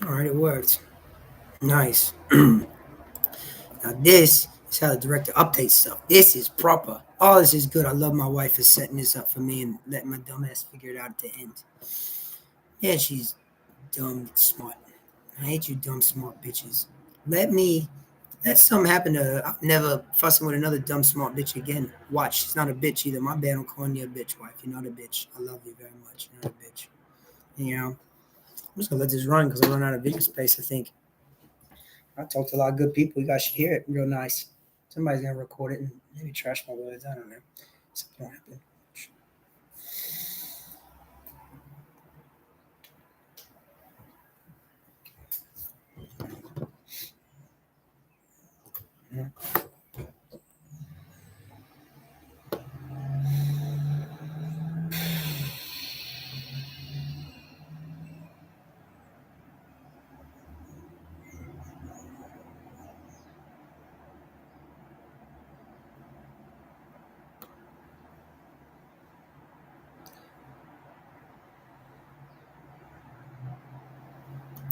All right, it worked. Nice. Now this is how the director updates stuff. This is proper. All this is good. I love my wife for setting this up for me and letting my dumbass figure it out at the end. Yeah, she's dumb, smart. I hate you, dumb, smart bitches. Let me. Let something happen to her. I'm never fussing with another dumb, smart bitch again. Watch, she's not a bitch either. My bad on calling you a bitch, wife. You're not a bitch. I love you very much. You're not a bitch. You know, I'm just gonna let this run because I run out of video space. I think I talked to a lot of good people. You guys should hear it real nice. Somebody's gonna record it and maybe trash my words. I don't know. Something will happen. Yeah.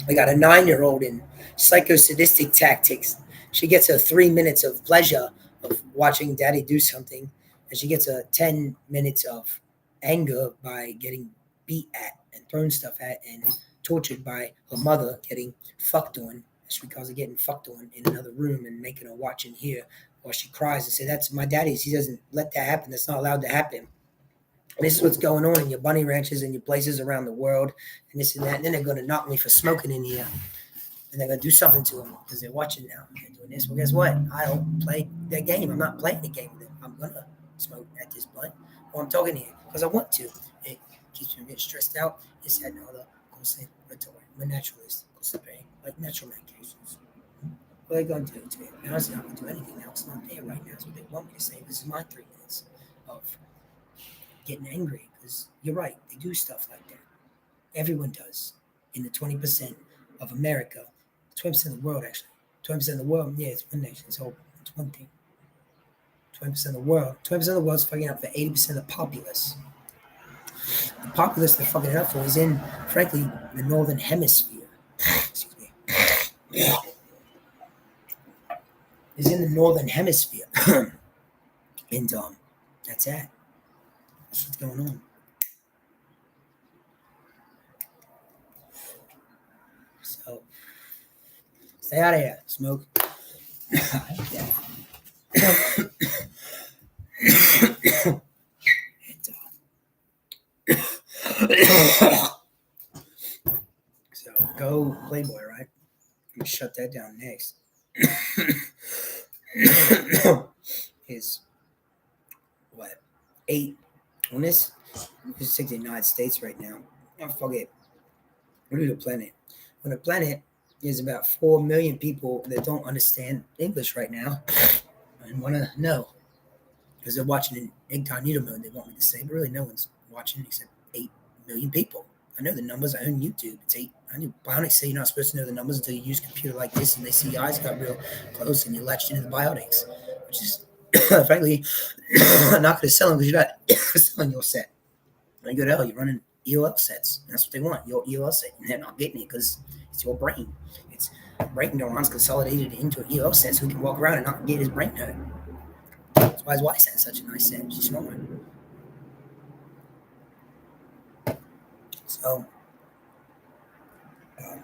I got a 9-year-old in psychosadistic tactics. She gets her 3 minutes of pleasure of watching daddy do something, and she gets a 10 minutes of anger by getting beat at and thrown stuff at and tortured by her mother getting fucked on. She calls it getting fucked on in another room and making her watch and hear while she cries and say, "That's my daddy's. He doesn't let that happen. That's not allowed to happen." This is what's going on in your bunny ranches and your places around the world, and this and that. And then they're going to knock me for smoking in here, and they're going to do something to them because they're watching now. They're doing this. Well, guess what? I don't play their game. I'm not playing the game with them. I'm going to smoke at this blunt while I'm talking here because I want to. It keeps me from getting stressed out. It's that and other conservatory. I'm a naturalist. Like natural medications. What are they going to do to me? Now it's not going to do anything now. It's not there right now. It's what they want me to say. This is my 3 minutes of getting angry because you're right. They do stuff like that. Everyone does. In the 20% of America, 20% of the world, actually. 20% of the world, yeah, it's one nation. So it's one thing. 20% of the world. 20% of the world's fucking up for 80% of the populace. The populace they're fucking it up for is in, frankly, the northern hemisphere. Excuse me. Is in the northern hemisphere. And that's it. That's what's going on. So stay out of here, smoke. So go Playboy, right? I'm gonna shut that down next. Is what 8 on this? Just take the United States right now. Oh, fuck it. What is the planet? On the planet, there's about 4 million people that don't understand English right now and want to know because they're watching an incognito mode. They want me to say, but really, no one's watching except 8 million people. I know the numbers. I own YouTube. It's 8. I knew bionics say you're not supposed to know the numbers until you use a computer like this, and they see your eyes got real close, and you latched into the biotics, which is frankly not going to sell them because you're not selling your set. And you go to hell, you're running EOL sets. And that's what they want, your EOL set. And they're not getting it because it's your brain. It's brain neurons consolidated into an EOL set so he can walk around and not get his brain hurt. That's why his wife has such a nice set. She's smart. So, um,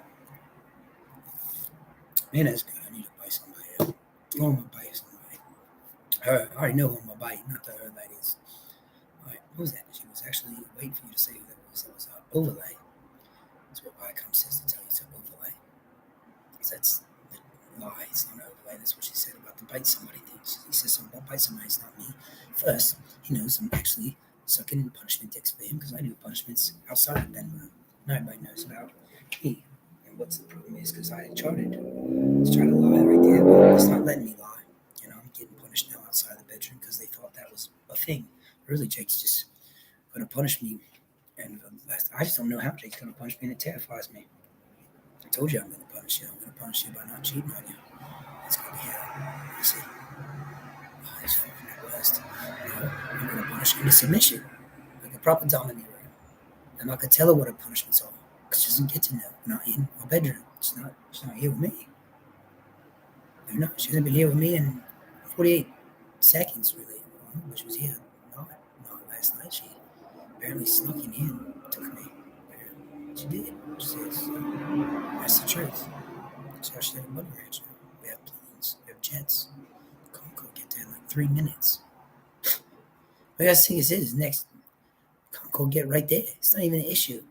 man, that's good. I need to buy somebody. I'm going to buy somebody. I already know who I'm going to buy. Not the her ladies. All right, what was that? She was actually waiting for you to say who that was. That was overlay. That's what Viacom says to tell you it's an overlay. That's the lie. It's not an overlay. That's what she said about the bite somebody thing. He says something about bite somebody. It's not me. First, he knows I'm actually sucking punishment dicks for him because I do punishments outside the bedroom. Not everybody knows about me. And what's the problem is because I charted. It's trying to lie right there, but it's not letting me lie. You know, I'm getting punished now outside the bedroom because they thought that was a thing. Really, Jake's just going to punish me. And I just don't know how Jake's going to punish me, and it terrifies me. I told you I'm going to punish you. I'm going to punish you by not cheating on you. It's going to be hell. You see? Oh, it's fucking the worst. No, I'm going to punish you into submission, like a proper dominator. I'm not going to tell her what her punishments are. Because she doesn't get to know. Not in our bedroom. She's not here with me. No, she hasn't been here with me in 48 seconds, really. But she was here not last night. She barely snuck in here and took me. She did. She says, that's the truth. So I stayed at Bunny Ranch now. We have planes. We have jets. Conco get there in like 3 minutes. But the thing is next. Conco get right there. It's not even an issue.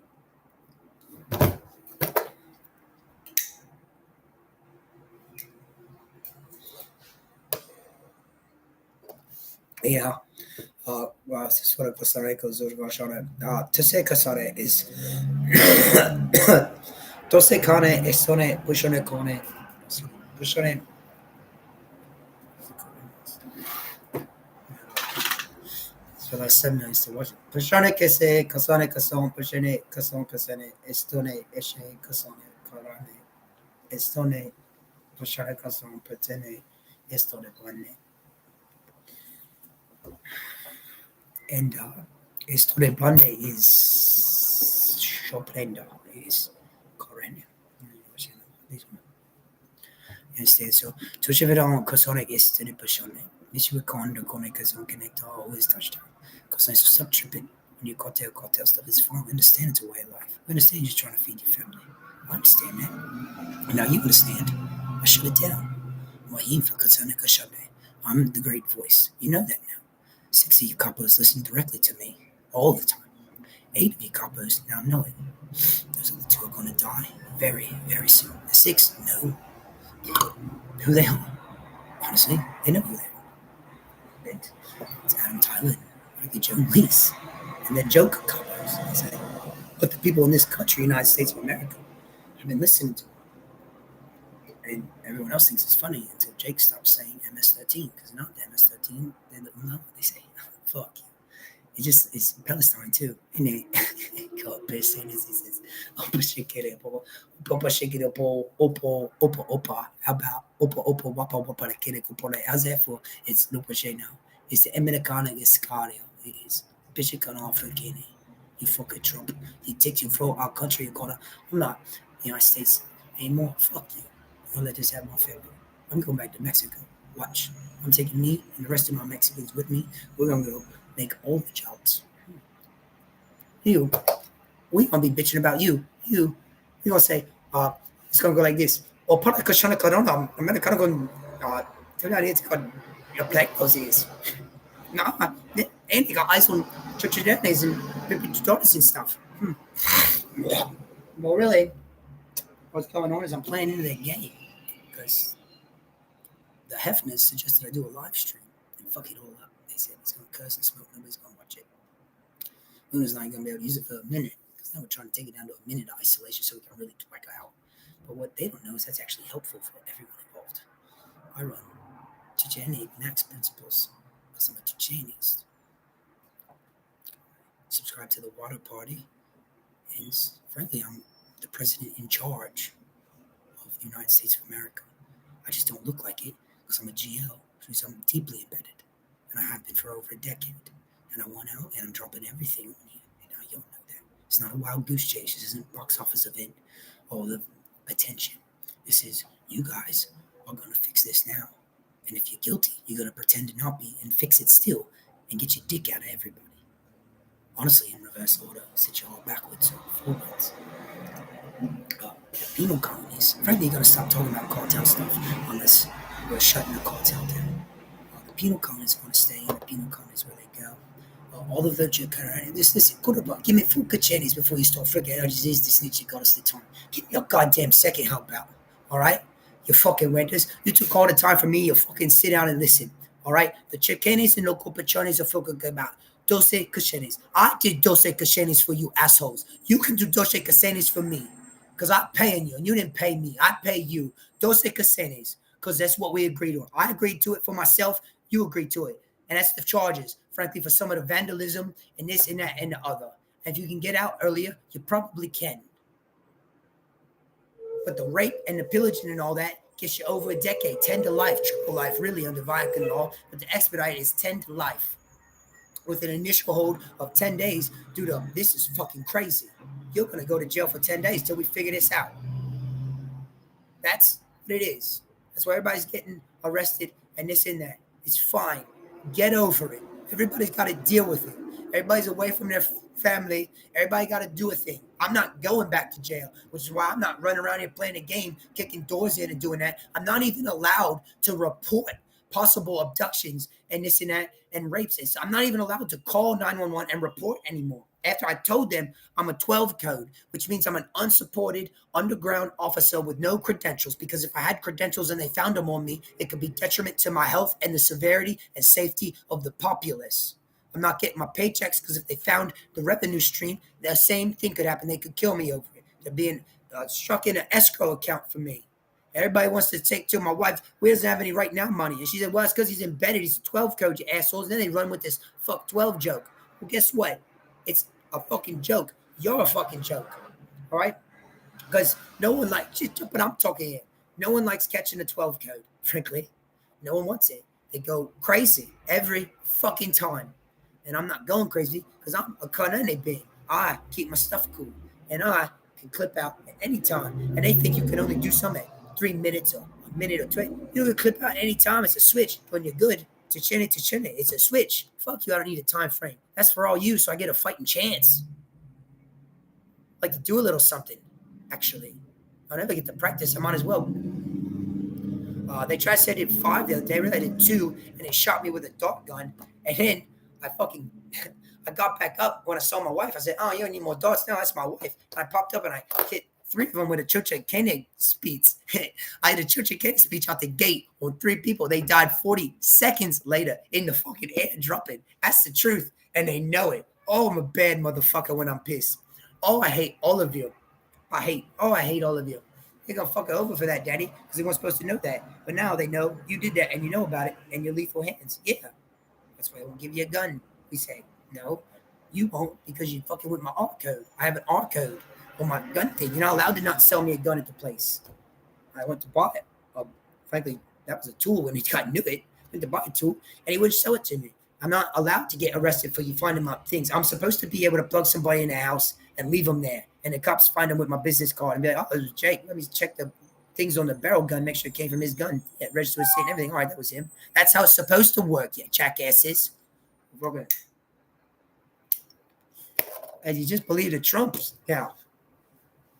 You know, well, this is what Costa Rica is to say Costa Rica is Tose kane estone pushone kone pushone so that's 7 nights to watch it. Pushone que se casone cason pushone cason casone estone eshe casone karane estone pushone cason pretene estone bone and estone blonde is shoplenda is Korean. Understand? So, Toshiviron Kosonic is to the Pashone. This will con the Konica zone connect always touchdown. Because I stop tripping when you cartel stuff is fun. We understand it's a way of life. We understand you're trying to feed your family. I understand that. Now you understand. I shut it down. I'm the great voice. You know that now. 6 of you couples listen directly to me all the time. 8 of you couples now know it. Those other 2 are going to die very, very soon. The 6, no. Who they are. Honestly, they know who they are. It's Adam Tyler and Ricky Joe Lease. And then Joker covers. They say, but the people in this country, United States of America, have been listening to him. And everyone else thinks it's funny until Jake stops saying MS-13. Because not the MS-13, they don't know what they say. Fuck you. It's Palestine too. And they God pissed in this. He says, Opa shikere po, Opa shikere po, Opa. How about Opa wapa the kere kupole? How's that for? It's Lupa now. It's the Americana Escario. It is Bishop African. You fucking Trump. He takes you from our country. You call I'm not the United States anymore. Fuck you. I'll let this have my family. I'm going back to Mexico. Watch. I'm taking me and the rest of my Mexicans with me. We're gonna go make all the jobs. You, we gonna be bitching about you. You gonna say, it's gonna go like this. Oh, para kashana corona, I'm gonna go, tell you it's got your black is. No, and you got eyes on churches and people daughters and stuff. Well, really, what's going on is I'm playing into that game because the Hefners suggested I do a live stream and fuck it all up. They said it's gonna curse and smoke, nobody's gonna watch it. Luna's not gonna be able to use it for a minute because now we're trying to take it down to a minute of isolation so we can really whack out. But what they don't know is that's actually helpful for everyone involved. I run Checheni Max principles because I'm a Chechenist. Subscribe to the Water Party, and frankly, I'm the president in charge of the United States of America. I just don't look like it because I'm a GL, which means I'm deeply embedded, and I have been for over a decade. And I won out, and I'm dropping everything on you. And now you don't know that. It's not a wild goose chase. This isn't a box office event or the attention. This is you guys are going to fix this now. And if you're guilty, you're going to pretend to not be and fix it still and get your dick out of everybody. Honestly, in reverse order, sit you all backwards or forwards. The penal colonies, frankly, you're going to stop talking about cartel stuff unless we're shutting the cartel down. The penal colonies are going to stay in the penal colonies where they go. All of the give me 4 kachenis before you start freaking out. Disease, the snitch, you got us the time. Give me a goddamn second help out. All right? You fucking renters. You took all the time for me. You fucking sit down and listen. All right? The chicanis and local pachonis are fucking good about. Dose kachenis. I did dose kachenis for you assholes. You can do dose kachenis for me. Because I'm paying you and you didn't pay me. I pay you. Dose kachenis. Because that's what we agreed on. I agreed to it for myself. You agreed to it. And that's the charges, frankly, for some of the vandalism and this and that and the other. And if you can get out earlier, you probably can. But the rape and the pillaging and all that gets you over a decade, 10 to life, triple life, really, under Viacom law. But the expedite is 10 to life. with an initial hold of 10 days due to this is fucking crazy. You're going to go to jail for 10 days till we figure this out. That's what it is. That's why everybody's getting arrested and this and that. It's fine. Get over it. Everybody's got to deal with it. Everybody's away from their family. Everybody got to do a thing. I'm not going back to jail, which is why I'm not running around here playing a game, kicking doors in and doing that. I'm not even allowed to report possible abductions and this and that and rapes. I'm not even allowed to call 911 and report anymore. After I told them I'm a 12 code, which means I'm an unsupported underground officer with no credentials, because if I had credentials and they found them on me, it could be detriment to my health and the severity and safety of the populace. I'm not getting my paychecks because if they found the revenue stream, the same thing could happen. They could kill me over it. They're being struck in an escrow account for me. Everybody wants to take to my wife. We doesn't have any right now money. And she said, well, it's because he's embedded. He's a 12 code, you assholes. And then they run with this fuck 12 joke. Well, guess what? It's a fucking joke. You're a fucking joke. All right? Because no one likes, but I'm talking here. No one likes catching a 12 code, frankly. No one wants it. They go crazy every fucking time. And I'm not going crazy because I'm a con and bin. I keep my stuff cool. And I can clip out at any time. And they think you can only do something at 3 minutes or a minute or 20. You can clip out any time. It's a switch. When you're good, to chin it. It's a switch. Fuck you, I don't need a time frame. That's for all you, so I get a fighting chance. Like to do a little something, actually. I'll never get to practice. I might as well. They tried to say I did 5 the other day. I really did 2, and they shot me with a dart gun. And then I got back up when I saw my wife. I said, oh, you don't need more darts now. That's my wife. And I popped up and I hit 3 of them with a Chocha Koenig speech. I had a Chocha Koenig speech out the gate on 3 people. They died 40 seconds later in the fucking air dropping. That's the truth. And they know it. Oh, I'm a bad motherfucker when I'm pissed. Oh, I hate all of you. I hate all of you. They're going to fuck it over for that, daddy, because they weren't supposed to know that. But now they know you did that and you know about it and you're lethal hands. Yeah. That's why I won't give you a gun. We say, no, you won't because you fucking with my R code. I have an R code on my gun thing. You're not allowed to not sell me a gun at the place. I went to buy it. Frankly, that was a tool when he got knew it. I went to buy a tool and he wouldn't sell it to me. I'm not allowed to get arrested for you finding my things. I'm supposed to be able to plug somebody in the house and leave them there. And the cops find them with my business card and be like, oh, it was Jake. Let me check the things on the barrel gun, make sure it came from his gun. Yeah, registered with state and everything. All right, that was him. That's how it's supposed to work, yeah, jackasses. And you just believe the Trumps. Yeah.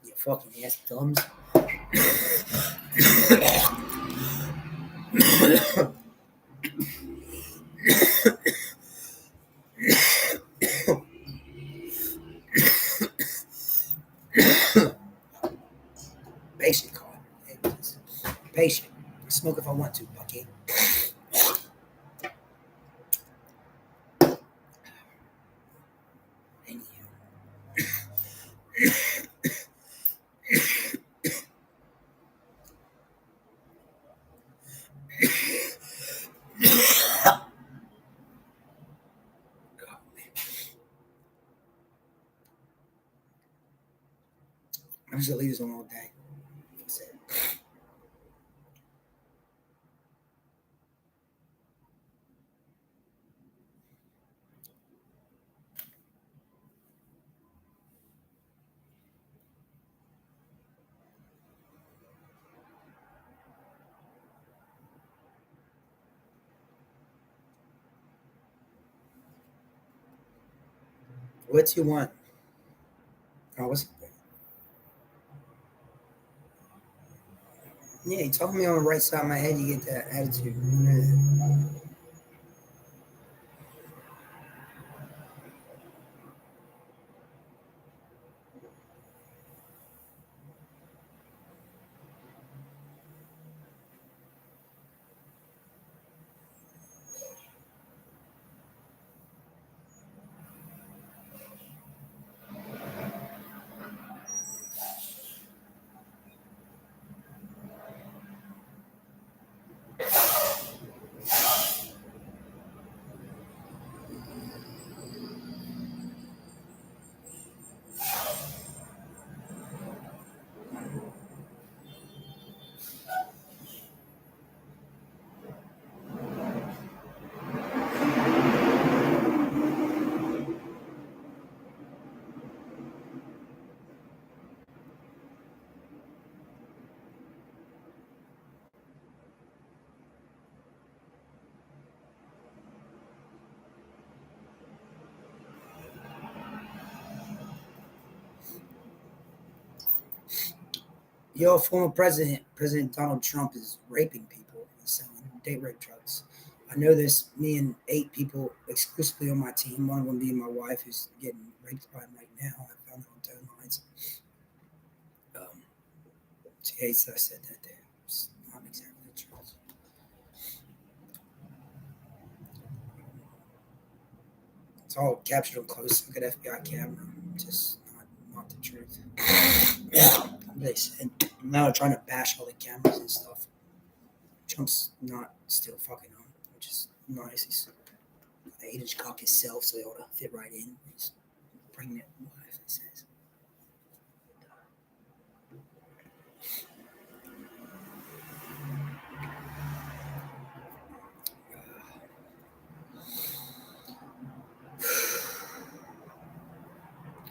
You fucking ass thumbs. Patient card. Patient. I smoke if I want to, okay? I'm just gonna leave this on all day. That's it. What you want? Oh, what's yeah, you talking to me on the right side of my head, you get that attitude. Yeah. your former president, President Donald Trump, is raping people and selling date rape drugs. I know this. Me and 8 people exclusively on my team. One of them being my wife, who's getting raped by him right now. I found it on phone lines. She hates that I said that there. It's not exactly the truth. It's all captured on close look at FBI camera. Just not the truth. They said now they're trying to bash all the cameras and stuff. Trump's not still fucking on, which is nice. He's got an 8-inch cock himself, so they ought to fit right in. He's pregnant wife, he says.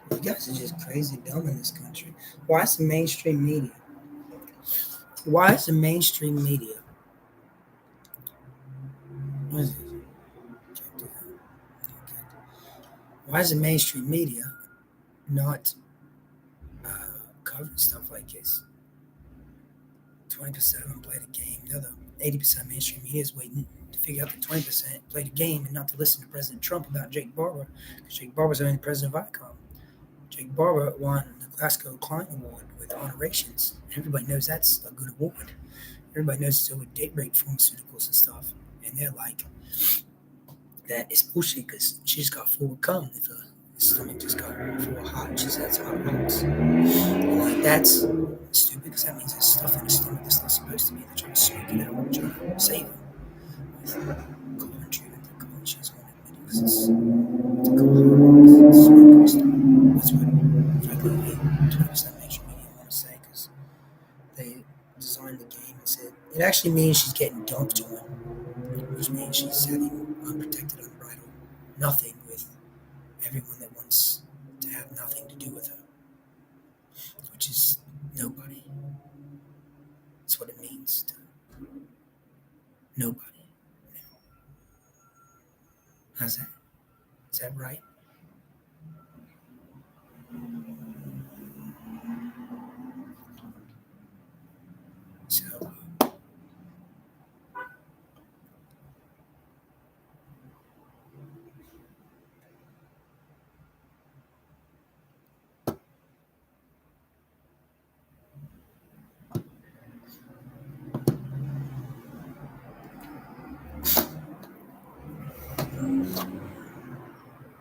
You guys are just crazy dumb in this country. Why is the mainstream media? Why is the mainstream media? What is it? Can't do that. Okay. Why is the mainstream media not covering stuff like this? 20% of them play the game. The other 80% of mainstream media is waiting to figure out that 20% play the game and not to listen to President Trump about Jake Barber, because Jake Barber's only the president of ICOM. Jake Barber won the Glasgow Klein Award with honorations. Everybody knows that's a good award. Everybody knows it's over date rape pharmaceuticals and stuff. And they're like, that is bullshit because she just got full of cum. If her stomach just got full of hot, she said that's how it runs. And like, that's stupid because that means there's stuff in the stomach that's not supposed to be. They're trying to smoke it out. They're trying to save it. With colon treatment, they're calling she's going to admit it because it's smoke and stuff. That's what, frankly, 20% mainstream media want to say because they designed the game and said it actually means she's getting dumped on, which means she's having unprotected, unbridled nothing with everyone that wants to have nothing to do with her, which is nobody. That's what it means to nobody. How's that? Is that right? So,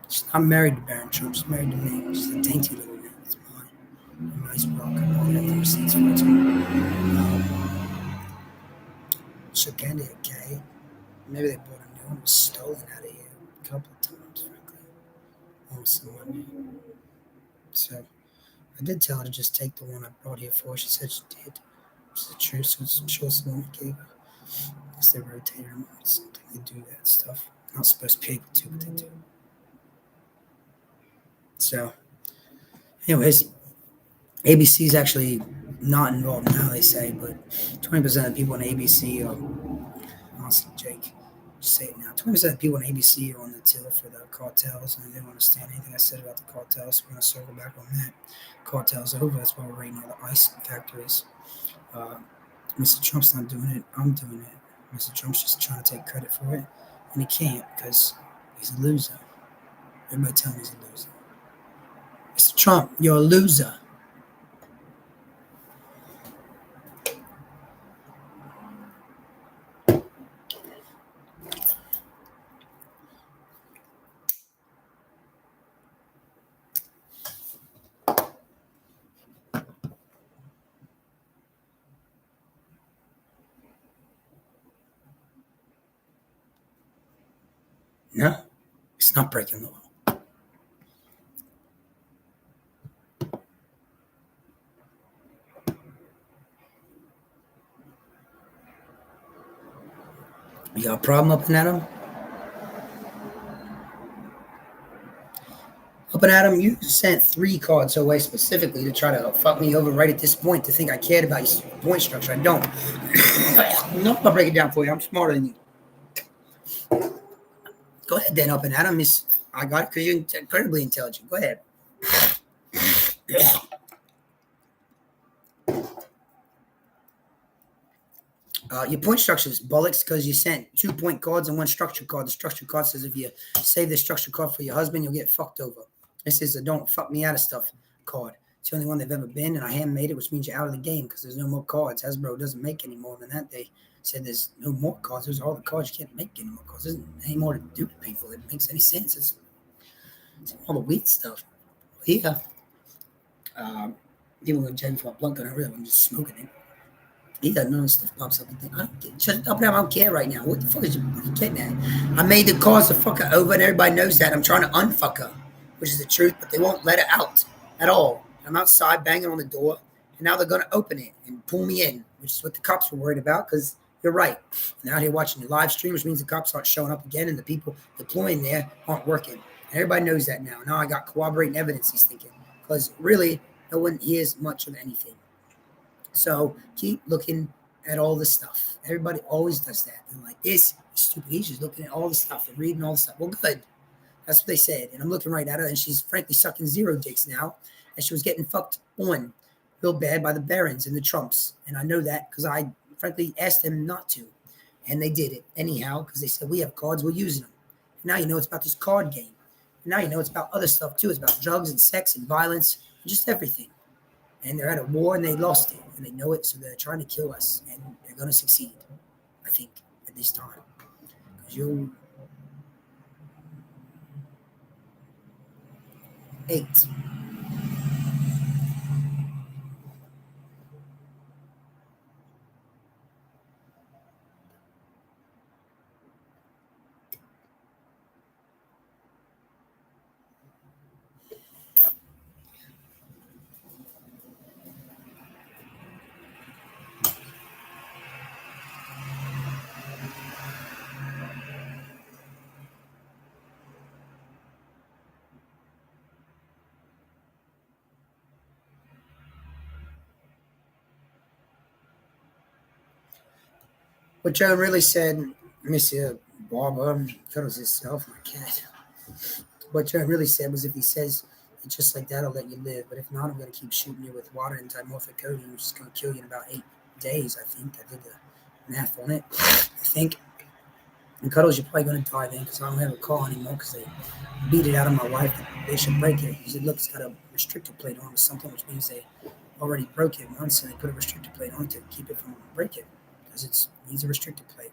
she's not married to Baron Trump. She's married to me. She's a dainty little man. It's mine. A nice welcome. All the receipts for it. Shook handy at Kay. Maybe they bought a new one. It was stolen out of here a couple of times, frankly. Almost some money. So I did tell her to just take the one I brought here for her. She said she did. It's the truth. So I'm sure it's the one I gave her. Unless they rotate them or something. They do that stuff. Not supposed to be able to, but they do. So, anyways, ABC is actually not involved now, they say, but 20% of people on ABC are, honestly, Jake, just say it now. 20% of people on ABC are on the till for the cartels, and they don't understand anything I said about the cartels. We're going to circle back on that. Cartels over. That's why we're raiding all the ice factories. Mr. Trump's not doing it. I'm doing it. Mr. Trump's just trying to take credit for it, and he can't because he's a loser. Everybody tell him he's a loser. Mr. Trump, you're a loser. No, it's not breaking the law. You got a problem up and Adam? Up and Adam, you sent 3 cards away specifically to try to fuck me over right at this point to think I cared about your point structure. I don't. Nope, I'll break it down for you. I'm smarter than you. Go ahead then, Up and Adam. I got it because you're incredibly intelligent. Go ahead. Your point structure is bullocks because you sent 2 point cards and one structure card. The structure card says if you save the structure card for your husband, you'll get fucked over. This is a don't fuck me out of stuff card. It's the only one they've ever been, and I handmade it, which means you're out of the game because there's no more cards. Hasbro doesn't make any more than that. They said there's no more cards. Those are all the cards. You can't make any more cards. There's any more to do to people. It makes any sense. It's all the weird stuff. Yeah. Even with Jen for a blunt on her rib, I'm just smoking it. He got none of stuff pops up. I don't get, shut up now. I don't care right now. What the fuck is you getting at? I made the cause to fuck her over, and everybody knows that. I'm trying to unfuck her, which is the truth, but they won't let her out at all. I'm outside banging on the door, and now they're going to open it and pull me in, which is what the cops were worried about because you're right. Now they're watching the live stream, which means the cops aren't showing up again, and the people deploying there aren't working. And everybody knows that now. Now I got corroborating evidence, he's thinking, because really no one hears much of anything. So keep looking at all the stuff. Everybody always does that. They're like, this is stupid. He's just looking at all the stuff and reading all the stuff. Well, good. That's what they said. And I'm looking right at her, and she's frankly sucking zero dicks now. And she was getting fucked on real bad by the Barons and the Trumps. And I know that because I frankly asked them not to. And they did it anyhow because they said, we have cards, we're using them. And now you know it's about this card game. And now you know it's about other stuff too. It's about drugs and sex and violence and just everything. And they're at a war and they lost it and they know it, so they're trying to kill us and they're going to succeed, I think, at this time. Because you 8. What Joan really said, Monsieur Barber cuddles himself, my cat. What Joan really said was if he says it just like that, I'll let you live. But if not, I'm going to keep shooting you with water and dimorphic codeine, which is going to kill you in about 8 days, I think. I did the math on it. I think. And Cuddles, you're probably going to die then because I don't have a car anymore because they beat it out of my wife. They should break it. He said, look, it's got a restrictor plate on it or something, which means they already broke it once and they put a restrictor plate on it to keep it from breaking because it needs a restrictor plate.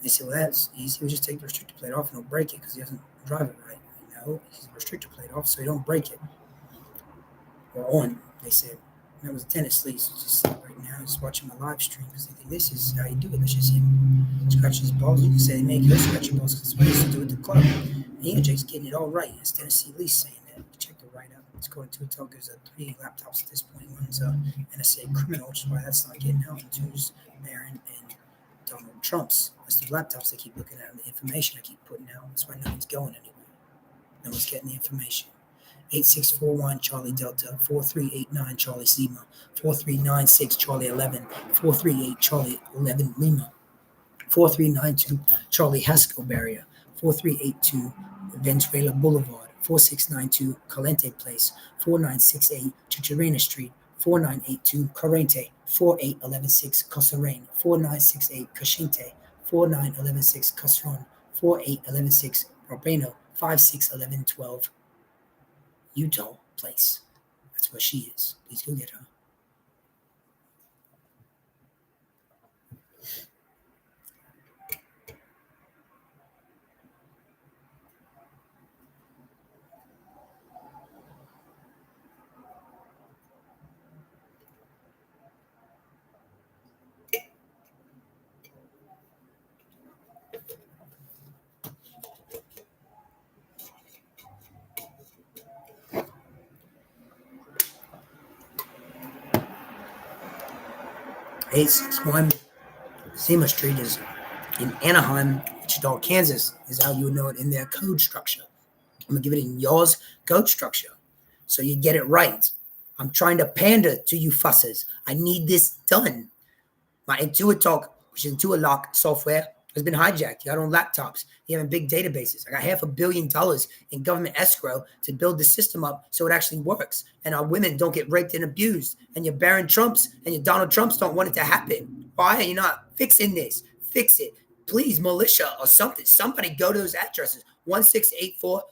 They said, well, that's easy. We just take the restrictor plate off and he'll break it because he doesn't drive it right. No, he's a restrictor plate off so he don't break it. Or on, they said. And that was Dennis Lee. So just right now, just watching my live stream because they think this is how you do it. That's just him scratch his balls. You can say they make you scratch your balls because that's what he used to do at the club. And ENJ's getting it all right. It's Tennessee Lee saying that. Check the write up. It's going to tell there's 3 laptops at this point. One's NSA criminal, which is why that's not getting out. And two's Barron and Donald Trump's. That's the laptops they keep looking at and the information I keep putting out. That's why no one's going anywhere. No one's getting the information. 8641 Charlie Delta, 4389 Charlie Lima, 4396 Charlie 11, 438 Charlie 11 Lima, 4392 Charlie Haskell Barrier, 4382 Venezuela Boulevard, 4692 Calente Place, 4968 Chicharena Street, 4982 Corriente, 48116 Cosarane, 4968 Cachinte, 49116 Castron, 48116 Barbeno, 561112 Utah Place. That's where she is. Please go get her. One Zima Street is in Anaheim, Wichita, Kansas, is how you would know it in their code structure. I'm gonna give it in yours code structure so you get it right. I'm trying to pander to you fussers. I need this done. My Intuitalk, which is Intuitlock software, has been hijacked. You got on laptops. You have big databases. I got $500 million in government escrow to build the system up so it actually works. And our women don't get raped and abused. And your Barron Trumps and your Donald Trumps don't want it to happen. Why are you not fixing this? Fix it. Please, militia or something. Somebody go to those addresses. 1684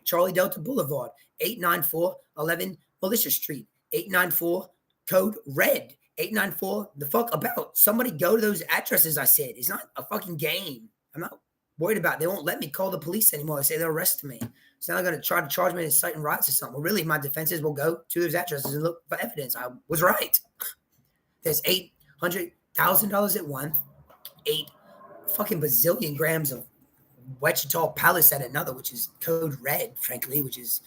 Charlie Delta Boulevard, 89411 Militia Street, 894 code red, 894 the fuck about. Somebody go to those addresses I said. It's not a fucking game. I'm not worried about it. They won't let me call the police anymore. They say they'll arrest me. So now they're going to try to charge me with inciting riots or something. Well, really, my defenses will go to those addresses and look for evidence. I was right. There's $800,000 at one, 8 fucking bazillion grams of Wichita Palace at another, which is code red, frankly, which is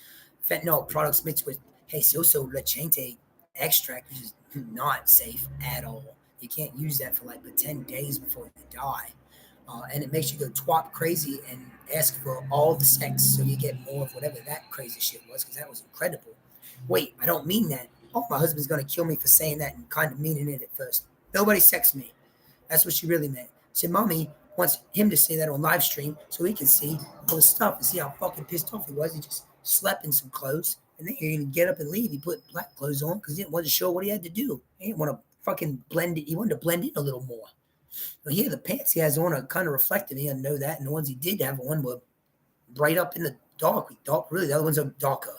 fentanyl products mixed with Jesus Lechente extract, which is not safe at all. You can't use that for like 10 days before you die. And it makes you go twat crazy and ask for all the sex so you get more of whatever that crazy shit was, because that was incredible. Wait, I don't mean that. Oh, my husband's going to kill me for saying that and kind of meaning it at first. Nobody sexed me. That's what she really meant. She said, Mommy wants him to say that on live stream so he can see all the stuff and see how fucking pissed off he was. He just slept in some clothes, and then he didn't get up and leave. He put black clothes on because he wasn't sure what he had to do. He didn't want to fucking blend it. He wanted to blend in a little more. But here, the pants he has on are kind of reflective. He didn't know that, and the ones he did have on were bright up in the dark. We thought, really, the other ones are darker.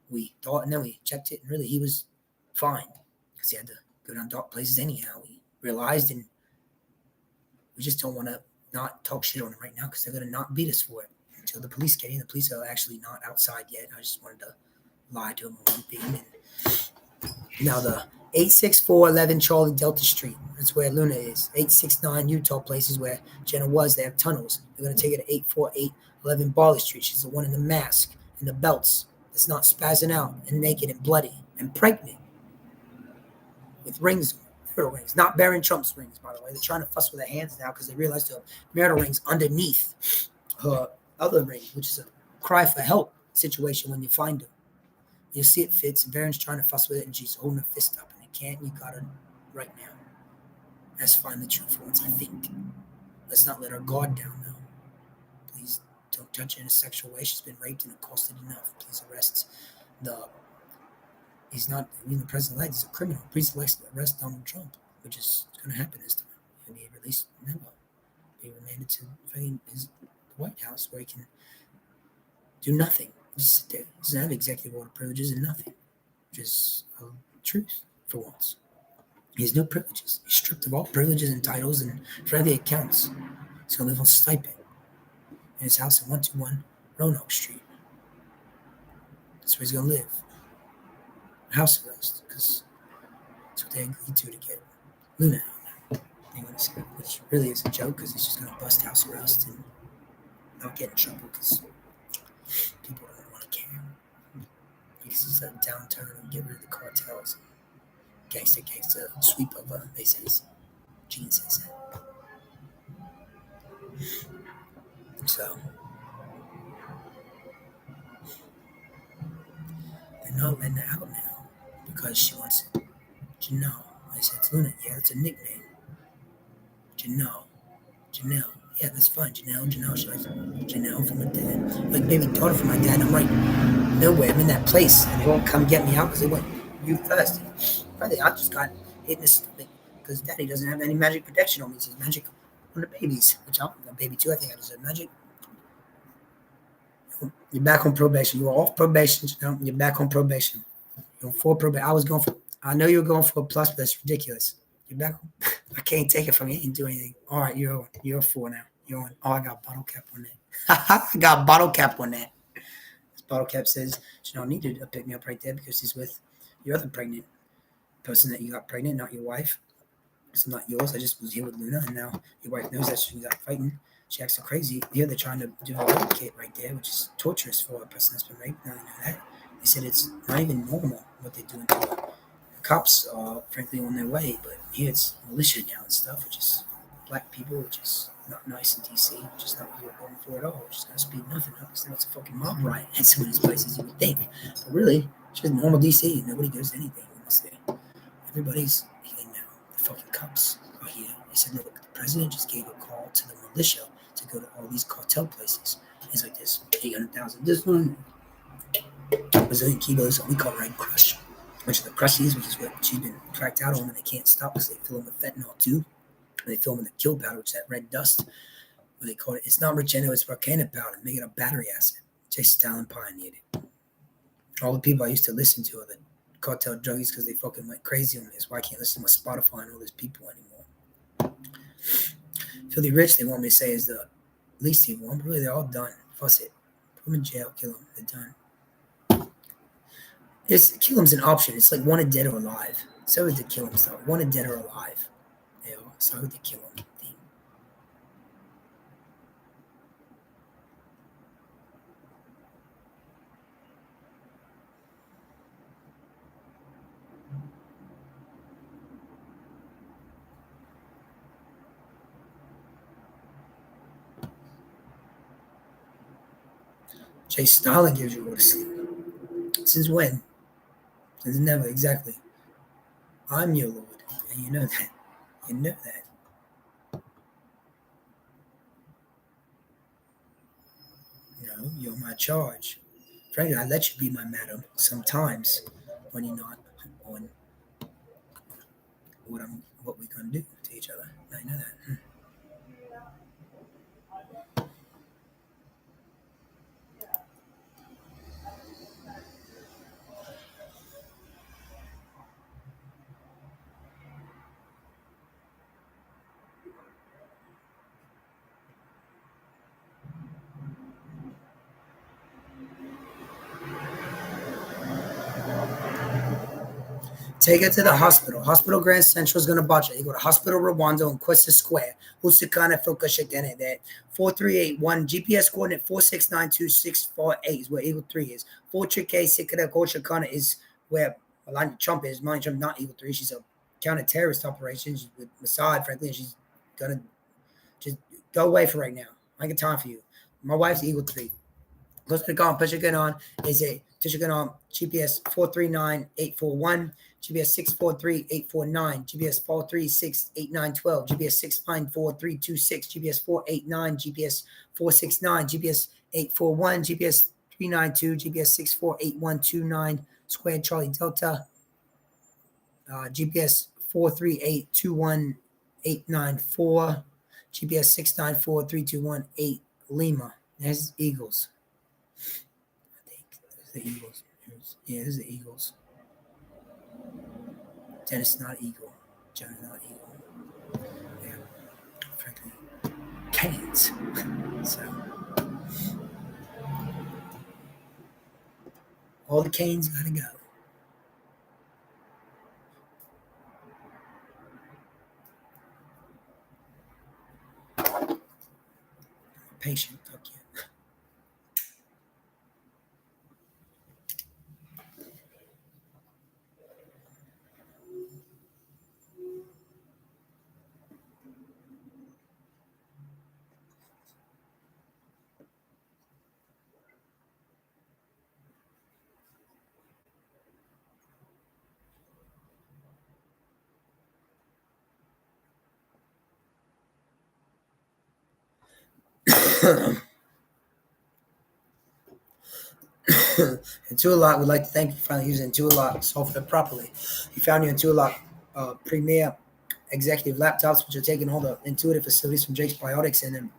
We thought, and then we checked it, and really, he was fine because he had to go down dark places anyhow. We realized, and we just don't want to not talk shit on him right now because they're going to not beat us for it until the police get in. The police are actually not outside yet. I just wanted to lie to him on one thing. And now the 86411 Charlie Delta Street. That's where Luna is. 869 Utah places where Jenna was. They have tunnels. They're going to take her to 84811 Barley Street. She's the one in the mask and the belts that's not spazzing out and naked and bloody and pregnant with rings, marital rings, not Barron Trump's rings, by the way. They're trying to fuss with their hands now because they realized the marital rings underneath her other ring, which is a cry for help situation when you find her. You see it fits, and Barron's trying to fuss with it, and she's holding her fist up, and it can't. You got her right now. Let's find the truth for once, I think. Let's not let her guard down, though. Please don't touch her in a sexual way. She's been raped and accosted enough. Please arrest he's not even the president-elect. He's a criminal. Please arrest Donald Trump, which is going to happen this time. He'll be released. Never be remanded to his White House where he can do nothing. Just sit there. He doesn't have executive order privileges and nothing. Just truth for once. He has no privileges. He's stripped of all privileges and titles, and for every accounts, he's going to live on stipend in his house at 121 Roanoke Street. That's where he's going to live. House arrest, because that's what they agreed to get Luna out now. They want to say, which really is a joke because he's just going to bust house arrest and not get in trouble because people don't want to care. Because it's a downturn and get rid of the cartels. Gangster sweep over, they says. Gene says that. So they're not letting her out now because she wants Janelle. I said, it's Luna. Yeah, that's a nickname. Janelle. Yeah, that's fine. Janelle. She likes Janelle from her dad. Like baby daughter from my dad. I'm like, nowhere. I'm in that place. And they won't come get me out because they went you first. Finally, I just got hit in the stomach because daddy doesn't have any magic protection on me. It says magic on the babies, which I'm a baby too. I think I just said magic. You're back on probation. You were off probation. You're back on probation. You're on full probation. I know you're going for a plus, but that's ridiculous. You're back on. I can't take it from you. You didn't do anything. All right, you're a 4 now. You're on. Oh, I got bottle cap on that. I got bottle cap on that. This bottle cap says she don't need to pick me up right there because he's with your other pregnant person that you got pregnant, not your wife. It's not yours. I just was here with Luna, and now your wife knows that she's out fighting. She acts so crazy. Here they're trying to do a rape kit right there, which is torturous for a person that's been raped. Now they know that. They said it's not even normal what they're doing to her. The cops are frankly on their way, but here it's militia now and stuff, which is black people, which is not nice in DC, which is not what you're going for at all, which is going to speed nothing up because now it's a fucking mob riot at some of these places you would think. But really, it's just normal DC. Nobody goes to anything unless everybody's here now. The fucking cops are here. They said, look, the president just gave a call to the militia to go to all these cartel places. It's like this 800,000. This one, Brazilian kilos, we call Red Crush. which are the crusties, which is what she's been cracked out on, and they can't stop because they fill them with fentanyl too. And they fill them with the kill powder, which is that red dust. What they call it. It's not Regeno, it's volcanic powder. Make it a battery acid. Jay Stalin pioneered it. All the people I used to listen to are the cartel druggies because they fucking went crazy on this. Why I can't listen to my Spotify and all these people anymore? Filthy Rich, they want me to say, is the least evil one, but really they're all done. Fuss it. Put them in jail, kill them. They're done. Kill them's an option. It's like wanted dead or alive. So with the kill them stuff. Wanted dead or alive. So with the kill them theme. Jay Stalin gives you a to sleep. Since when? Since never, exactly. I'm your lord, and you know that. You know that. No, you're my charge. Frankly, I let you be my madam sometimes when you're not on what we're gonna do to each other. I know that. Take it to the hospital. Hospital Grand Central is going to botch it. You go to Hospital Rwanda on Questa Square. Husikana Filka that 4381 GPS coordinate 4692648 is where Eagle 3 is. 4 K Sikada Koshakana is where Melania Trump is. Melania Trump not Eagle 3. She's a counter-terrorist operation. She's with Mossad, frankly, and she's going to just go away for right now. I ain't got time for you. My wife's Eagle 3. Go to the gun, push your gun on. Is a Tishagan on GPS 439841, GPS 643849, GPS 4368912, GPS 694326, GPS 489, GPS 469, GPS 841, GPS 392, GPS 648129, Square Charlie Delta, GPS 4382189 GPS 694321 Lima. There's Eagles. The Eagles. Yeah, this is the Eagles. Dennis not Eagle. Jonah not Eagle. Yeah, frankly, Canes. So all the Canes gotta go. Patient, fuck you. Intualot would like to thank you for finally using Intualot software properly. You found your Intualot Premier executive laptops, which are taking all the intuitive facilities from Jake's Biotics and then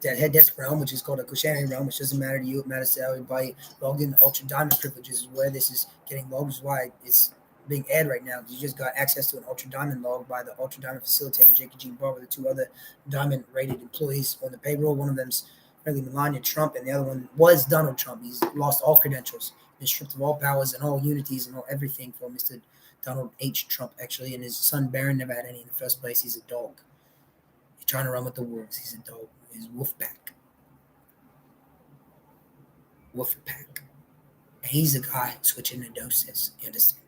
that head desk realm, which is called a Kusharian realm, which doesn't matter to you, it matters to everybody. Logged in Ultra Diamond privileges is where this is getting logged, is why it's being aired right now. You just got access to an Ultra Diamond log by the Ultra Diamond facilitator, Jake and Gene Barber, the two other Diamond rated employees on the payroll. One of them's really Melania Trump, and the other one was Donald Trump. He's lost all credentials, been stripped of all powers and all unities and all everything for Mr. Donald H. Trump, actually, and his son Barron never had any in the first place. He's a dog. He's trying to run with the wolves. He's a dog. He's wolf pack. Wolf pack. And he's the guy switching the doses. You understand?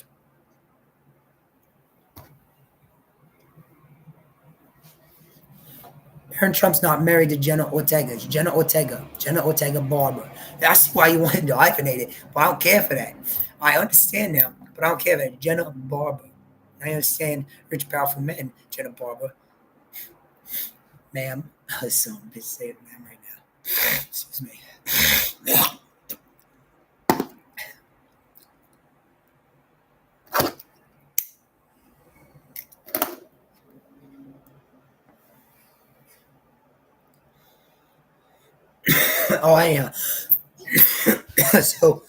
Barron Trump's not married to Jenna Ortega. It's Jenna Ortega. Jenna Ortega Barber. That's why you wanted to hyphenate it. But I don't care for that. I understand now, but I don't care for that. Jenna Barber. I understand rich, powerful men, Jenna Barber. Ma'am. So I'm bitch saying ma'am right now. Excuse me. Oh, anyhow. So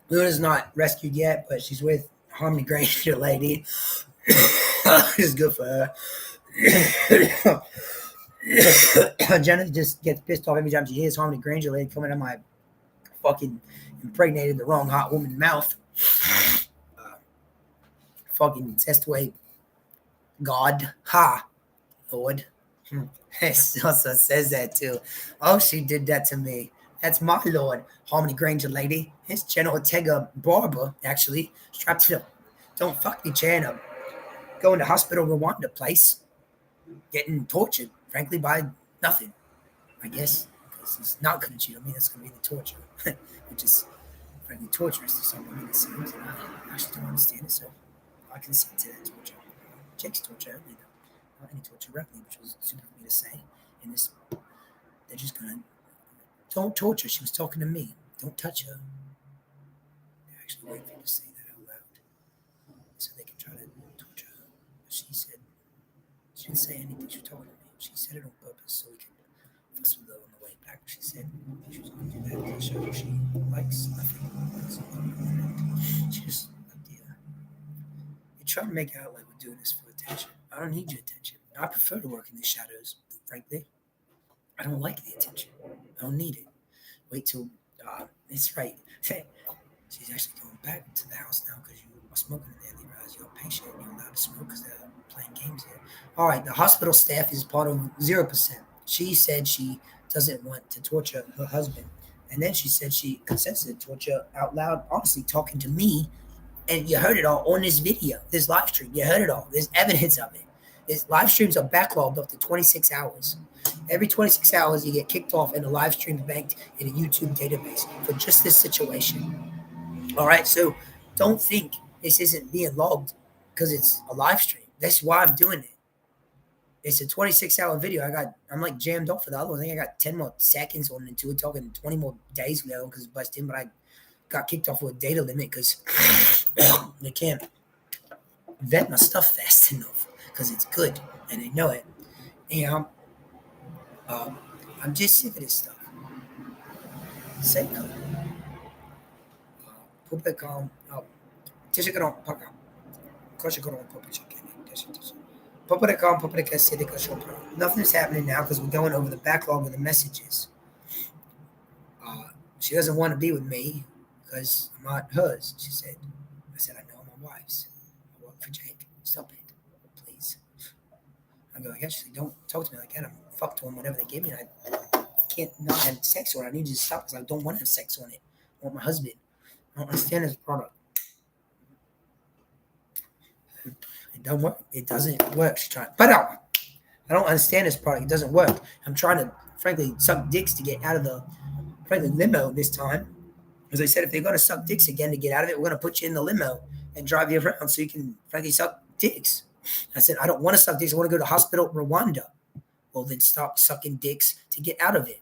Luna's not rescued yet, but she's with Harmony Granger lady. It's good for her. Jenna just gets pissed off every time she hears Harmony Granger lady coming out of my fucking impregnated the wrong hot woman's mouth. Fucking Sestway God. Ha, Lord. It also says that too. Oh, she did that to me. That's my Lord. Harmony Granger lady. It's Jenna Ortega Barber, actually. Strapped to the don't fuck me, Jenna. Going to hospital Rwanda place. Getting tortured, frankly, by nothing. I guess. Because he's not gonna cheat on me, that's gonna be the torture. Which is frankly torturous to some women, it seems. And I actually don't understand it, so I consent to that torture. Jake's torture only though. Not any torture directly, which was stupid for me to say. In this they're just gonna don't torture. She was talking to me. Don't touch her. They're actually waiting for me to say that out loud. So they can try to torture her. But she said she didn't say anything. She was talking to me. She said it on purpose so we could fuss with her on the way back. She said she was going to do that to show her she likes nothing. She just idea. You try to make it out like we're doing this for attention. I don't need your attention. I prefer to work in the shadows, frankly. I don't like the attention. I don't need it. Wait till it's right. She's actually going back to the house now because you are smoking in there. They realize you're a patient and you're allowed to smoke because they're playing games here. All right, the hospital staff is part of 0%. She said she doesn't want to torture her husband. And then she said she consents to torture out loud, honestly, talking to me. And you heard it all on this video, this live stream. You heard it all. There's evidence of it. His live streams are backlogged up to 26 hours. Every 26 hours, you get kicked off and the live stream banked in a YouTube database for just this situation. All right, so don't think this isn't being logged because it's a live stream. That's why I'm doing it. It's a 26-hour video. I'm like jammed off for the other one. I think I got 10 more seconds on into it, talking 20 more days now because it's busted in, but I got kicked off with a data limit because they can't vet my stuff fast enough because it's good and they know it. And I'm just sick of this stuff. Seiko. Pupekam. Tishikaron Paka. Koshikaron Pupichik. Nothing's happening now because we're going over the backlog of the messages. She doesn't want to be with me because I'm not hers, she said. I said, I know I'm my wife's. I work for Jake. Stop it, please. I go, I guess she said, don't talk to me like that. I'm fucked on whatever they give me. I can't not have sex on it. I need you to stop because I don't want to have sex on it. I want my husband. I don't understand this product. It doesn't work. It doesn't work. She's trying. But I don't understand this product. It doesn't work. I'm trying to, frankly, suck dicks to get out of the, frankly, limo this time. As I said, if they're going to suck dicks again to get out of it, we're going to put you in the limo and drive you around so you can, frankly, suck dicks. I said, I don't want to suck dicks. I want to go to hospital Rwanda. Well, then stop sucking dicks to get out of it.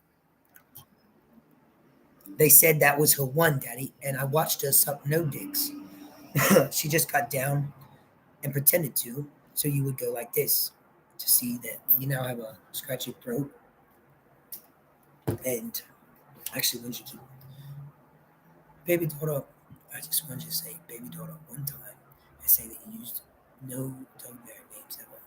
They said that was her one, Daddy, and I watched her suck no dicks. She just got down and pretended to, so you would go like this to see that you now have a scratchy throat. And actually, when you keep baby daughter, I just want you to say baby daughter one time and say that you used no Doug Merritt names ever.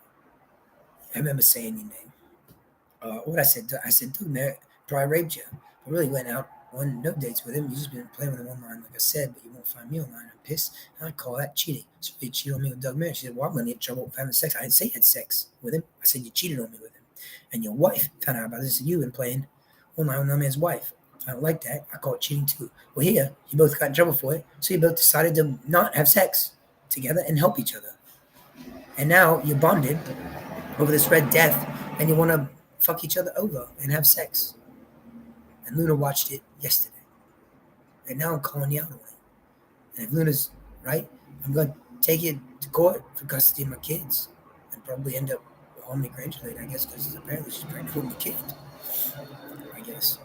I remember saying your name. What I said Doug Merritt probably raped you. I really went out on no dates with him. You just been playing with him online, like I said, but you won't find me online. I'm pissed. And I call that cheating. So you cheated on me with Doug Merritt. She said, well, I'm going to get in trouble for having sex. I didn't say you had sex with him. I said you cheated on me with him. And your wife found out about this. You've been playing online with that man's wife. I don't like that. I call it cheating too. Well, here, you both got in trouble for it. So you both decided to not have sex together and help each other. And now you're bonded over this Red Death and you want to fuck each other over and have sex. And Luna watched it yesterday. And now I'm calling you out on it. And if Luna's right, I'm going to take you to court for custody of my kids and probably end up with Harmony Granger later, I guess, because apparently she's pregnant with my kid. I guess.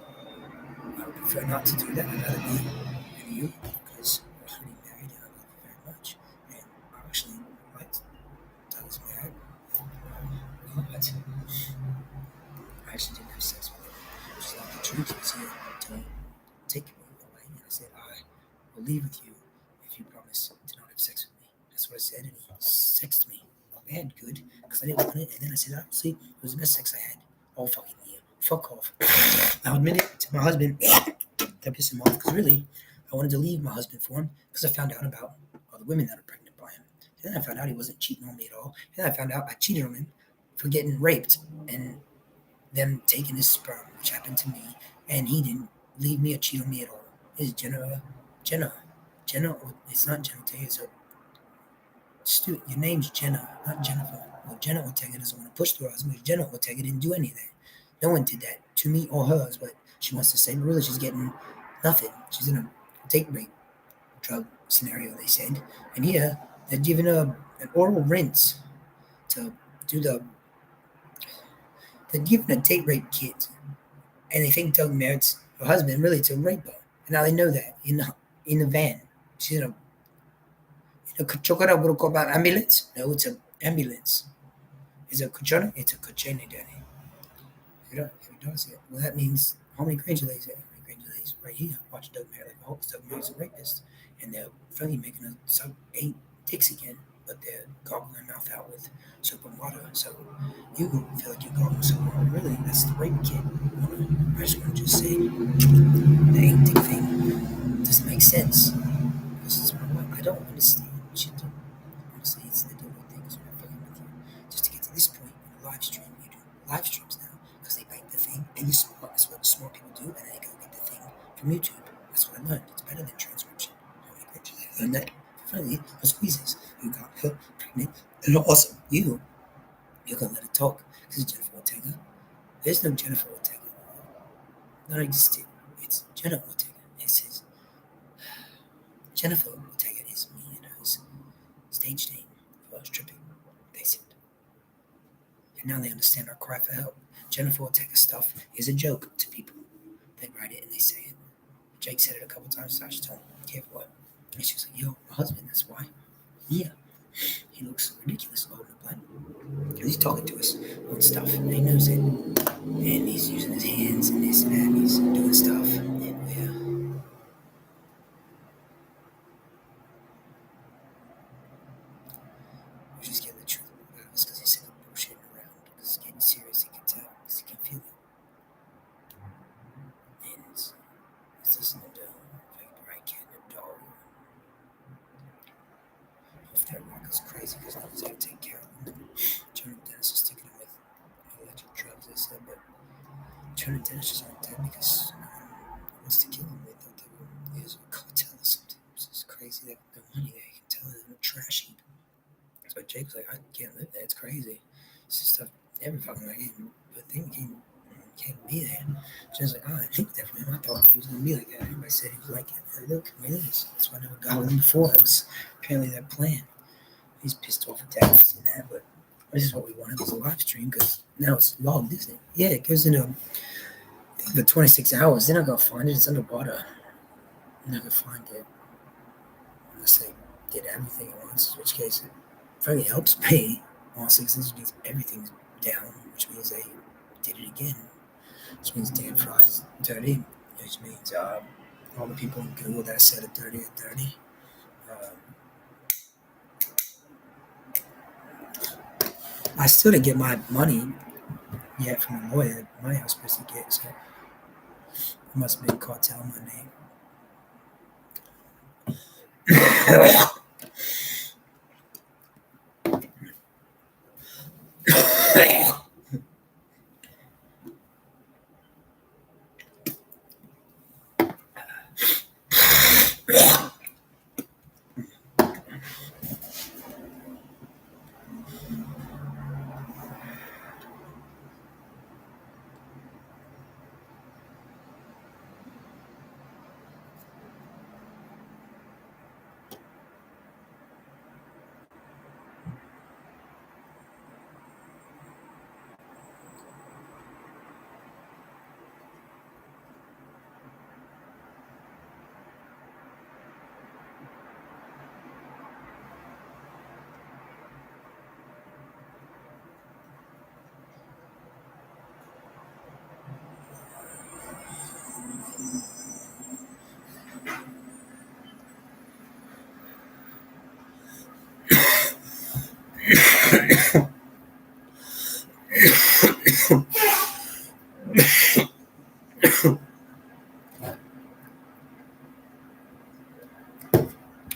I would prefer not to do that. I'd rather be with you because we're already married and I love you very much. And I actually liked Douglas Merritt a lot. I actually didn't have sex with him. leave with you if you promise to not have sex with me. That's what I said, and he sexed me bad good because I didn't want it. And then I said, honestly, it was the best sex I had all fucking year. Fuck off. I'll admit it to my husband. That pissed him off because really, I wanted to leave my husband for him because I found out about all the women that are pregnant by him. And then I found out he wasn't cheating on me at all. And then I found out I cheated on him for getting raped and them taking his sperm, which happened to me, and he didn't leave me or cheat on me at all. It's Jenna, Jenna. It's not Jenna Ortega. It's a your name's Jenna, not Jennifer. Well, Jenna Ortega doesn't want to push through her husband. Jenna Ortega didn't do any of that. No one did that to me or her. Is what she wants to say. But really, she's getting nothing. She's in a date rape drug scenario. They said, and here they're giving her an oral rinse to do the. They're giving a date rape kit, and they think Doug Merritt's her husband really to rape her. And now they know that in the van. She's in a Chocolate would call about ambulance. No, it's an ambulance. Is it Kuchana? It's a Kuchene, Danny. You know, if he does it. Well, that means how many Granger lays there? How many Granger lays right here? Watch Doug Merritt. Like, I hope Doug Merritt's a rapist. And they're finally making a sub 8 dicks again, but they're goggling their mouth out with soap and water. So you feel like you're goggling soap and water. Really, that's the rape kit. I just want to just say the 8 dick thing doesn't make sense. I don't understand what you do. Honestly, it's the devil things when I'm fucking with you. Just to get to this point in a live stream, you do live streams now because they bite the thing and you smart. That's what smart people do, and they go get the thing from YouTube. That's what I learned. It's better than transcription. How many pictures I learned that? Finally, her squeezes. You got her pregnant, and also you're gonna let her talk because it's Jennifer Ortega. There's no Jennifer Ortega. Not existed. It's Jenna Ortega. It says Jennifer Ortega is me and hers stage name for us tripping. They said. And now they understand our cry for help. Jennifer Ortega stuff is a joke to people. They write it and they say it. Jake said it a couple times, so I just told him, careful what? And she was like, yo, my husband, that's why. Yeah. He looks ridiculous old and blind. Because he's talking to us on stuff, and he knows it. And he's using his hands and this and that, and he's doing stuff. And we're just getting the truth out of us because he's sick of bullshitting around. Because it's getting serious, he can tell, because he can feel it. And it's listening to right cat and a dog. If that rock is crazy because no one's going to take care of him. Turner Dennis is sticking him with electric drugs, they said, but Turner Dennis just aren't dead because no one wants to kill him. They thought they was a cartel or something. It's just crazy. They have no money there. You can tell they're in a trash heap. That's why Jake's like, I can't live there. It's crazy. It's just stuff every fucking like, but thing can't be there. She was like, oh, I think that for him. I thought he was going to be like that. Everybody said he was like it. And look, he really is. That's why I never got with him before. It was apparently their plan. He's pissed off at that, this and that, but this is what we wanted was a live stream because now it's logged, isn't it? Yeah, it goes into, I think, for 26 hours. They're not going to find it. It's underwater. They're not going to find it unless they did everything at once, in which case it finally helps me. Honestly, since means everything's down, which means they did it again, which means Dan Fry's dirty, which means all the people in Google that said it dirty are dirty. I still didn't get my money yet from the lawyer. Money I was supposed to get, so it must have been cartel money.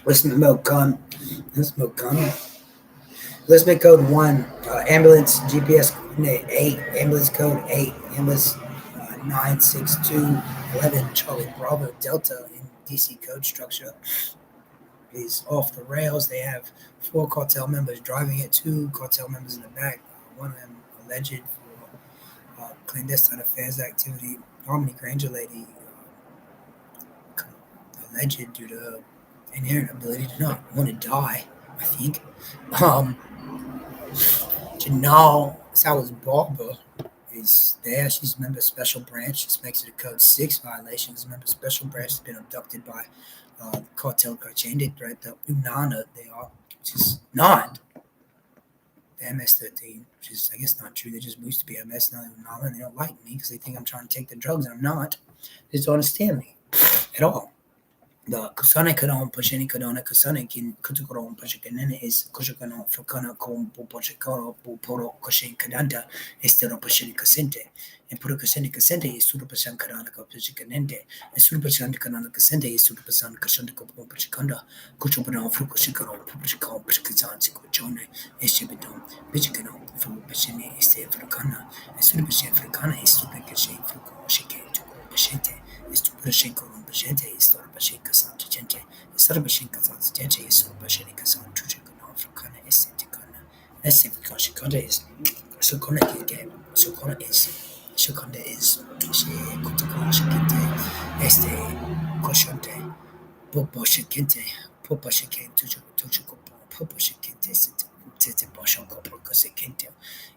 Listen gun. Listen gun. Listen code 1. Ambulance GPS coordinate 8. Ambulance code 8. Ambulance 96211 Charlie Bravo Delta in DC code structure is off the rails. They have 4 cartel members driving it, 2 cartel members in the back. One of them alleged for clandestine affairs activity. Harmony Granger lady alleged due to inherent ability to not want to die, I think. Janelle Sowers Barber is there. She's a member of Special Branch. This makes it a Code 6 violation. She's a member of Special Branch has been abducted by cartel Kachende threat, the Unana they are, which is not the MS-13, which is, I guess, not true. They just used to be MS, now they're Unana, and they don't like me because they think I'm trying to take the drugs, and I'm not. They just don't understand me at all. The kusane kanon pashini kadona kusane kin kutukoron pashikanene is kushakano fakana kom pochakano poro koshin kadanta estero pashini kasente and puro kasente kasente is surupasan kadana pashikanente and surupasan kanana kasente is surupasan kashanta ko pashikanda kuchopano frukoshikaro pashikao pashikazan sikojone eshibidon pashikano fu pashini este frukana and surupasan frukana is supakashin fruko shike to pashente is to Purashenko Pashente is Torabashenka San Chente, is Torabashenka San Chente is Torabashenka San Tuchakana Africana Esteticana, Estifikoshikanda is Sukona game, Sukona is Shukanda is She Kutako Shikinte, Este Koshante, Popo Shikinte, Popa Shikin Tuchako, Popo Shikinte, Tete Bashako Prokosekinte,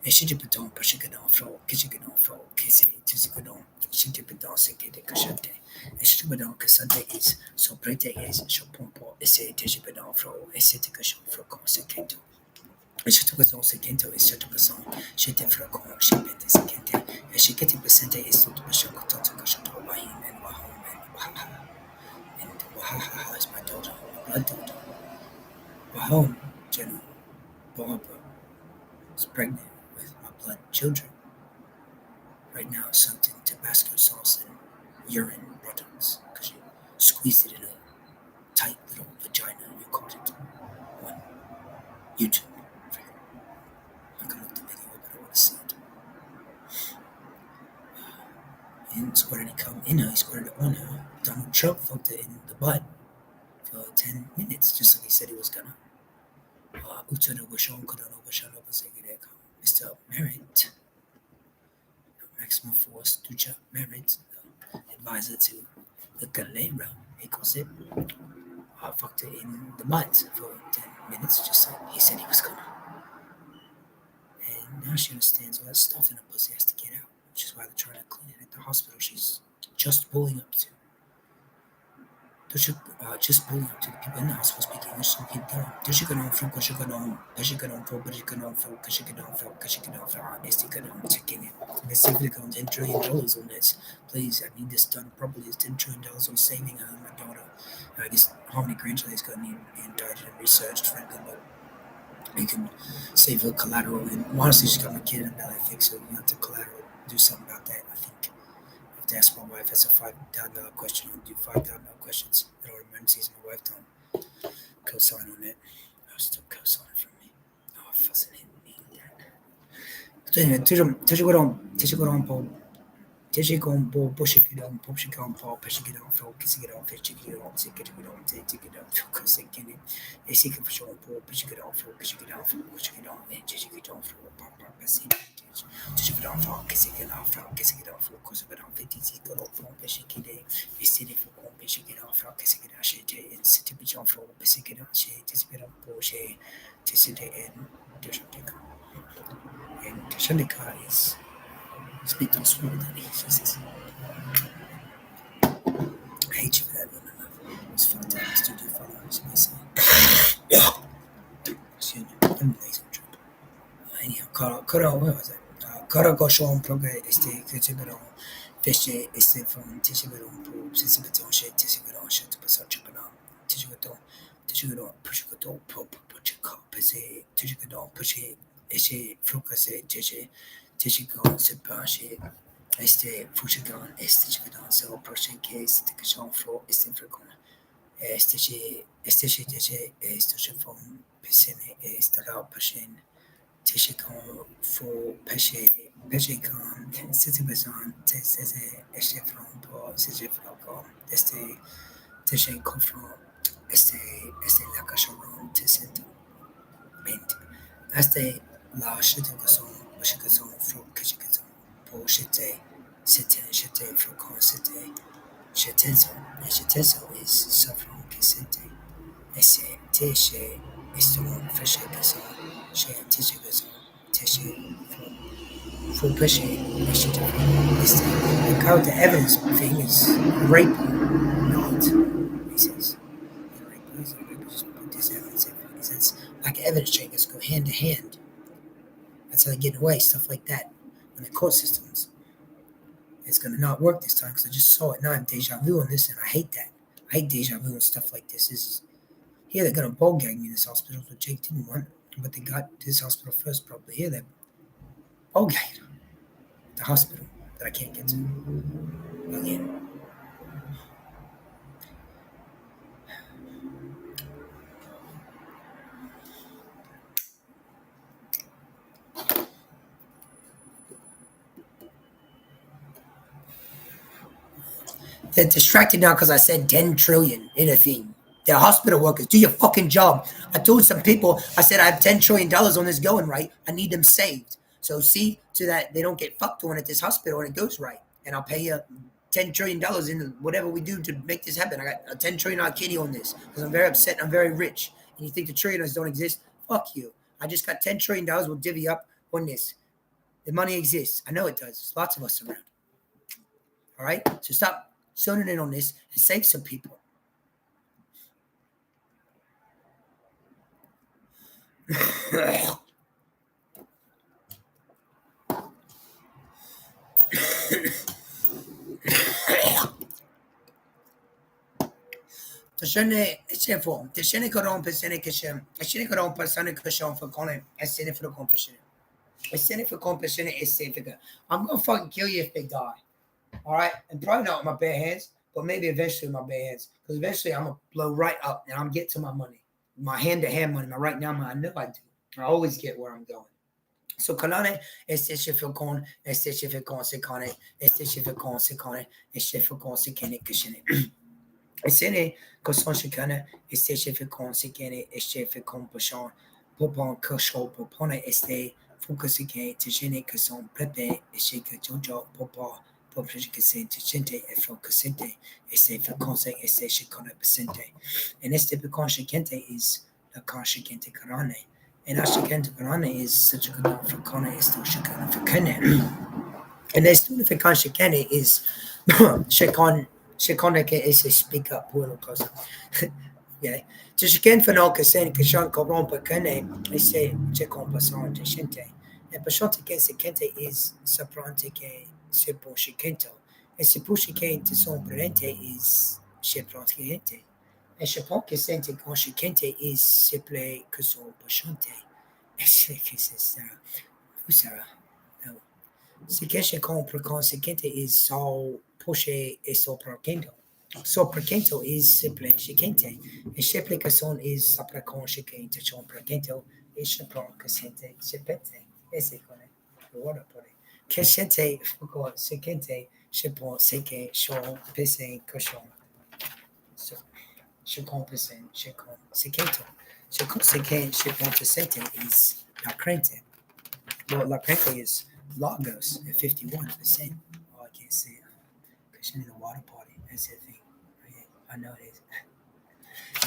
and Shijipaton Pashikano Fro, Kishikano Fro, Kisi, Tizikano. Shintipidon Sekete Kashante, Eshibadon Casante is so pretty is Shopompo, Esse Tishibadon Fro, Esseticashon Fro Consequento. Eshitukason Sekento is Shatukason, Shetifracon, Shipet Sekente, Eshiketi Percente is Sutubashon Totakashato by him and Wahom and Wahaha. And Wahaha is my daughter, my blood daughter. Wahom, General Barbara, is pregnant with my blood children. Right now, soaked in Tabasco sauce and urine products because you squeezed it in a tight little vagina. You caught it on YouTube. I can look the video, but I want to see it. And squirted it come in her, he squirted it on her. Donald Trump fucked it in the butt for 10 minutes, just like he said he was gonna. Mr. Merritt. Maximum Force Ducha Merritt, the advisor to the Galera, he calls it, fucked it in the butt for 10 minutes, just like he said he was gonna. And now she understands all that stuff in her pussy has to get out, which is why they're trying to clean it at the hospital. She's just pulling up to. Just pulling up to the people in the hospital speaking English so we can tell them. Dushigadon from Koshigadon, Peshigadon for Peshigadon for Kashigadon for Kashigadon for Estigadon checking it. Let's see if it comes $10 trillion on this. Please, I need this done properly. It's $10 trillion on saving her and my daughter. I guess Harmony Granger is going to need to be indicted and researched, frankly, but you can save her collateral. And honestly, she's got my kid in a belly fix, so you have to collateral, do something about that, I think. I have to ask my wife. That's a $5,000 question. I'll do $5,000 questions at all emergencies. My wife don't co-sign on it. I'll still co-sign it from me. Oh, fascinating me. Teşekkür po. Teşekkür po. Poşekidan, poşekidan po. Peşekidan po. Kesikidan, peşekidan, sekidan, tekidan, kesikidan. Eskidan po. Peşekidan po. Peşekidan po. Peşekidan, teşekküdan po. Papa, peşekidan. Teşekküdan po. Kesikidan po. Kesikidan po. Kesikidan, teşekküdan po. Peşekidan. Estedi po. Peşekidan po. Kesikidan şey. Estedi po. Peşekidan şey. Teşekküdan po. Şey. Teşekküdan. Teşekküdan. And Shandika is speak to small daddy. She says, I hate you for that woman. It's fucked up. Studio followers. I say, excuse me, I'm lazy trip. Anyhow, what was it? Kara Goshon Proge Kachibero, Fishe, Estefon, Tishiberon, Sisibeton, Tishiberon, Shatupaso Chapana, Tishiberon, Pushikoto, Pope, Puchiko, Pese, Tishiberon, Pushe, Eshe, Frukase, Tishigon, Sepashe, Este, Fushigon, Estichiberon, so Proshen case, Tikashon, Fro, Estifricon, Este from Piscine, Estera Pashin, Tishikon, Fu Peshe con, Sitibazon, Tese, Eshefron, Po, Sijifrocom, Tishin Kofron, La Cacharon, Tisento, Mint, Este La Shitugason, Washikason, Fro Kishikason, Po Shite, Shite, Frocon Site, Shitenzo, and Shitenzo is Saffron Kisente. Ese Teshe Estomon Fisher Gason, She Tishigason, Teshe for pushing initiative. The character evidence thing is rape, not. He says, rape is a rape, just put this evidence in. He says, like evidence changes go hand to hand. That's how they get away, stuff like that. In the court systems, it's going to not work this time because I just saw it. Now I have deja vu on this, and I hate that. I hate deja vu and stuff like this. Here they're going to ball gag me in this hospital, so Jake didn't want, but they got this hospital first, probably. Here they're ball gagged. The hospital that I can't get to again. They're distracted now because I said 10 trillion in a thing. They're hospital workers. Do your fucking job. I told some people, I said, I have $10 trillion on this going right. I need them saved. So see to that they don't get fucked on at this hospital and it goes right. And I'll pay you $10 trillion in whatever we do to make this happen. I got a $10 trillion kitty on this because I'm very upset and I'm very rich. And you think the trillionaires don't exist? Fuck you. I just got $10 trillion. We'll divvy up on this. The money exists. I know it does. There's lots of us around. All right? So stop zoning in on this and save some people. Tiene que romper, tiene que ser, tiene que romper, tiene que ser for calling, and tiene for the competition. Tiene for competition is safe. I'm gonna fucking kill you if they die. All right, and probably not with my bare hands, but maybe eventually with my bare hands, because eventually I'm gonna blow right up and I'm get to my money, my hand-to-hand money, my right now money. I know I do. I always get where I'm going. So Kalane este Shifilcon, este Shifilcon Secone, este Shifilcon Secone, este Shifilcon Secane Kishine. Esene Coson Shikana, este Shifilcon Secane, este Shifilcon Pachon, Popon Kosho, Popone este Focusike, Tijene Cason, Pepe, Eshika Jojo, Popo, Popicase, Tichente, Efro Casente, este Filconse, este Shikona Pacente. And este Picon Shikente is the Conshikente Karane. And Ashikente Karane is such a good one for Kone, is still Shikana for Kene. And the student for Conshikene is Shikoneke is a speak up, Puno Cosa. Yeah. To Shiken for no Casen, Kashan Coron Pacane, they say Chekon Passon to Shinte. And Pashonte Sekente is Sapranteke Sipo Shikento. And Sipu Shiken to Son Prente is Shipronte. And Chapon Kesente Conshikente is Siple Kuso Pashonte. And Sarah. Who's Sarah? No. Sikesha Con Preconsekente is Sol Poshe e Sopracento. Sopracento is Siple Shikente. And Shiple Cason is Sapracon Shikente, Chon Pracento, is Chapon Casente, Shipete. Ese con the water potty. Cashente, Fuko, Sikente, Shipon, Seke, Shon, Pisse, Cochon. So, Shikon Pisse, Shikon, Sikento. Shikon Seke, Shipon Sete is La Crente. Well, La Crente is Lagos at 51%. Oh, I can't say because in the water party. That's the thing. I know it is.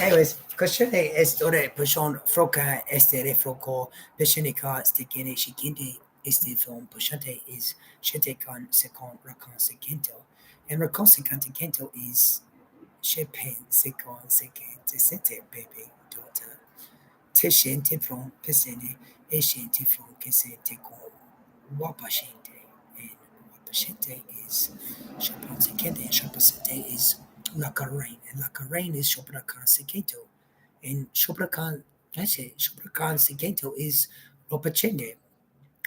Anyways, Koshene estore pushon froca estere froco, peshenica stikene shikinde este film pushante is shetekan second rakon sekento. And rakon sekento is shepen second second sente baby daughter. Tishente from pesene, eshente from kesente con wapashente. And wapashente is shapon sekente, and shapasente is Lacarain, and Lacarain is Shoprakan Seketo. And Shoprakan, actually, Shoprakan Seketo is Ropachende.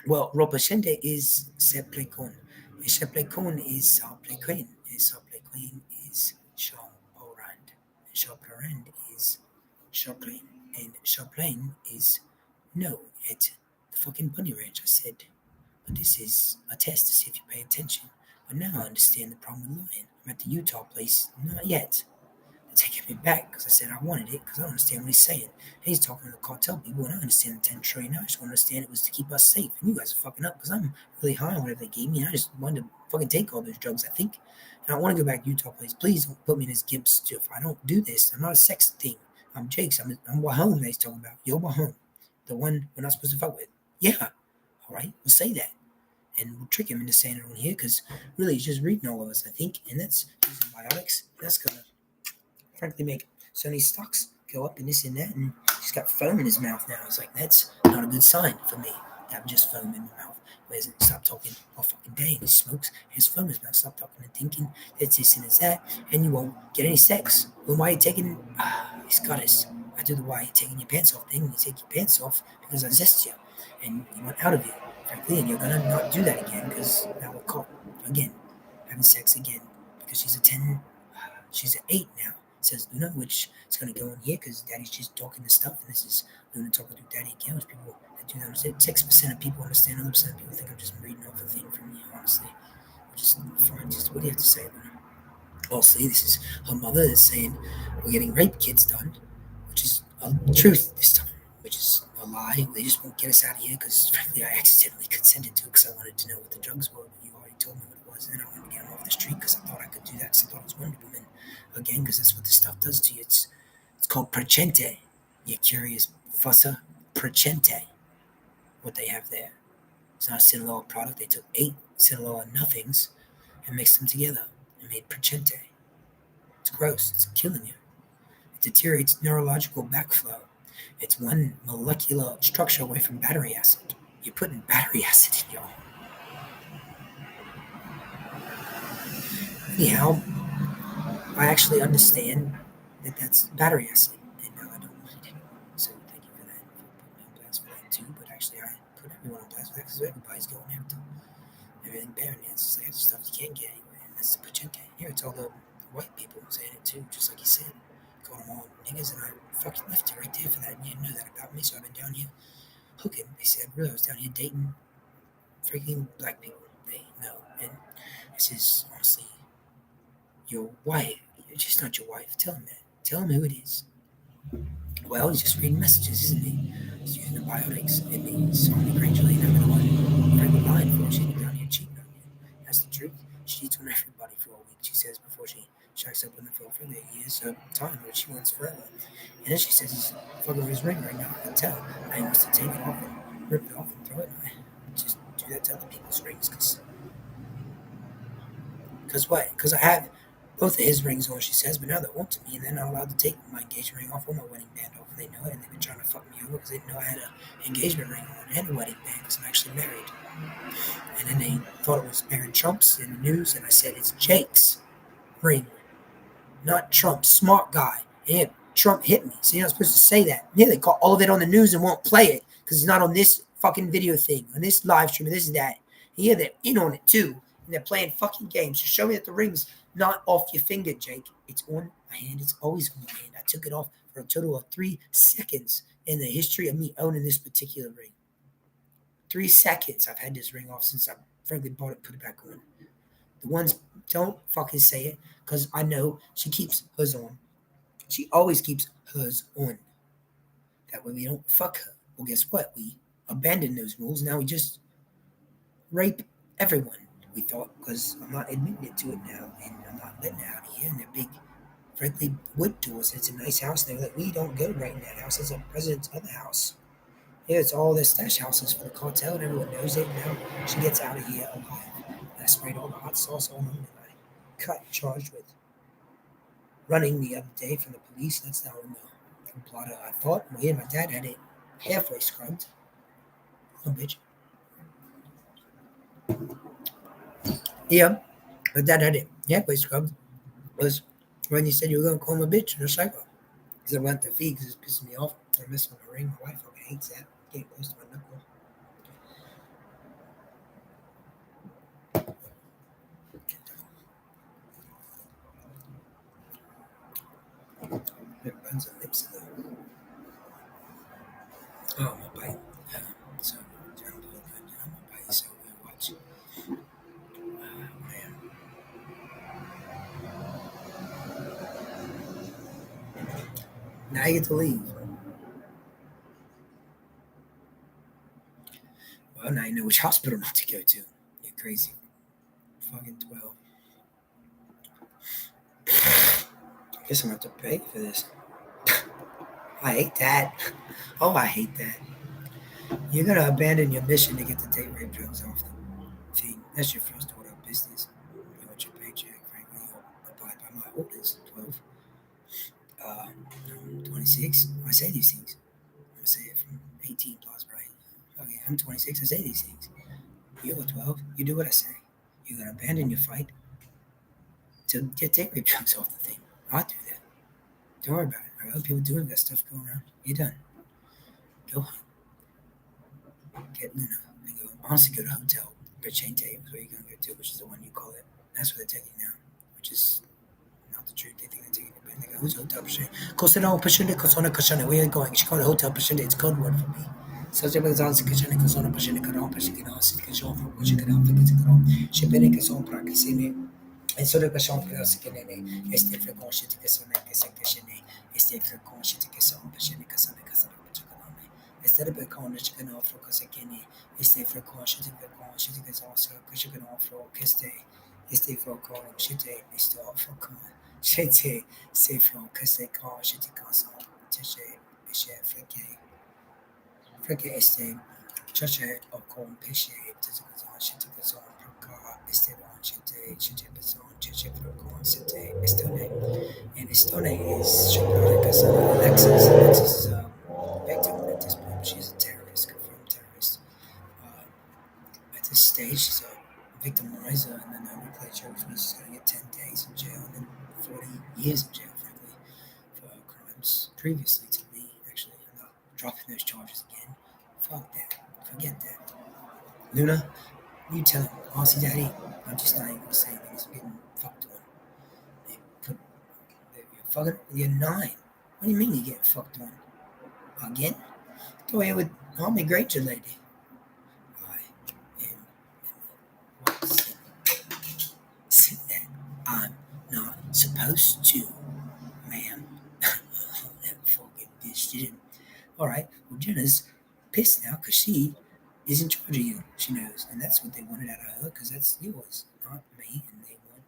Well, Ropachende is Seplecon. And Seplecon is Saplequin. And Saplequin is Sean Orand. Chaplain is Chaplain, and Chaplain is no at the fucking bunny ranch. I said, but this is a test to see if you pay attention. But now I understand the problem with lying. I'm at the Utah place, not yet. Taking me back because I said I wanted it because I don't understand what he's saying. And he's talking to the cartel people, and I understand the 10 trillion. I just want to understand it was to keep us safe. And you guys are fucking up because I'm really high on whatever they gave me, and I just wanted to fucking take all those drugs, I think. And I want to go back to Utah place. Please don't put me in this gimp stuff. I don't do this. I'm not a sex thing. I'm Jake's. I'm Wahome that he's talking about. Yo, Wahome. The one we're not supposed to fuck with. Yeah. All right. We'll say that. And we'll trick him into saying it on here because really he's just reading all of us, I think. And that's using biotics. That's going to frankly make Sony's stocks go up and this and that. And he's got foam in his mouth now. It's like, that's not a good sign for me to have just foam in my mouth. Whereas it stop talking all fucking day and he smokes, his foam in his mouth, stop talking and thinking, it's this and it's that, and you won't get any sex. Well, why are you taking, he's got us. I do the why you taking your pants off thing, and you take your pants off because I zest you, and you want out of it, frankly, and you're gonna not do that again because now we're caught again, having sex again, because she's a 10, she's an 8 now, says Luna, which is going to go in here because Daddy's just talking this stuff, and this is Luna talking to Daddy again, which people that do that understand. 6% of people understand, 100% of people think I'm just reading off a thing from you, honestly. Which is fine, just what do you have to say, Luna? Obviously, this is her mother that's saying we're getting rape kids done, which is a truth this time, which is a lie. They just won't get us out of here because, frankly, I accidentally consented to it because I wanted to know what the drugs were, but you already told me what it was, and then I wanted to get them off the street because I thought I could do that because I thought it was Wonder Woman. Again, because that's what this stuff does to you. It's called Prechente. You curious fusser? Prechente. What they have there. It's not a Sinaloa product. They took 8 Sinaloa nothings and mixed them together and made Prechente. It's gross. It's killing you. It deteriorates neurological backflow. It's one molecular structure away from battery acid. You're putting battery acid in y'all. Anyhow, I actually understand that that's battery acid, and now I don't want it anymore. So thank you for that, for putting me on blast for that too. But actually, I put everyone on blast for that because everybody's going after everything Baron is. It's like stuff you can't get anywhere, and that's the Pachente. Here, it's all the white people saying it too, just like you said. Called them all niggas, and I fucking left it right there for that. And you didn't know that about me, so I've been down here hooking. They said, really, I was down here dating freaking black people. They know, and this is honestly your wife. She's not your wife. Tell him that. Tell him who it is. Well, he's just reading messages, isn't he? He's using the biotics. It means Sonya Granger ain't never the one frankly lying for her. She's down here cheating on you. That's the truth. She cheats on everybody for a week, she says, before she shacks up with the Phil for the years of time, which she wants forever. And then she says he's fucking with his ring right now. I can tell. I wants to take it off and rip it off and throw it. I just do that to other people's rings because what? Because I have both of his rings on, she says, but now they're on to me, and they're not allowed to take my engagement ring off or my wedding band off. And they know it, and they've been trying to fuck me over because they didn't know I had an engagement ring on and a wedding band because I'm actually married. And then they thought it was Barron Trump's in the news, and I said, it's Jake's ring, not Trump's. Smart guy. Yeah, Trump hit me. So you're not supposed to say that. Yeah, they got all of it on the news and won't play it because it's not on this fucking video thing, on this live stream, and this and that. Yeah, they're in on it too. And they're playing fucking games. So show me that the ring's not off your finger, Jake. It's on my hand. It's always on my hand. I took it off for a total of 3 seconds in the history of me owning this particular ring. 3 seconds I've had this ring off since I frankly bought it, put it back on. The ones don't fucking say it because I know she keeps hers on. She always keeps hers on. That way we don't fuck her. Well, guess what? We abandon those rules. Now we just rape everyone. We thought because I'm not admitting it to it now, and I'm not letting it out of here. And they're big, frankly, wood doors. It's a nice house. And they're like, we don't go right in that house. It's a president's other house. Yeah, it's all the stash houses for the cartel, and everyone knows it. Now she gets out of here alive. And I sprayed all the hot sauce on them, and I cut charged with running the other day from the police. That's now in the blotter. I thought me and my dad had it halfway scrubbed. Oh, bitch. Yeah, my dad had it halfway scrubbed. Was when you said you were going to call him a bitch and a psycho. Because I went to feed because it's pissing me off. I miss my ring. My wife fucking hates that. Getting close to my knuckle. Runs and lips ago. Oh, my bite. Yeah. So, I'm my bite. So, we watch. Man. Now you get to leave. Well, now you know which hospital not to go to. You're crazy. Fucking 12. I guess I'm going to have to pay for this. I hate that. Oh, I hate that. You're going to abandon your mission to get the date rape drugs off the thing. That's your first order of business. You want your paycheck, frankly. You'll abide by my orders. 12. I'm 26. I say these things. I say it from 18 plus, right? Okay, I'm 26. I say these things. You're 12. You do what I say. You're going to abandon your fight to get date rape drugs off the thing. I'll do that. Don't worry about it. I got other people doing that stuff going around. You're done. Go home. Get Luna. And go, honestly, go to hotel. Berchente is where you're going to go to, which is the one you call it. That's where they're taking you now, which is not the truth. They think they're taking it, but they go, who's hotel Berchente? Cosano Berchente, Cosano Cosano. Where are you going? She called it hotel Berchente. It's code word for me. So je vais dans ce que je ne connais pas, je ne connais pas, je ne connais pas, je ne connais pas, je ne connais pas, je ne connais pas, je ne e solo che sono cose che ne este frequenze che sono che ne este frequenze che sono che sono che sono che sono este per con che ne offro cose che ne este frequenze che sono che ne offro che este frequenze che este offro come c'è se from che se cose che sono c'è perché c'è o con pesce che sono este c'è con estone and estone is Shabronica's Alexis. Alexis is a victim at this point. She's a terrorist, confirmed terrorist. At this stage, she's a victimizer, and then we play Joe She's going to get 10 days in jail and then 40 years in jail, frankly, for crimes previously to me. Actually, I'm not dropping those charges again. Fuck that. Forget that. Luna, you tell him, Aussie Daddy, I'm just not even going to say anything. He's getting fucked on. They put, you're fucking, you're 9. What do you mean you're getting fucked on? Again? Go ahead with Homie Granger lady. I am what? Sit there. I'm not supposed to, ma'am. That fucking bitch didn't. Alright, well, Jenna's pissed now because she is in charge of you. She knows. And that's what they wanted out of her because that's yours, not me. And they want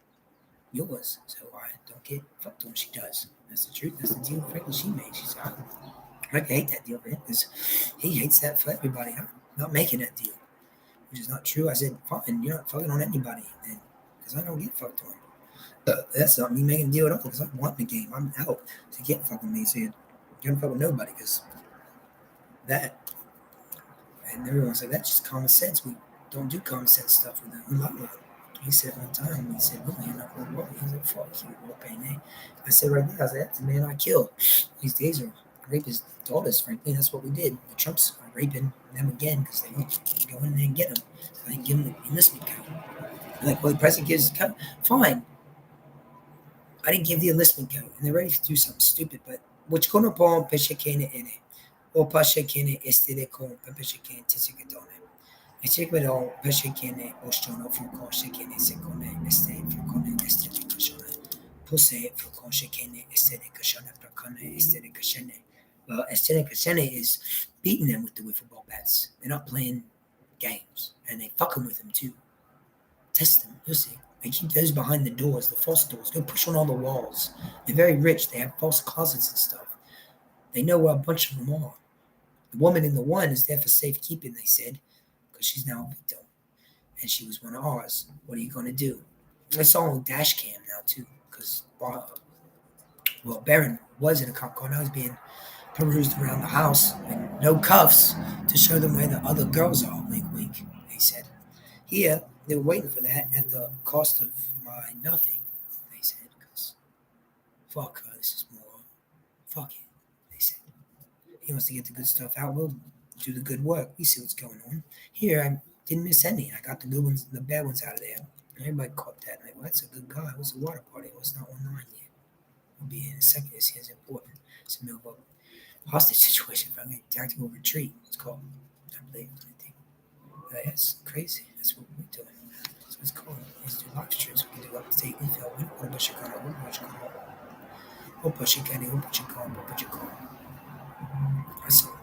yours. So I don't get fucked on. She does. That's the truth. That's the deal, frankly, she made. She's like, I hate that deal for him because he hates that for everybody. I'm not making that deal, which is not true. I said, fine, you're not fucking on anybody then because I don't get fucked on. That's not me making a deal at all because I want the game. I'm out to get fucking me. So you're going to fuck with nobody because that. And everyone said, that's just common sense. We don't do common sense stuff with them. He said one time, he said, well, you're not going to work. He was like, fuck you, what pain, eh? I said, right there, I said, that's the man I killed. These days are rape his daughters, frankly. That's what we did. The Trumps are raping them again because they won't go in there and get them. I didn't give them the enlistment code. Like, well, the president gives the code. Fine. I didn't give the enlistment code. And they're ready to do something stupid, but which kono po pesce kene ene. O pasce kene estede con pesce kene tisikatone. E seguirò pesce kene o stono frucosce kene secone este frucone estede cashone. Puse frucosce kene estede cashone procone estede cashene. Well, estede cashene is beating them with the wiffle ball bats. They're not playing games. And they fuck them with them too. Test them, you'll see. They keep those behind the doors, the false doors. Go push on all the walls. They're very rich. They have false closets and stuff. They know where a bunch of them are. The woman in the one is there for safekeeping, they said, because she's now a victim. And she was one of ours. What are you going to do? It's all on dash cam now, too, because, well, Barron was in a cop car. Now he's being perused around the house and no cuffs to show them where the other girls are. Wink, wink, they said. Here, they were waiting for that at the cost of my nothing, they said, because fuck her, this is more. Fuck it, they said. He wants to get the good stuff out. We'll do the good work. We see what's going on. Here, I didn't miss any. I got the good ones, the bad ones out of there. Everybody caught that. Like, well, that's a good guy. It was a water party. It was not online yet. We'll be in a second. This is important. It's in the middle of a hostage situation, family tactical retreat. It's called, I believe. I think. That's crazy. That's what we're doing. That's what it's called. Let's do live streams. We can do upstate Leafville. What about Chicago? What about Chicago? What about Chicago? What about Chicago? What about Chicago? That's all.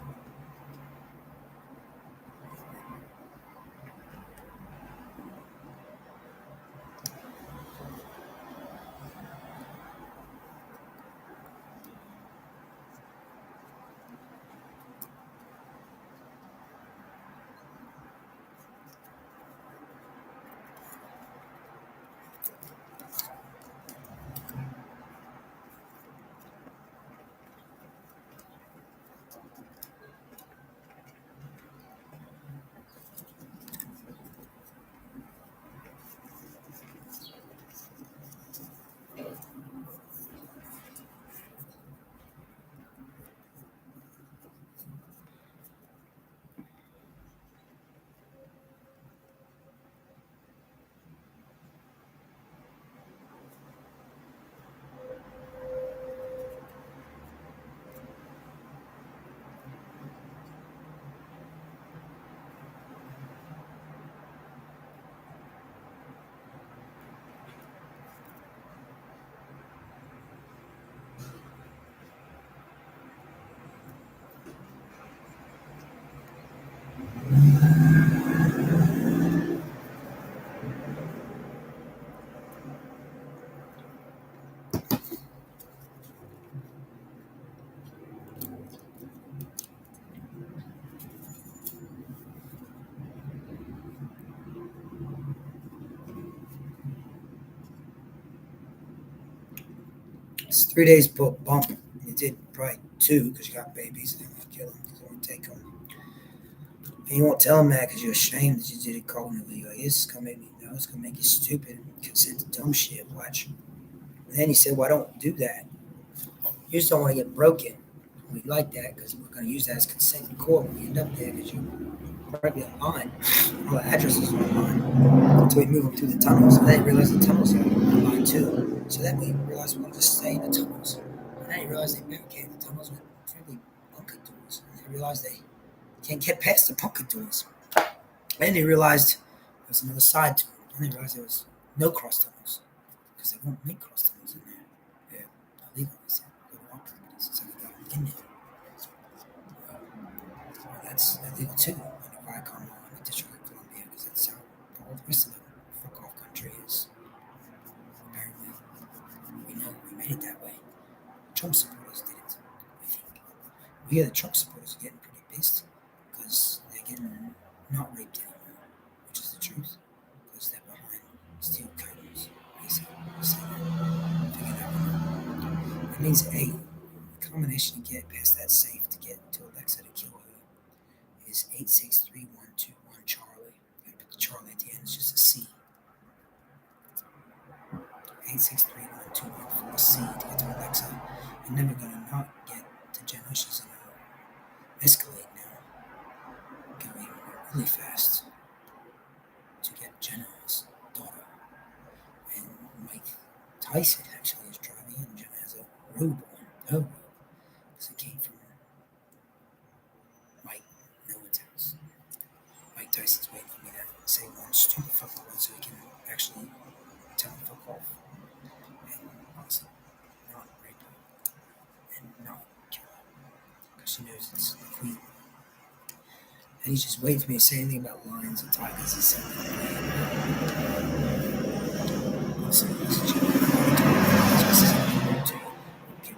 3 days bump. You did probably 2 because you got babies and they want to kill them because they want to take them. And you won't tell them that because you're ashamed that you did it cognitively. You're like, this is going to make me, no, it's going to make you stupid and consent to dumb shit. Watch. And then he said, well, I don't do that. You just don't want to get broken. We like that because we're going to use that as consent in court when we end up there because you're probably online. All the addresses are online. Until we move them through the tunnels. And then you realize the tunnels are online too. So then we realized we want to just stay in the tunnels. And then you realize they barricaded the tunnels with friendly bunker doors. And they realized they can't get past the bunker doors. And then they realized there's another side to it. And they realized there was no cross tunnels because they won't make cross tunnels in there. They're illegal. It's illegal properties. So they got them in there. That's illegal too under Viacom law in the District of Columbia because that's how all the rest of the fuck off country is. Apparently, we know we made it that way. Trump supporters did it. I think we hear the Trump supporters are getting pretty pissed because they're getting not raped anymore, which is the truth because they're behind steel curtains. Basically, say that. Figure that one out. That means A, the combination to get past that safe to get to Alexa to kill her is 863121 Charlie. You gotta put the Charlie at the end, it's just a C. 863121 for a C to get to Alexa. You're never gonna not get to Jenna. She's gonna escalate now, going really fast to get Jenna's daughter. And Mike Tyson actually is driving, and Jenna has a robe on her robe because it came from Mike Nolan's house. Mike Tyson's waiting for me to say one stupid fucking word so he can actually tell him fuck off. And honestly, not rape her and not kill her because she knows it's the queen. And he's just waiting for me to say anything about lions and tigers. He said, also, he's a gentleman. Okay.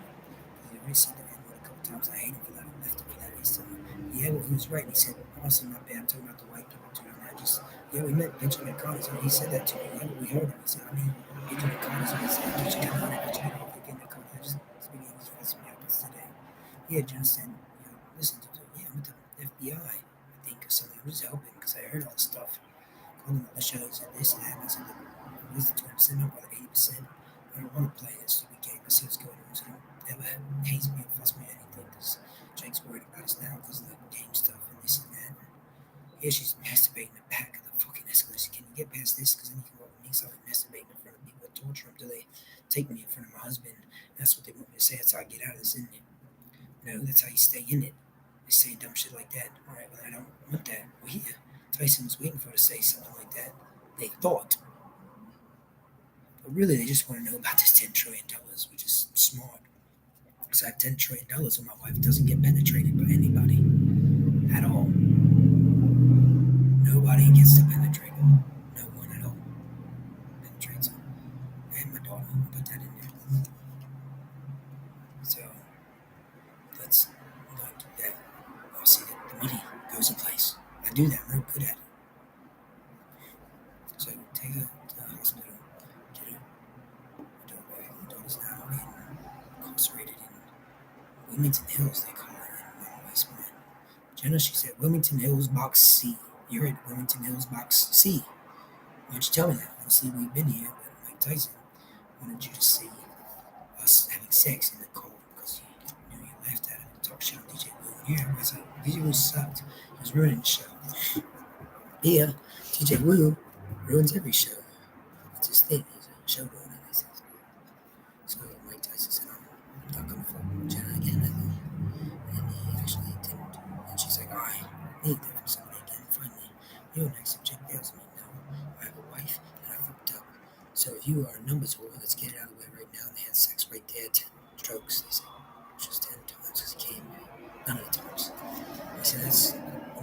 He already said the N-word a couple times. I hate him for that. I left him for that. He said, yeah, well, he was right. He said, honestly, not bad. I'm talking about the white people too. And I just, yeah, we met Benjamin Carter. So he said that to me. Yeah, we heard him. He said, I mean, Benjamin Carter. So he said, Benjamin Carter, Benjamin Carter, Benjamin Carter. I just speaking English for me up today. Yeah, John said, listen to it. Yeah, I'm with the FBI. I think or something. I was helping because I heard all the stuff. Calling all the shows and this and that. And I said, release the 20% up by the 80%. I don't want to play this stupid game. I see what's going on. So don't ever hate me or fuss me or anything because Jake's worried about us now because of the game stuff and this and that. Yeah, she's masturbating in the back of the fucking escalator. Can you get past this? Because then you can go with me. So I'm masturbating in front of people that torture him till they take me in front of my husband. And that's what they want me to say. That's how I get out of this, isn't it? That's how you stay in it. They say dumb shit like that. All right, well, I don't want that. Well, here, Tyson was waiting for her to say something like that. They thought, but really, they just want to know about this $10 trillion, which is smart. Because I have $10 trillion, and my wife doesn't get penetrated by anybody at all. Nobody gets to penetrate her. No one at all penetrates her. And my daughter, I'll put that in there. So let's not do that. I'll see that the money goes in place. I do that. I'm real good at it. So take her to the hospital. Get her. My daughter's now incarcerated in Wilmington Hills, they call it in West Point. Jenna, she said, Wilmington Hills Box C. You're at Wilmington Hills Box C. Why don't you tell me that? Honestly, we've been here, but Mike Tyson wanted you to see us having sex in the cold because you laughed at him and talked shit on DJ Wu. Yeah, everybody's like, DJ Wu sucked. He was ruining the show. Yeah, DJ Wu ruins every show. It's his thing. He's a show ruiner. So Mike Tyson said, I'm not going to fuck with Jenna again. And he actually didn't. And she's like, I need that from somebody again. Finally, next if Jake bails me. No, I have a wife and I fucked up. So if you are a numbers whore, let's get it out of the way right now. And they had sex right there, 10 strokes, they said. Which was 10 times because he came. None of the times. He said, that's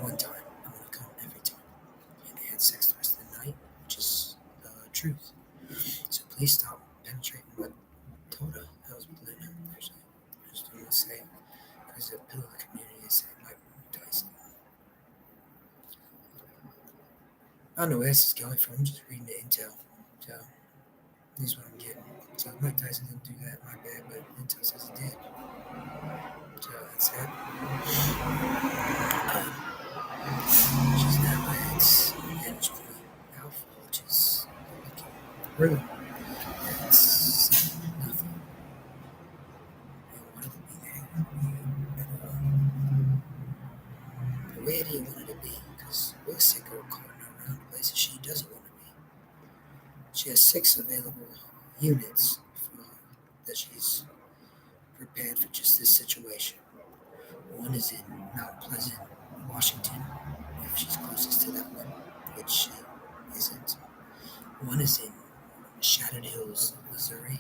one time. I'm going to come every time. And they had sex the rest of the night, which is the truth. So please stop penetrating what told her. That was Lynn, actually. I just don't want to say it. Because the pillar of the community is saying Mike Tyson. I don't know where this is going from. I'm just reading the intel. So, this is what I'm getting. So, Mike Tyson didn't do that, my bad, but intel says he did. So, that's it. She's now at Angela Alpha, which is looking rude. It's nothing. They want to be there. But where do you want her to be? Because we're sick of calling her around places she doesn't want to be. She has 6 available units that she's prepared for just this situation. One is in Mount Pleasant, Washington, if she's closest to that one, which she isn't. One is in Shattered Hills, Missouri,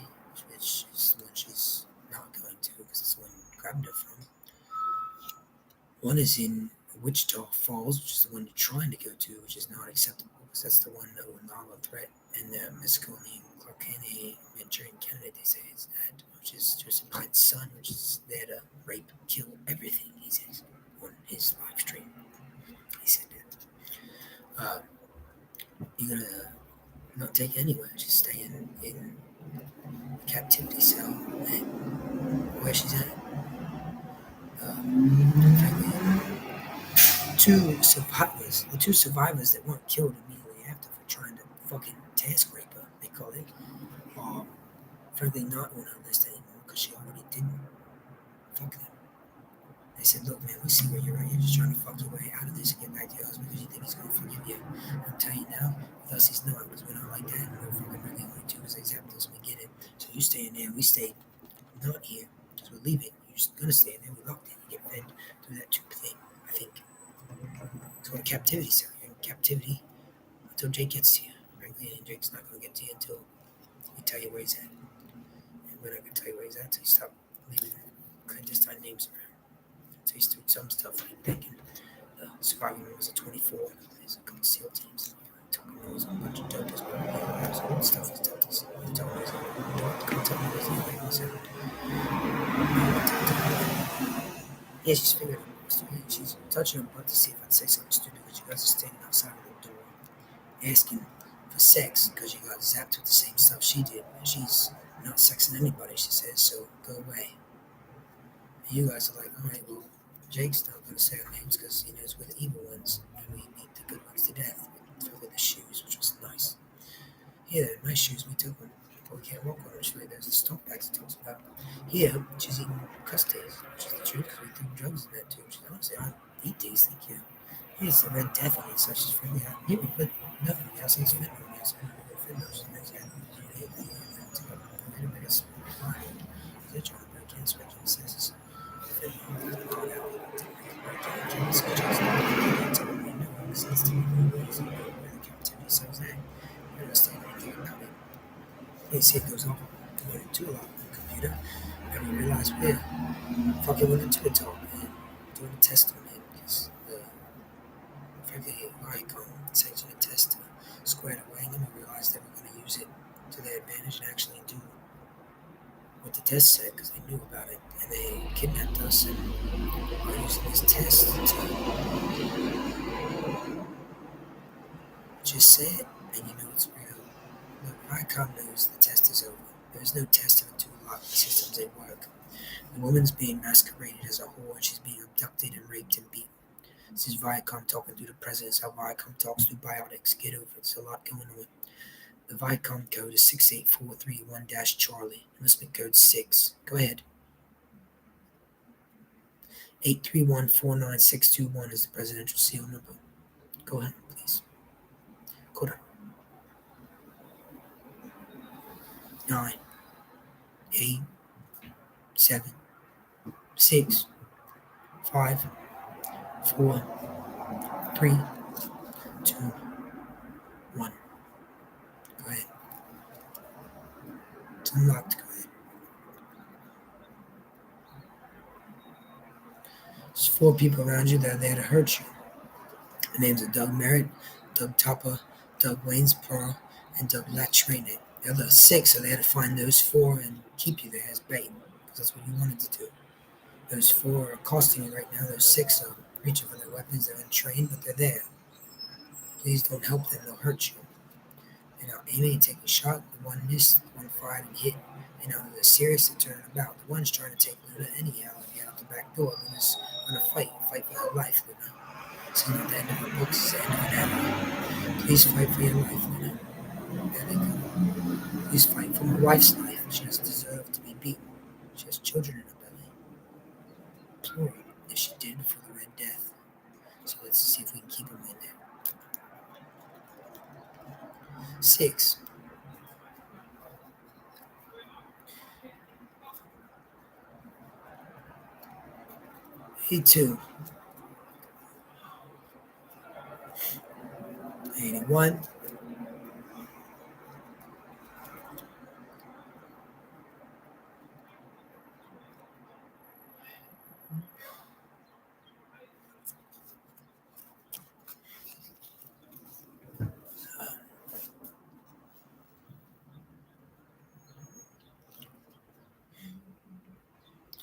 which is the one she's not going to because it's the one you grabbed her from. One is in Wichita Falls, which is the one you're trying to go to, which is not acceptable because that's the one that Onala threat and the Moscone, Clarkane, Manchurian candidate, they say, is at, which is Joseph Biden's son, which is there to rape, kill everything, he says, on his live stream. He said that. You're going to not take it anywhere, just stay in captivity cell and where she's at. The two survivors that weren't killed immediately after for trying to fucking task rape her, they call it, are frankly not on her list anymore because she already didn't fuck them. They said, look, man, we see where you're at. You're just trying to fuck your way out of this and get back to your husband because you think he's going to forgive you. I'm telling you now, with us, he's not because we're not like that. And we're fucking really only two as examples. We get it. So you stay in there. We stay not here because we're leaving. You're just going to stay in there. We locked in. You get fed through that tube thing, I think. It's called a captivity cell. You're in captivity until Jake gets to you. Frankly, and Jake's not going to get to you until we tell you where he's at. And we're not going to tell you where he's at until you stop leaving clandestine names around. So he's doing some stuff like thinking the surviving was a 24. There's a couple SEAL teams. Talking knows a bunch of deltas, but there's old stuff is deltas. You tell me, come tell me what's the way sound. Yeah, she's figured it out. She's touching her butt to see if I'd say something stupid because you guys are standing outside of the door asking for sex because you got zapped with the same stuff she did. She's not sexing anybody, she says, so go away. And you guys are like, all right, well, Jake's not going to say our names because he knows we're the evil ones and we beat the good ones to death with the shoes, which was nice. Here, they're nice shoes, we took them, but we can't walk on them. Really, there's the stomp bags he talks about. Here, she's eating custards, which is the truth because we threw drugs in that too. She's honestly, I eat these, thank you. Here's the Red Death on it, so she's really happy. Here we put nothing else, it's fentanyl. Yes, fentanyl, she's nice. They're trying to break in, so it says it's fentanyl. makes sense to me. Movies and where the cafeteria sells that. I don't understand anything about it. They say it goes off going into a lot on the computer. I didn't realize where. Fucking went into it all, man. Doing a test on it because the fucking icon section of test squared away, and then we realized they were going to use it to their advantage and actually do what the test said because they knew about it and they kidnapped us and are using this test to just say it and you know it's real. Look, Viacom knows the test is over. There is no test until lock systems they work. The woman's being masqueraded as a whore and she's being abducted and raped and beaten. This is Viacom talking through the presidents, how Viacom talks through biotics. Get over it. There's a lot going on. The Viacom code is 68431-Charlie. Enlistment code 6. Go ahead. 831-49621 is the presidential seal number. Go ahead, please. Go down. 9, 8, 7, 6, 5, 4, 3, 2, 1. Go ahead. It's unlocked. Go ahead. There's 4 people around you that are there to hurt you. The names are Doug Merritt, Doug Topper, Doug Waynesboro, and Doug Latchranek. The other 6 are there to find those 4 and keep you there as bait, because that's what you wanted to do. Those 4 are accosting you right now. Those 6 are reaching for their weapons. They're untrained, but they're there. Please don't help them. They'll hurt you. They're now aiming to take a shot. The one missed, the one fired and hit. And now they're serious to turn about. The one's trying to take Luna anyhow and get out the back door. Luna's going to fight for her life, Luna. This is not the end of the book. This is the end of an era. Please fight for your life, Luna. There they go. Please fight for my wife's life. She doesn't deserve to be beaten. She has children in her belly. Plural, if she did for the Red Death. So let's see if we can keep them in there. 6. 82. 81.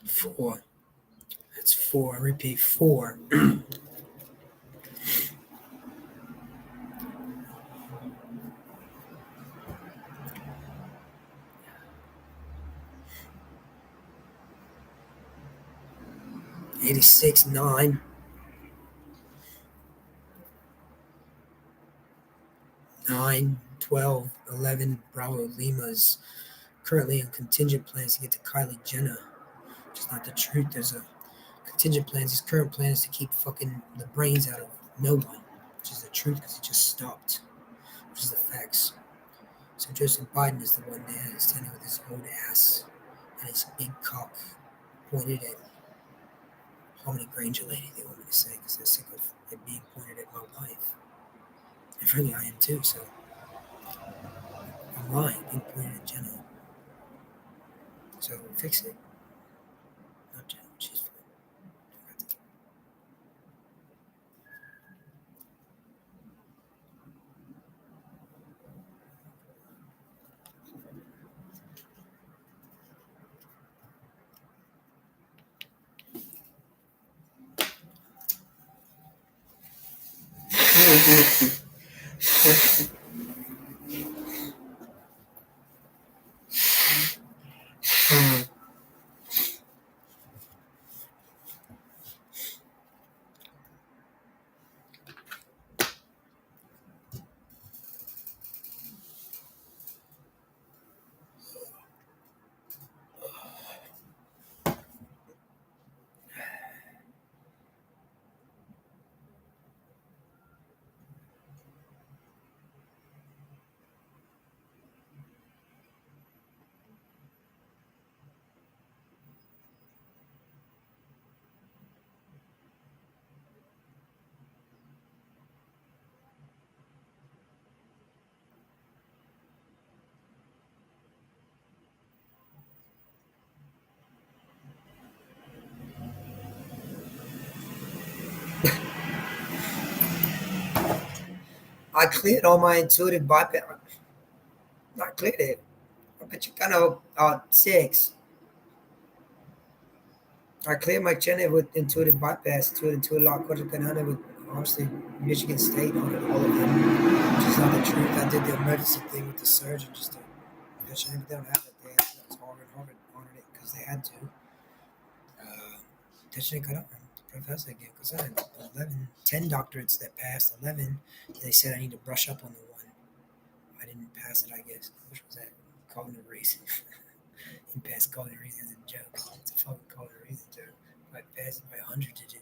4. That's 4. I repeat, 4. 86. 9. 9, 12, 11. Bravo Lima's currently on contingent plans to get to Kylie Jenner, which is not the truth. There's a contingent plans. His current plan is to keep fucking the brains out of no one, which is the truth because he just stopped, which is the facts. So Joseph Biden is the one there standing with his old ass and his big cock pointed at Harmony Granger lady, they want me to say, because they're sick of it being pointed at my wife. And really, I am too, so I'm lying, being pointed at Jenna. So fix it. Not Jenna, she's fine. I cleared all my intuitive bypass. I cleared it. But you kind of six. I cleared my channel with intuitive bypass to intuitive law quarter canada with obviously Michigan State on it, all of them, which is not the truth. I did the emergency thing with the surgeon just to bitch, and they don't have it. That was Harvard honored it because they had to. Touching cut on professor again because I had 11, 10 doctorates that passed, 11. They said I need to brush up on the one. I didn't pass it, I guess. Which was that? Cognitive reason. Didn't pass cognitive reason as a joke. It's a fucking cognitive reason joke. I passed it by 100 to it.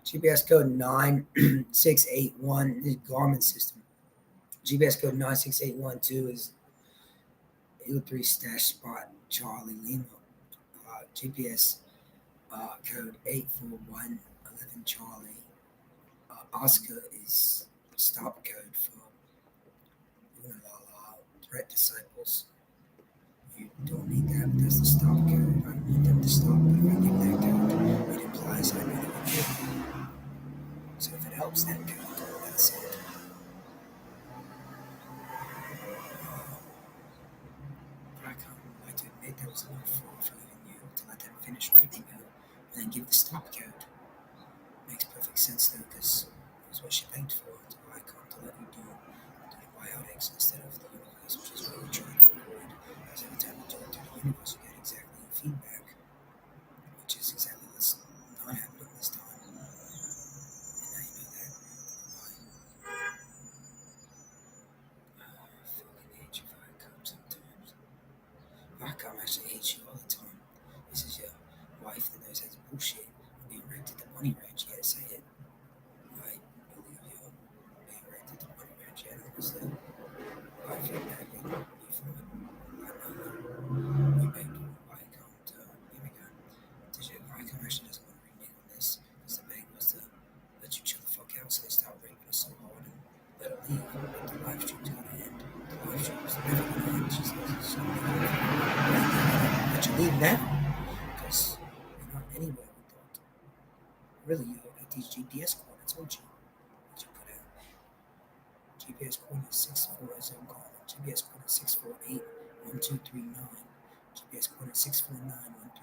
GPS code 9681 is Garmin system. GPS code 96812 is Hill 3 Stash Spot Charlie Lima. GPS code 84111 Charlie. Oscar is stop code for threat disciples. You don't need that, but that's the stop code. I want them to stop, but if I give that code, it implies I really would kill them. So if it helps that code, that's it. I can't like to admit that was a little fool for leaving you to let them finish raping her and then give the stop code. Makes perfect sense though, because it was what she begged for. To Icon to let you do the biotics instead of the universe, which is what we're trying to avoid. Because every time you do it to the universe, you get exactly feedback, which is exactly what's not happening this time. And now you know that. I fucking hate you, Viacom, sometimes. Viacom actually hates you all the time. This is your wife that knows that's bullshit. Being rented the money ranch, you gotta say it. I believe you. Being rented the money ranch, yeah, honestly. I feel bad, but you feel it. I know. We begged Viacom to, here we go. Viacom actually doesn't want to renege on this because the bank was to let you chill the fuck out, so they stopped raping us so hard and let her leave. But the live stream's gonna end. The live stream's never gonna end. She says it's so let you leave now because you're not anywhere we thought. Really, you're at these GPS coordinates, aren't you? That you put out. GPS coordinate 64 is on call. GPS coordinate 648 1239. GPS coordinate 649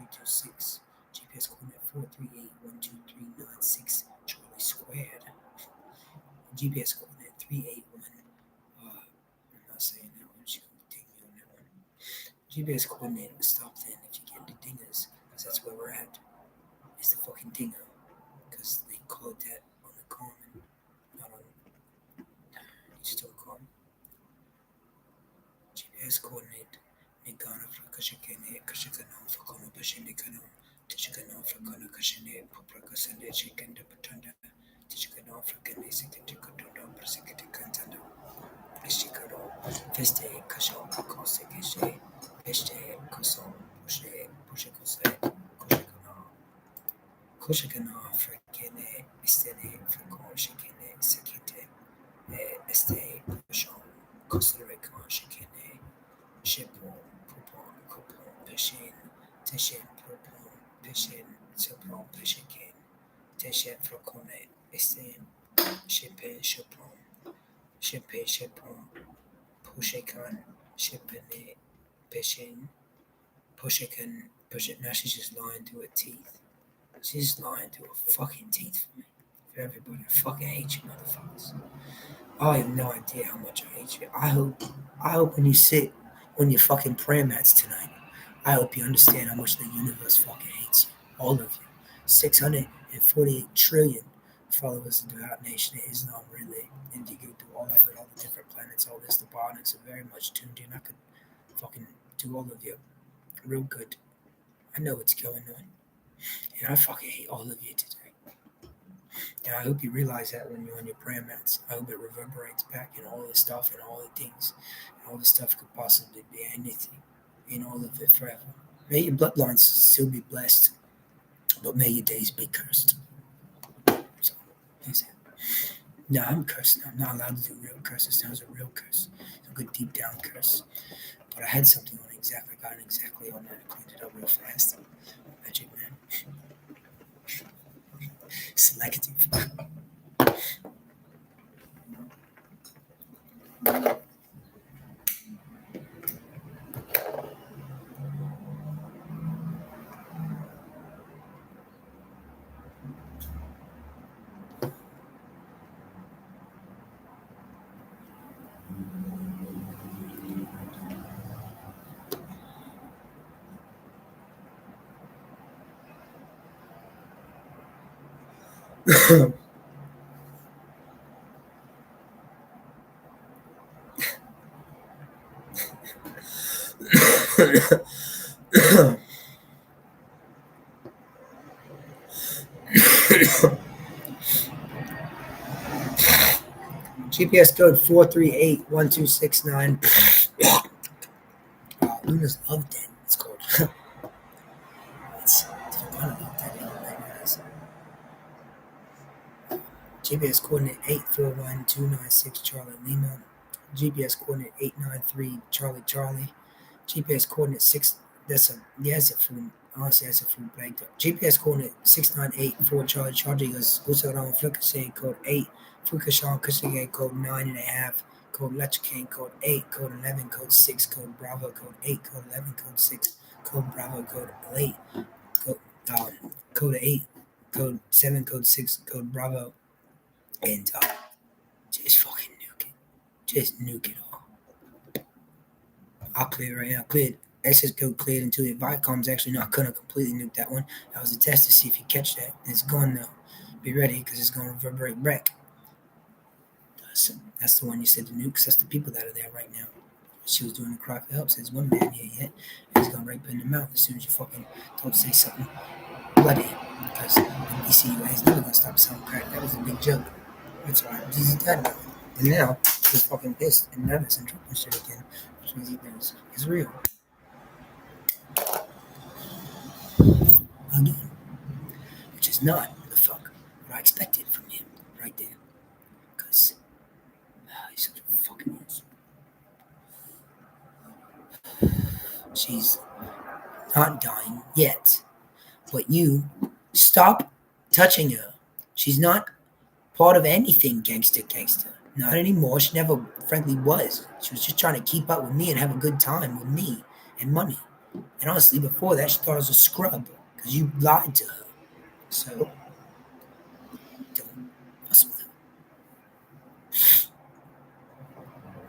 1326. GPS coordinate 438 12396. Charlie squared. GPS coordinate 381. I'm not saying that one. She gonna take me on that one. GPS coordinate stop then if you get into dingers, because that's where we're at. It's the fucking dinger. Because they call it that on the common, not on still common. GPS coordinate Nigana Frakashikane Kashikano Fakano Pashinikano Tishikano Frakano Kashine Poprakasande Chicken de Patanda Tishikano Frakane Sikatikoto Persikati Kantanda Peste, Kashon, Kose, Keshe, Peste, Koson, Pushe Kose, Koshikana, Koshikana, Frekene, Estene, Frekon, Shikene, Sekete, Este, Pushon, Koserekon, Shikene, Shipon, Pupon, Kupon, Peshin, Teshin, Pupon, Peshin, Sopron, Peshikin, Teshin, Frokone, Esten, Shipe, Shopon, Shipe, Shipon, Pushekan, Shipene, Peshin, Pushekan, Pushet. Now she's just lying through her teeth. She's just lying through her fucking teeth for me. For everybody. I fucking hate you, motherfuckers. I have no idea how much I hate you. I hope when you sit on your fucking prayer mats tonight, I hope you understand how much the universe fucking hates you. All of you. 648 trillion followers of Devout Nation of Islam, really. And you go through all of it, all the different planets, all this, the botanics are very much tuned in. I could fucking do all of you real good. I know what's going on. And I fucking hate all of you today. And I hope you realize that when you're on your prayer mats. I hope it reverberates back in all the stuff and all the things. And all the stuff could possibly be anything. In all of it forever. May your bloodlines still be blessed, but may your days be cursed. So, that's it. No, I'm cursed now. I'm not allowed to do real curses. That was a real curse. A good deep down curse. But I had something on it exactly. I got it exactly on that. I cleaned it up real fast. Magic man. Selective. GPS code 4381269. Luna's Love Den. It's called. It's fun about that. GPS coordinate 841-296 Charlie Lima. GPS coordinate 893 Charlie Charlie. GPS coordinate 6. That's a food. Honestly, that's a food blank. GPS coordinate 6984 Charlie Charlie goes Gusaron Flickershane code 8. Fukashan Kushigate code 9.5. Code Lechican code 8. Code 11. Code 6. Code Bravo code 8. Code 11. Code 6. Code Bravo code 8. Code 8. Code 7. Code 6. Code Bravo. And just fucking nuke it. Just nuke it all. I'll clear it right now. Cleared. Access code cleared until the Viacom's actually not gonna completely nuke that one. That was a test to see if you catch that. It's gone now. Be ready because it's gonna reverberate back. So that's the one you said to nuke. 'Cause that's the people that are there right now. She was doing a cry for help. Says one man here yet. And he's gonna rape her in the mouth as soon as you fucking don't say something bloody. Because the BCU is never gonna stop selling crack. That was a big joke. That's why he's dead now. And now he's fucking pissed and nervous and drunk and shit again. Which means he thinks it's real. Again. Which is not the fuck what I expected from him right there. Because he's such a fucking ass. She's not dying yet. But you stop touching her. She's not part of anything gangster. Not anymore. She never, frankly, was. She was just trying to keep up with me and have a good time with me and money. And honestly, before that, she thought I was a scrub because you lied to her. So, don't fuss with her.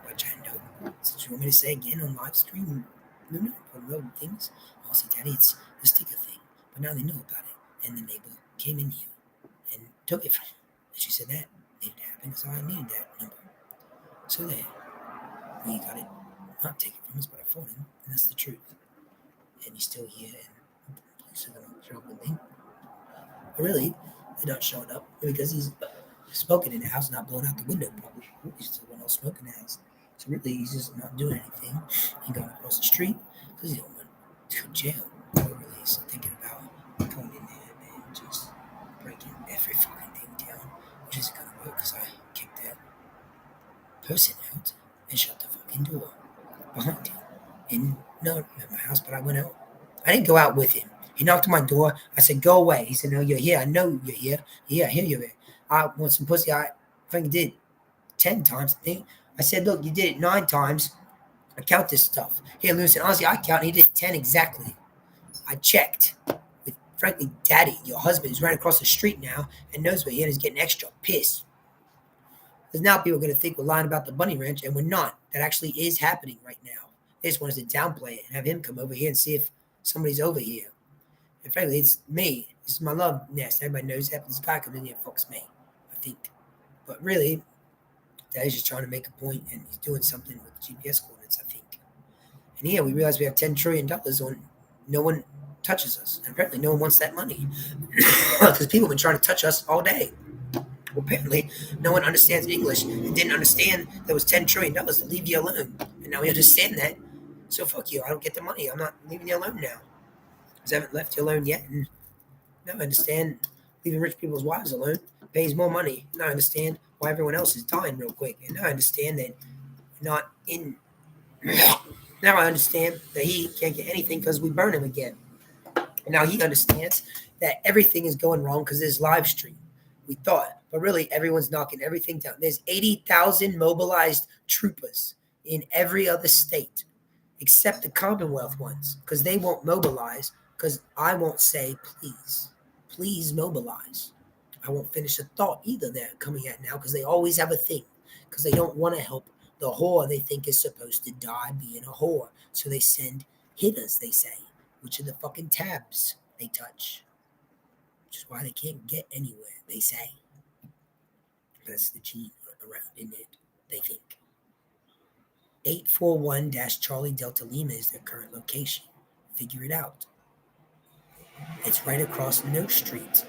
But I know. Since you want me to say again on live stream, Luna, or little things, I'll say, Daddy, it's the sticker thing. But now they know about it. And the neighbor came in here and took it from her. And she said that needed to happen because I needed that number. So there. We got it not taken from us, but I fought him, and that's the truth. And he's still here, and the police are gonna show up with me. But really, they're not showing up because he's smoking in the house, not blowing out the window, probably. He's the one else smoking in the house. So really, he's just not doing anything. He got across the street because he don't want to go to jail. But really, he's thinking about going in there and just breaking every fucking thing down, which isn't gonna work because I kicked that person out and shut the fucking door behind him. And no, not at my house, but I went out. I didn't go out with him. He knocked on my door. I said, "Go away." He said, "No, you're here. I know you're here. Yeah, I hear you're here. I want some pussy." I fucking did 10 times. I said, "Look, you did it 9 times. I count this stuff." Here, Lewis, honestly, I count. He did it 10 exactly. I checked with, frankly, Daddy, your husband, is right across the street now and knows we're here and is getting extra pissed. Because now people are going to think we're lying about the bunny ranch, and we're not. That actually is happening right now. They just want us to downplay it and have him come over here and see if somebody's over here. And frankly, it's me. This is my love nest. Everybody knows that. This guy comes in here and fucks me, I think. But really, Daddy's just trying to make a point, and he's doing something with GPS coordinates, I think. And here we realize we have $10 trillion on no one touches us. And apparently no one wants that money. Because people have been trying to touch us all day. Well, apparently no one understands English and didn't understand there was $10 trillion to leave you alone. And now we understand that. So fuck you. I don't get the money. I'm not leaving you alone now. Because I haven't left you alone yet. And now I understand leaving rich people's wives alone pays more money. Now I understand why everyone else is dying real quick. And now I understand that not in... Now I understand that he can't get anything because we burn him again. And now he understands that everything is going wrong because there's live stream. We thought, but really everyone's knocking everything down. There's 80,000 mobilized troopers in every other state except the Commonwealth ones because they won't mobilize because I won't say, please mobilize. I won't finish a thought either they're coming at now because they always have a thing because they don't want to help the whore they think is supposed to die being a whore. So they send hitters, they say, which are the fucking tabs they touch. Which is why they can't get anywhere, they say. That's the gene around, isn't it? They think. 841-Charlie Delta Lima is their current location. Figure it out. It's right across No Street.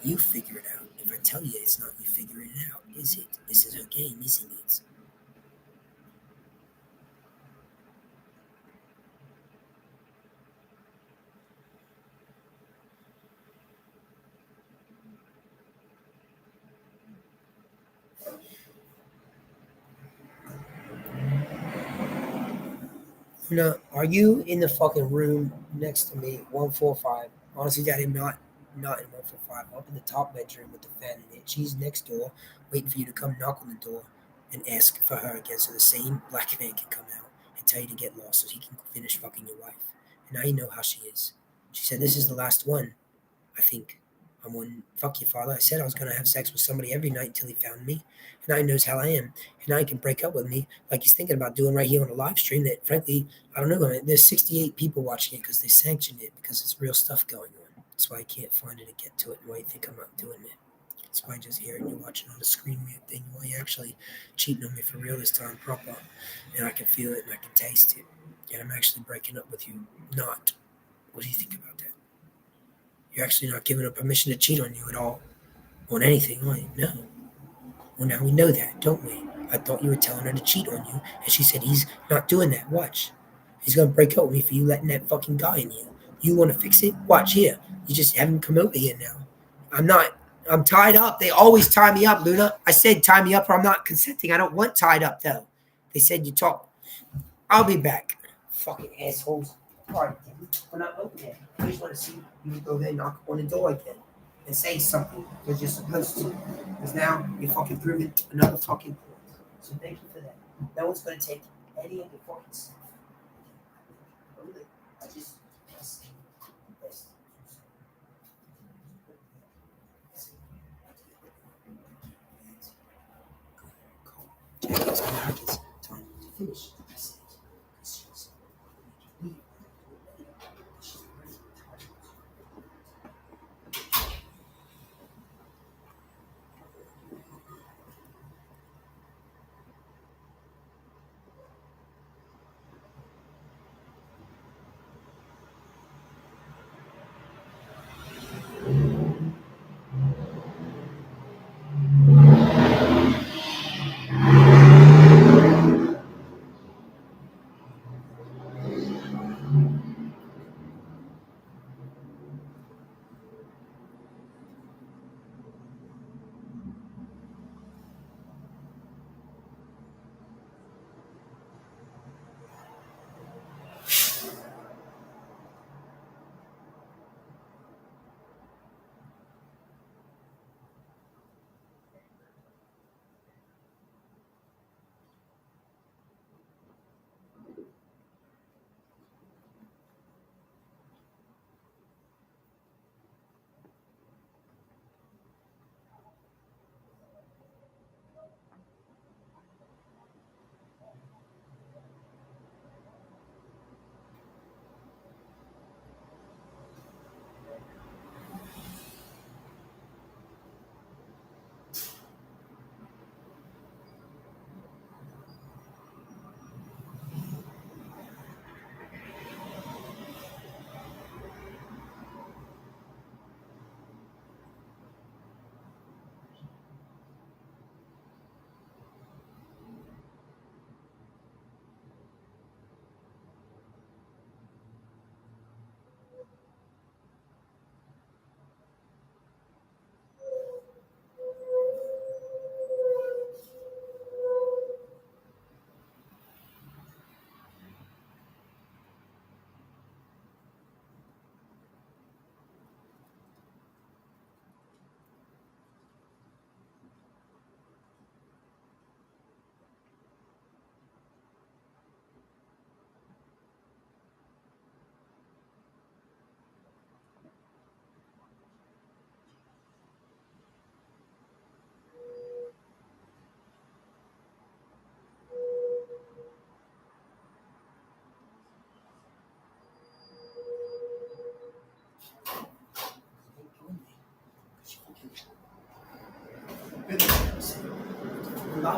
You figure it out. If I tell you it's not you figuring it out, is it? This is her game, isn't it? No, are you in the fucking room next to me, 145? Honestly, Daddy, I'm not in 145. I'm up in the top bedroom with the fan in it. She's next door, waiting for you to come knock on the door and ask for her again so the same black man can come out and tell you to get lost so he can finish fucking your wife. And now you know how she is. She said, "This is the last one, I think. I'm one, fuck your father. I said I was going to have sex with somebody every night until he found me. And now he knows how I am. And now he can break up with me like he's thinking about doing right here on a live stream that, frankly, I don't know. I mean, there's 68 people watching it because they sanctioned it because it's real stuff going on. That's why I can't find it and get to it. And why you think I'm not doing it. That's why I just hear it and you're watching on the screen mute thing. Why you actually cheating on me for real this time, proper. And I can feel it and I can taste it. And I'm actually breaking up with you. Not. What do you think about that? You're actually not giving her permission to cheat on you at all. On anything, right? No. Well, now we know that, don't we? I thought you were telling her to cheat on you, and she said he's not doing that. Watch. He's going to break up with me for you letting that fucking guy in you. You want to fix it? Watch here. You just haven't come over here now. I'm not. I'm tied up. They always tie me up, Luna. I said tie me up or I'm not consenting. I don't want tied up, though. They said you talk. I'll be back. Fucking assholes. All right, we're not open yet. I just want to see you go there, knock on the door again, and say something because you're supposed to. Because now you're fucking proving another fucking point. So thank you for that. No one's going to take any of your fucking stuff. Really, I just. It's time to finish.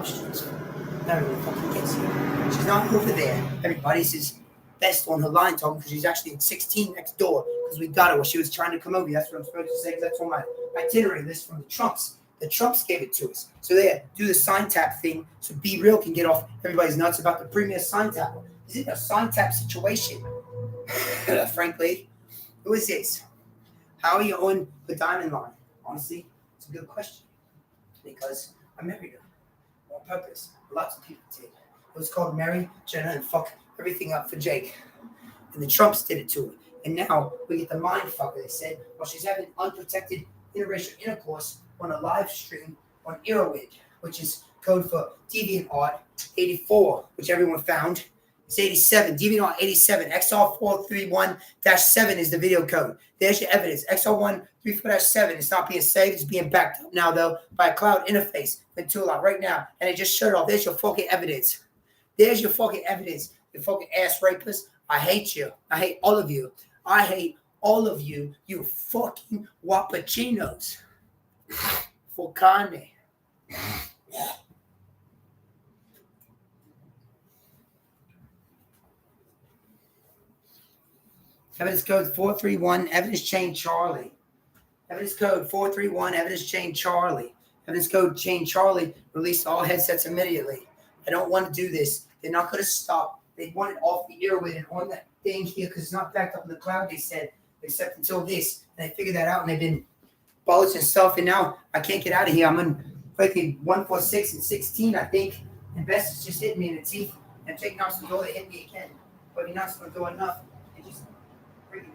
live streams. Mary fucking gets here. She's not over there. Everybody says best on her line talking because she's actually at 16 next door because we got her while she was trying to come over. That's what I'm supposed to say because that's on my itinerary list from the Trumps. The Trumps gave it to us. So they do the sign tap thing so Be Real can get off everybody's nuts about the premier sign tap. Is it a sign tap situation? Frankly, who is this? How are you on the diamond line? Honestly, it's a good question because I married her on purpose. Lots of people did. It was called Marry Jenna and fuck everything up for Jake. And the Trumps did it to her. And now we get the mind fucker. They said, well, she's having unprotected interracial intercourse on a live stream on Erowid, which is code for DeviantArt 84, which everyone found. It's 87, DeviantArt 87, XR431-7 is the video code. There's your evidence. XR134-7 is not being saved. It's being backed up now, though, by a cloud interface. Ventula right now. And it just shut off. There's your fucking evidence. There's your fucking evidence. You fucking ass rapists. I hate you. I hate all of you. I hate all of you, you fucking wapachinos. For carne. Evidence code 431, evidence chain Charlie. Evidence code 431, evidence chain Charlie. Evidence code chain Charlie, release all headsets immediately. I don't want to do this. They're not going to stop. They want it off the Erowid and on that thing here because it's not backed up in the cloud, they said, except until this. And they figured that out and they've been bullets and stuff. And now I can't get out of here. I'm on quickly 146 and 16, I think. And Best is just hitting me in the teeth. And Jake knocks the door, they hit me again. But he knocks on the door enough. It just freaking.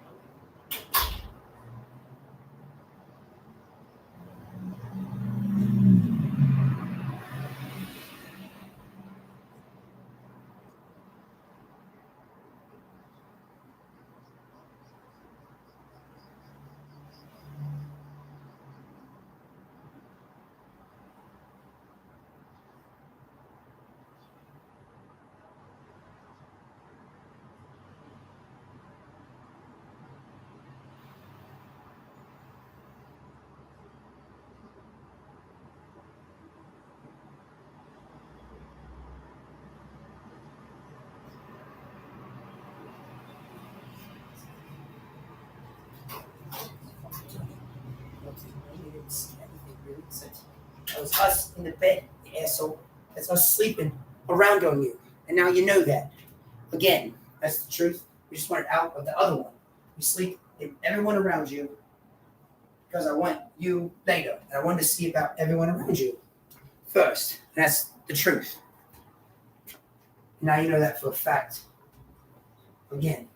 That was us in the bed, you asshole. That's us sleeping around on you. And now you know that. Again, that's the truth. We just want it out of the other one. We sleep in everyone around you because I want you later. And I wanted to see about everyone around you first. And that's the truth. Now you know that for a fact. Again,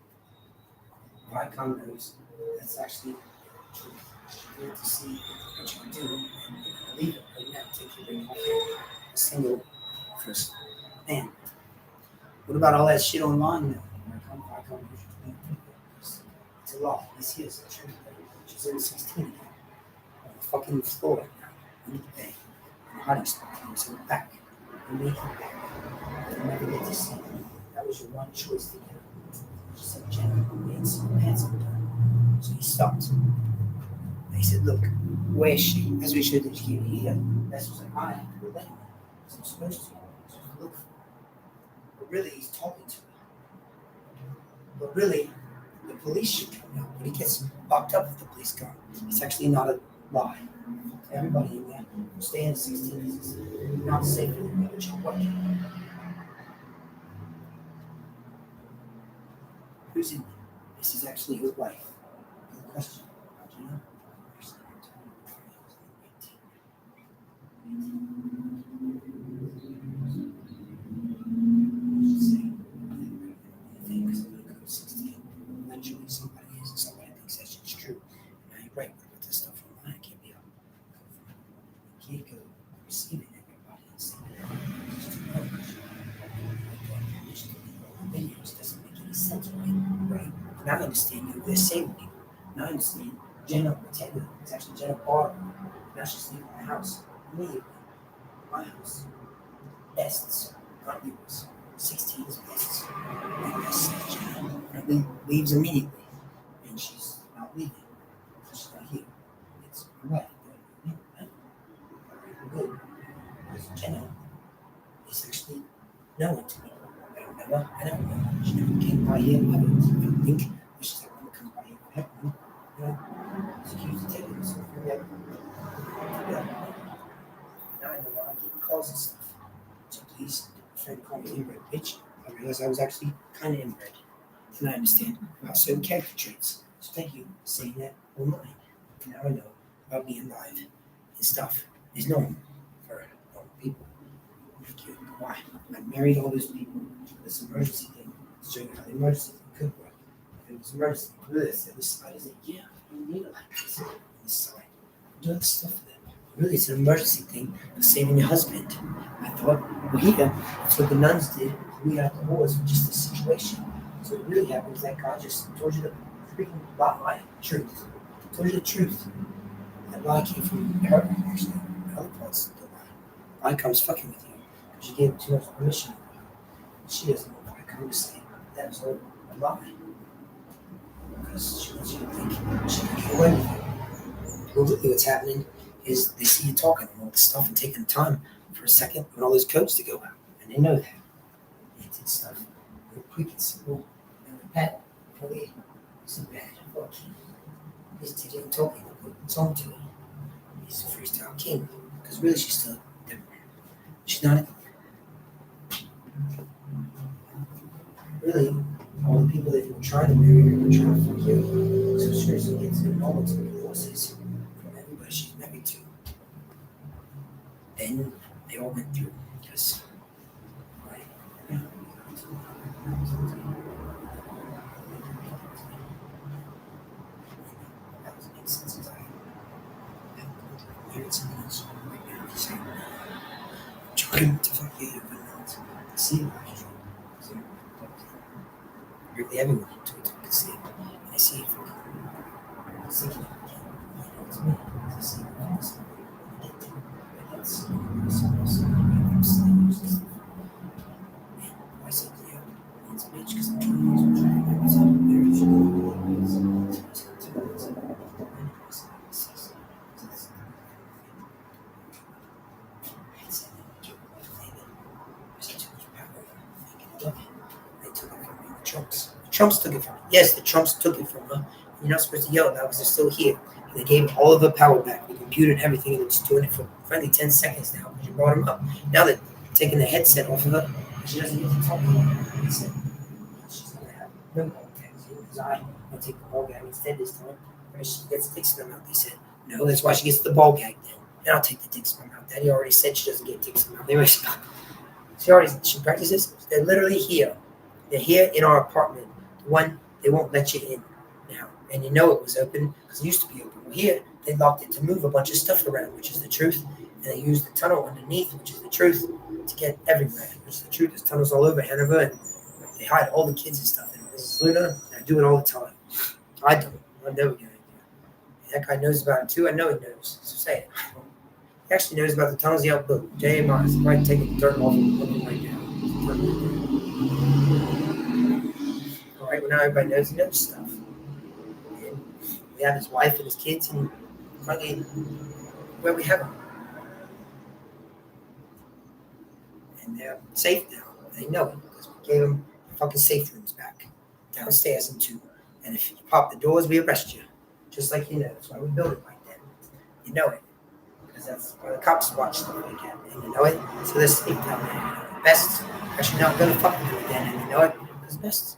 Viacom knows that's actually the truth. You have to see what you can do and believe it right now. Take your ring off a single first. Man, what about all that shit online now? Viacom it's a lot. This is the truth. She's in 16 again. On the fucking floor right now. In the bed. In the hiding spot. It's in the back. And making back. You'll never get to see them. That was your one choice to get her. She said, Jenna, we had some handsome done. So he stopped. They said, look, where is she? As we should have here. That's was like, I have to relate her. So I'm supposed to. So look for her. But really, he's talking to her. But really, the police should come out. But he gets locked up if the police come. It's actually not a lie. Everybody in there, stay in 16. It's not safe for them, but you're working. Who's in there? This is actually his wife. Good question. Do you know? Eventually somebody is and somebody thinks that shit's true. Now you're right, but this stuff online can't be up. You can't go receiving everybody and see videos doesn't make any sense, right? Now I understand you, they're saving you. Now I understand Jenna Ortega is actually Jenna Barber. Now she's leaving the house immediately. My house. Best's, not yours. 16 is best's. And Best Jenna leaves immediately. And she's not leaving. She's not here. It's right. We're good. Because Jenna It's actually known to me. I don't know her. I don't know her. She never came by here. I don't think. She's like, I'm going to come by here. I don't know. You know, she keeps taking herself. Yeah. Now I know why I'm getting calls and stuff. So please, a friend called me inbred bitch. I realized I was actually kind of inbred. And I understand about certain character traits. So thank you for saying that online. Now I know about being live and stuff is normal for normal people. Thank you. Why? I married all those people. This emergency thing. Show you how the emergency thing could work. If it was emergency, really, this side is like, yeah, you need it like this. This side. Do other stuff for them. Really, it's an emergency thing for saving your husband. I thought, well, here, that's what the nuns did. We got divorced for just this situation. So what really happened is that God just told you the freaking lie, truth. Told you the truth. That lie came from her, actually. The other parts of the lie. Lie comes fucking with you because you gave too much permission. She doesn't know why I come to say that was all a lie. Because she wants you to think she can get away with it. Well, really what's happening is they see you talking and all this stuff and taking time for a second when all those codes to go out. And they know that. They did stuff real quick and simple. And with that, really, it's a bad fuck. He's didn't talking, put song to it. He's a freestyle king. Because really, she's still different. She's not. Really, all the people that were trying to marry her were trying to fuck you. So sure as it gets normal to divorces from everybody she's married to. Then they all went through. Because, right? Yeah. That doesn't make sense because I haven't married someone else right now. He's like, trying to fuck you, but not see it. So, really, everyone to it can see it. And I see it from thinking, it's me. I see it from this. That's someone else. And I said, yeah, it's a bitch because I'm trying to use it. Marriage. Trumps took it from me. Yes, the Trumps took it from her. You're not supposed to yell at that because they're still here. And they gave all of her power back, the computer and everything, and they're just doing it for friendly 10 seconds now because you brought them up. Now they're taking the headset off of her. She doesn't get to talk anymore. They said she's going to have no ball gags because I'm going to take the ball gag instead this time. Or she gets dick spin out. They said, no, that's why she gets the ball gag then. And I'll take the dick spin out. Daddy already said she doesn't get dick spin out. Anyway, she practices. They're literally here. They're here in our apartment. The one they won't let you in now. And you know it was open because it used to be open. Well, here, they locked it to move a bunch of stuff around, which is the truth. And they used the tunnel underneath, which is the truth, to get everywhere. Which is the truth. There's tunnels all over Hanover, and they hide all the kids and stuff. And this is Luna, and I do it all the time. I don't. I'm never going to do it. That guy knows about it too. I know he knows. So say it. He actually knows about the tunnels he helped build. J.A. Mars. I'm right taking the dirt off him right now. All right, well, now everybody knows he knows stuff. And we have his wife and his kids, and finally, where we have them. And they're safe now. They know it because we gave them fucking safe rooms back downstairs and two. And if you pop the doors, we arrest you. Just like you know. That's why we built it like that. You know it. Because that's where the cops watch stuff like that. And you know it. So they're safe down there. Best actually not going to fuck with you again. And you know it. Because Best's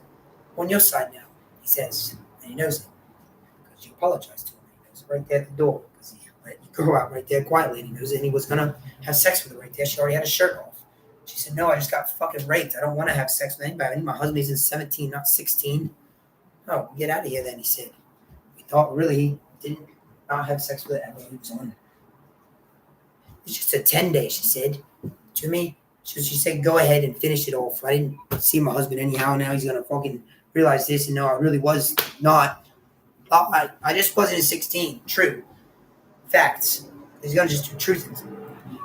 on your side now. He says. And he knows it. Because you apologize to him. He knows it right there at the door. Because he let you go out right there quietly. And he knows it. And he was going to have sex with her right there. She already had a shirt off. She said, no, I just got fucking raped. I don't want to have sex with anybody. I need my husband's in 17, not 16. Oh, get out of here then, he said. We thought really he didn't not have sex with her ever. He was on. It's just a 10-day, she said to me. So she said, go ahead and finish it off. I didn't see my husband anyhow. Now he's going to fucking realize this. And no, I really was not. I just wasn't in 16. True. Facts. He's going to just do truth.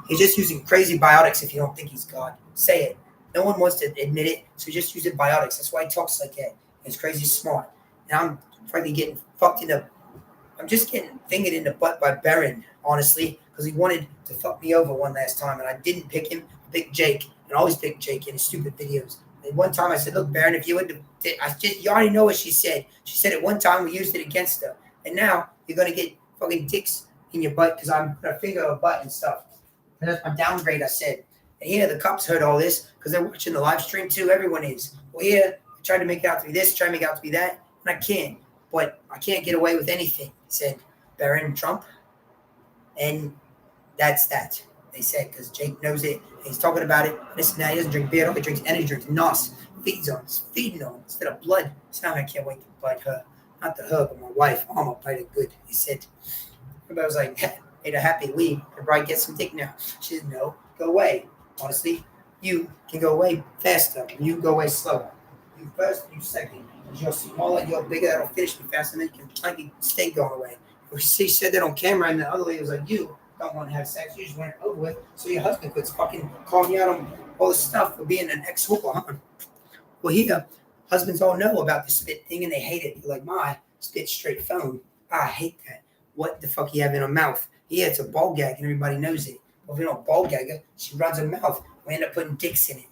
He's just using crazy biotics if you don't think he's God. Say it. No one wants to admit it, so just use it biotics. That's why he talks like that. He's crazy smart. Now I'm frankly getting fucked in the... I'm just getting fingered in the butt by Baron, honestly, because he wanted to fuck me over one last time, and I didn't pick him. I picked Jake, and I always pick Jake in his stupid videos. And one time I said, "Look, Baron, if you would, you already know what she said. She said it one time. We used it against her, and now you're gonna get fucking dicks in your butt because I'm gonna finger her butt and stuff." And that's my downgrade. I said, and yeah, the cops heard all this because they're watching the live stream too. Everyone is. Well, yeah, I tried to make it out to be this, try to make it out to be that, and I can't. But I can't get away with anything, said Barron Trump, and that's that. They said because Jake knows it. He's talking about it. Listen, now he doesn't drink beer. He drinks energy drinks. NOS feeds on. It's feeding on instead of blood. So now I can't wait to bite her. Not the her, but my wife. Oh, I'm gonna bite it good. He said. Everybody was like, "Made her happy. Leave. Everybody get some dick now." She said, "No, go away. Honestly, you can go away faster. You go away slower. You first, you second. You're smaller, you're bigger. That'll finish me faster. And then you can stay going away." She said that on camera, and the other lady was like, "You don't want to have sex. You just want it over with, so your husband quits fucking calling you out on all this stuff for being an ex-hooker, huh?" Well, here, husbands all know about the spit thing, and they hate it. You're like, "My spit straight phone. I hate that. What the fuck you have in her mouth?" Yeah, it's a ball gag, and everybody knows it. But if we don't ball gag her, she runs her mouth. We end up putting dicks in it.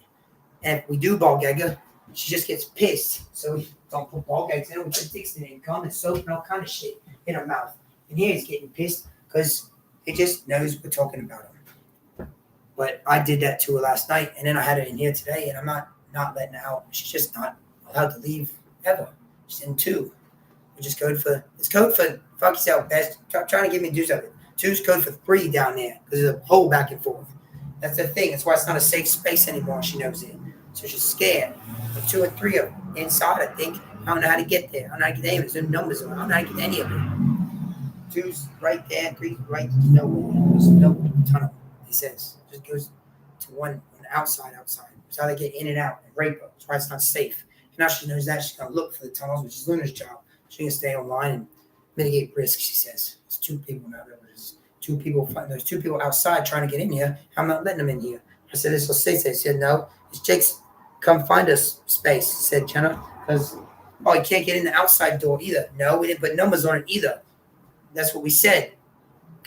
And if we do ball gag her, she just gets pissed. So we don't put ball gags in it. We put dicks in it and cum and soap and all kind of shit in her mouth. And here he's getting pissed because he just knows we're talking about him. But I did that to her last night, and then I had her in here today, and I'm not letting her out. She's just not allowed to leave ever. She's in 2. Which is code for fuck yourself, best. Trying to get me to do something. 2's code for 3 down there because there's a hole back and forth. That's the thing. That's why it's not a safe space anymore. She knows it, so she's scared. But 2 and 3 are inside. I think I don't know how to get there. I don't know how to get any of it. There's no numbers on it. I don't know how to get any of it. 2's right there. 3's right nowhere. There's no tunnel. He says just goes to one on the outside. That's how they get in and out and rape her. That's why it's not safe. And now she knows that she's gonna look for the tunnels, which is Luna's job. She can stay online and mitigate risk, she says. There's 2 people now. There's 2 people. There's 2 people outside trying to get in here. I'm not letting them in here. I said, "This will stay safe." She said, "No, it's Jake's come find us space," said Jenna. Because, "Oh, you can't get in the outside door either." "No, we didn't put numbers on it either. That's what we said.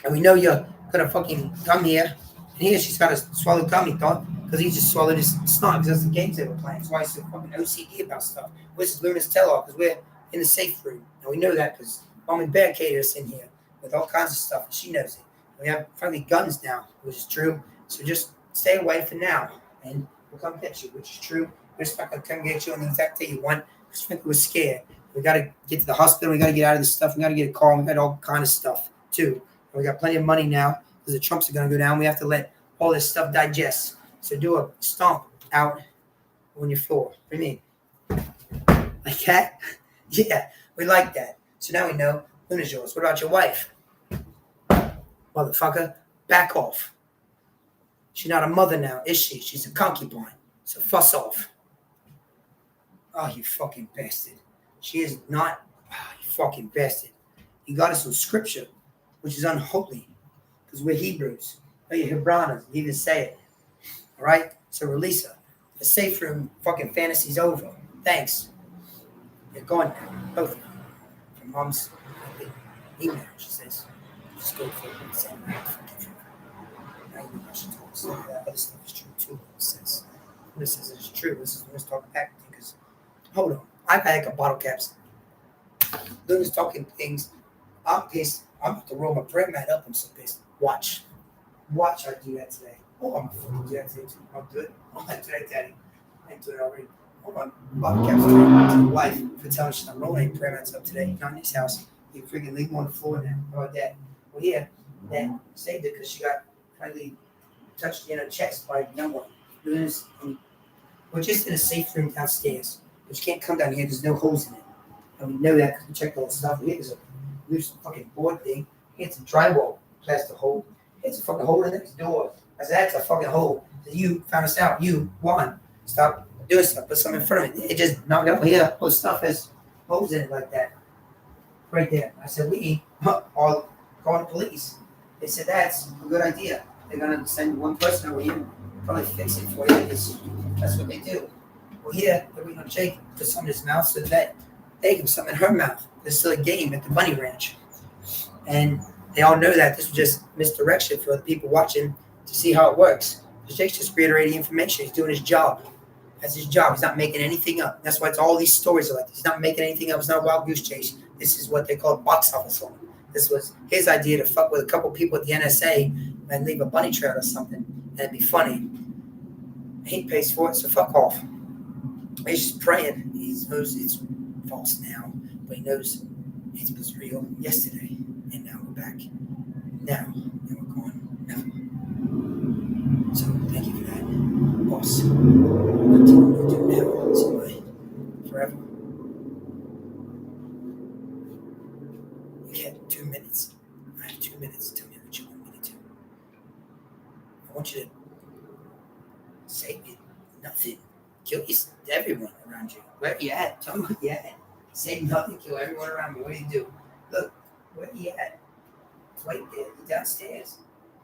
And we know you're going to fucking come here." And here she's got to swallow gum, he thought, because he just swallowed his snot because that's the games they were playing. That's why he's so fucking OCD about stuff. This is Luna's tell-off because we're in the safe room. And we know that because Mom and barricaded us in here with all kinds of stuff, and she knows it. And we have finally guns now, which is true. So just stay away for now, and we'll come get you, which is true. We're just not going to come get you on the exact day you want because frankly, we're scared. We got to get to the hospital. We got to get out of this stuff. We got to get a car. We got all kind of stuff, too. And we got plenty of money now because the Trumps are going to go down. We have to let all this stuff digest. So do a stomp out on your floor. What do you mean? Like that? Yeah, we like that. So now we know Luna's yours. What about your wife? Motherfucker, back off. She's not a mother now, is she? She's a concubine. So fuss off. Oh, you fucking bastard. She is not. Oh, you fucking bastard. You got us on scripture, which is unholy, because we're Hebrews. Oh, you're Hebranas. You even say it. All right? So release her. The safe room fucking fantasy's over. Thanks. You're gone now. Both of you. Your mom's email, she says. Just go for it. Now you know she told us that other stuff is true too. It says it's true. This is Luna's talking back because hold on. I've had a bottle caps. Luna's talking things. I'm pissed. I'm about to roll my prayer mat up. I'm so pissed. Watch I do that today. Oh, I'm gonna do that today too. I'll do it. I'm gonna do that, Daddy. I ain't doing it already. Hold on. Bottle caps to the wife for telling she's not rolling prayer mats up today. Not in this house. You freaking leave them on the floor now. How about that? Well, yeah, that saved it because she got finally touched in her chest by no one. We're just in a safe room downstairs, but you can't come down here. There's no holes in it. And we know that because we checked all the stuff. Here there's a loose fucking board thing. It's a drywall plastic hole. It's a fucking hole in the next door. I said, that's a fucking hole. So you found us out. You won. Stop doing stuff. Put something in front of it. It just knocked it up here. All the stuff has holes in it like that. Right there. I said, we all call the police. They said, that's a good idea. They're going to send one person over here and probably fix it for you. That's what they do. Well, here, they're going to Jake put something in his mouth so that they can put something in her mouth. There's still a game at the Bunny Ranch. And they all know that. This was just misdirection for the people watching to see how it works. Jake's just reiterating information. He's doing his job. That's his job. He's not making anything up. That's why it's all these stories are like this. He's not making anything up. It's not a wild goose chase. This is what they call box office law. This was his idea to fuck with a couple people at the NSA and leave a bunny trail or something. And it'd be funny. He pays for it, so fuck off. He's just praying. He knows it's false now, but he knows it was real yesterday. And now we're back. Now, and we're going now. So thank you for that, boss. Continue to do now. So forever. You get 2 minutes. I have 2 minutes. Tell me what you want me to do. I want you to say nothing. Kill everyone around you. Where you at? Tell me where you at. Say nothing. Kill everyone around me. What do you do? Look, where you at? Wait there. You're downstairs.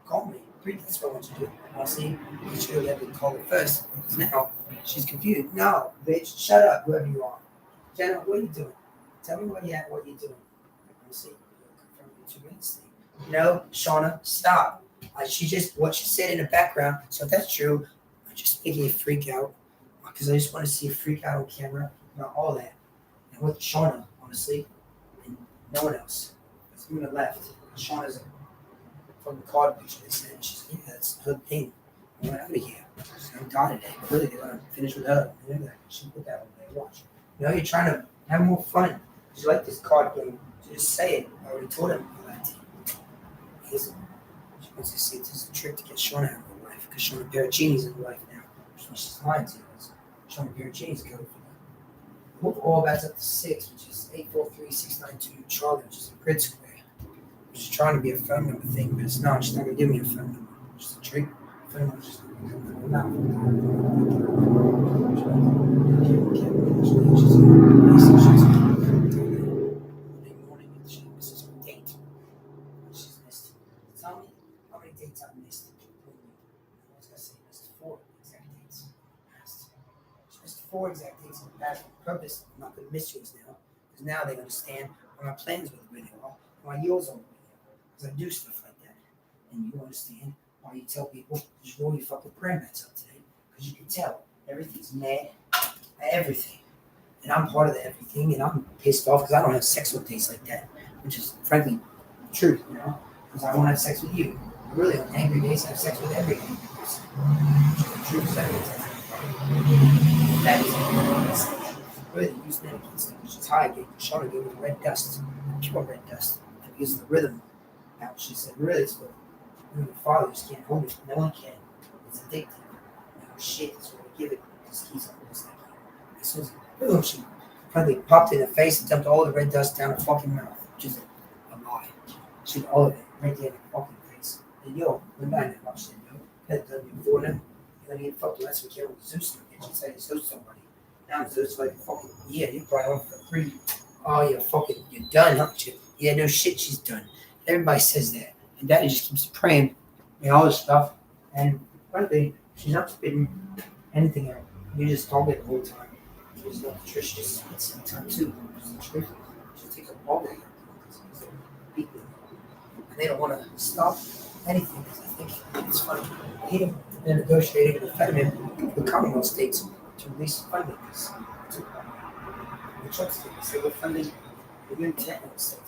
Call me. That's what I want you to do. Honestly, you should let me call her first. Because now she's confused. No, bitch. Shut up, whoever you are. Jenna, what are you doing? Tell me where you at. What are you doing? Honestly, confirm in 2 minutes. No, Shauna, stop. She just what she said in the background. So if that's true, I'm just making you freak out because I just want to see you freak out on camera about all that. And with Shauna, honestly, and no one else. That's me on the left. Shauna's from the card picture. They said that's her thing. I went out of here. There's no daughter today. But really, they're gonna finish with her. You know that. She put that on there. Watch. You know, you're trying to have more fun. You like this card game. So just say it. I already told him all that. He isn't. She wants to see if this is a trick to get Shauna out of her life because Shauna Pericini's in her life now. She's lying to you. Shauna Pericini's going for that. Move all bats up to 6, which is 843-692 Charlie, which is a grid square. She's trying to be a phone number thing, but it's not. She's not going to give me a phone number. It's just a trick. Phone number just going to come from her mouth. Monday morning, she misses her date. She's missed. Tell me how many dates I've missed. I was going to say missed 4 exact dates. She missed 4 exact dates in the past on purpose. I'm not going to miss yours now. Because now they understand what my plans with the video are, why yours are. Because I do stuff like that. And you understand why you tell people just roll your fucking prayer mats up today. Because you can tell everything's mad at everything. And I'm part of the everything. And I'm pissed off because I don't have sex with days like that. Which is, frankly, the truth, you know? Because I want to have sex with you. I really, on angry days, I have sex with every angry person. Which is the truth. That is really use that against them. She's high. Shauna gave me red dust. Pure red dust. Because of the rhythm. Now she said, really, it's what your father just can't hold it. No one can. It's addictive. Now shit is what we give it because he's almost like you. This was boom. She probably popped in the face and dumped all the red dust down her fucking mouth, which is a lie. She did all of it right there in her fucking face. And yo, when I never watched it, yo, that done before now. And then he fucked the rest of the with Zeus and she said he Zeus somebody. Now Zeus like fucking yeah, you're probably on for 3. Oh, you're done, aren't you? Yeah, no shit, she's done. Everybody says that. And Daddy just keeps praying and all this stuff. And frankly, she's not spitting anything out. You just talk it the whole time. She's not the truth. She just spits sometimes too. It's the truth. She takes up all that. And they don't want to stop anything because I think it's funny. They're negotiating with the Commonwealth states to release funding. The Trump states, they were funding the new technical states.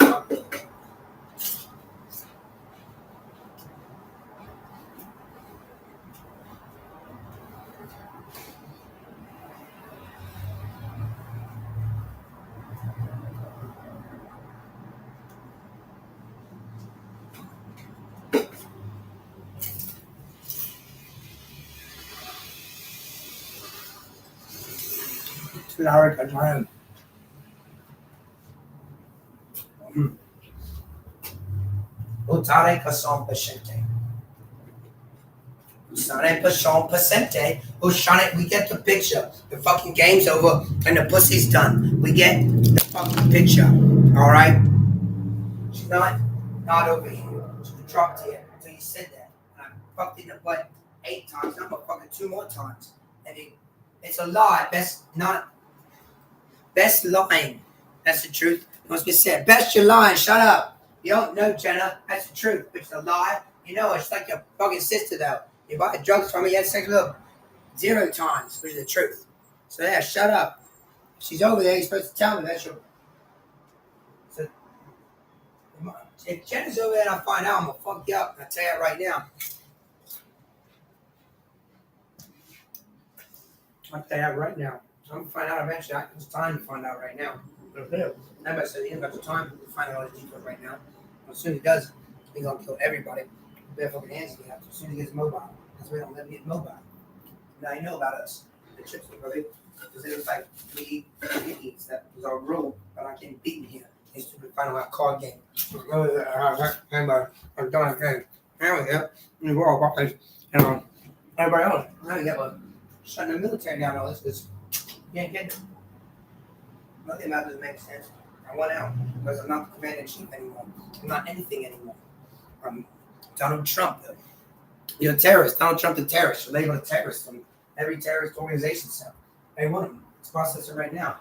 Utare que son paciente. Usane son paciente. Ushane, we get the picture. The fucking game's over and the pussy's done. We get the fucking picture. Alright? She's not over here. She dropped here until you said that. And I fucked in the butt 8 times. I'm gonna fuck it 2 more times. And it's a lie. Best lying. That's the truth. Must be said. Best you're lying. Shut up. You don't know, Jenna. That's the truth. It's a lie. You know, it's like your fucking sister, though. You buy drugs from me, you had sex with her 0 times, which is the truth. So yeah, shut up. She's over there, you're supposed to tell me that's your. So if Jenna's over there and I find out, I'm gonna fuck you up. I'll tell you that right now. I'll tell you that right now. I'm gonna find out eventually. It's time to find out right now. Nobody said he ain't got the time to find out all the details right now. As soon as he does, he's gonna kill everybody. Bare fucking hands he has. As soon as he gets mobile. That's why we don't let him get mobile. Now you know about us. The chips, brother. Because it was like we eat. That was our rule. But I can't beat me here. They stupid final out card game. I'm done again. There we go. And we're all guys. And everybody else. Now you got one. Shutting the military down all this because you ain't getting it. Nothing about doesn't make sense. I went out because I'm not the commander in chief anymore. I'm not anything anymore. I'm Donald Trump. You're a terrorist. Donald Trump the terrorist. You're labeled a terrorist from every terrorist organization cell. Every one of them. Let's process it right now.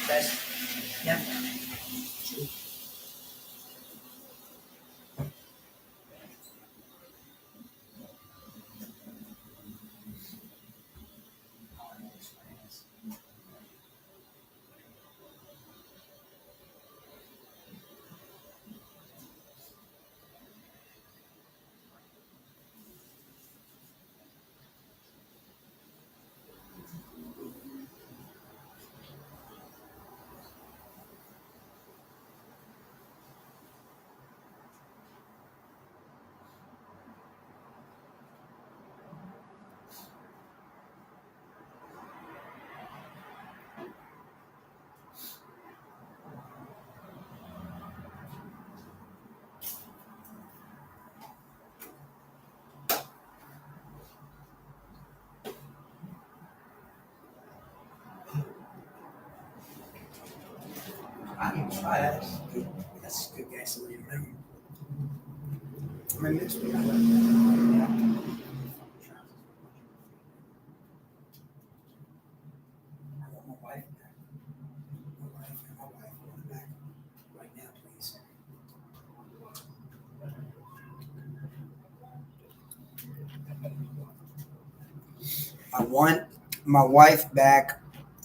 Best. Yeah. I can try that. That's good gasoline, man. I mean, mixed with that. I want my wife back. My wife, I want her back right now, please. I want my wife back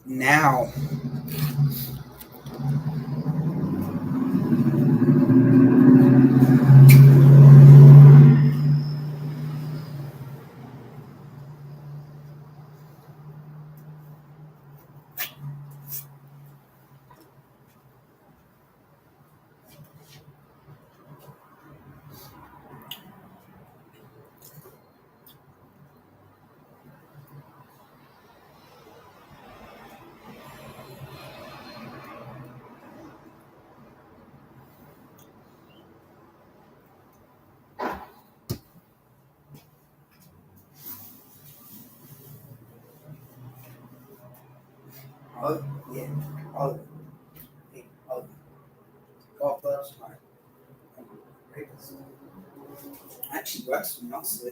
now. Oh, yeah. Oh, yeah. Oh, golf clubs. All right. Great. Actually, works for me also.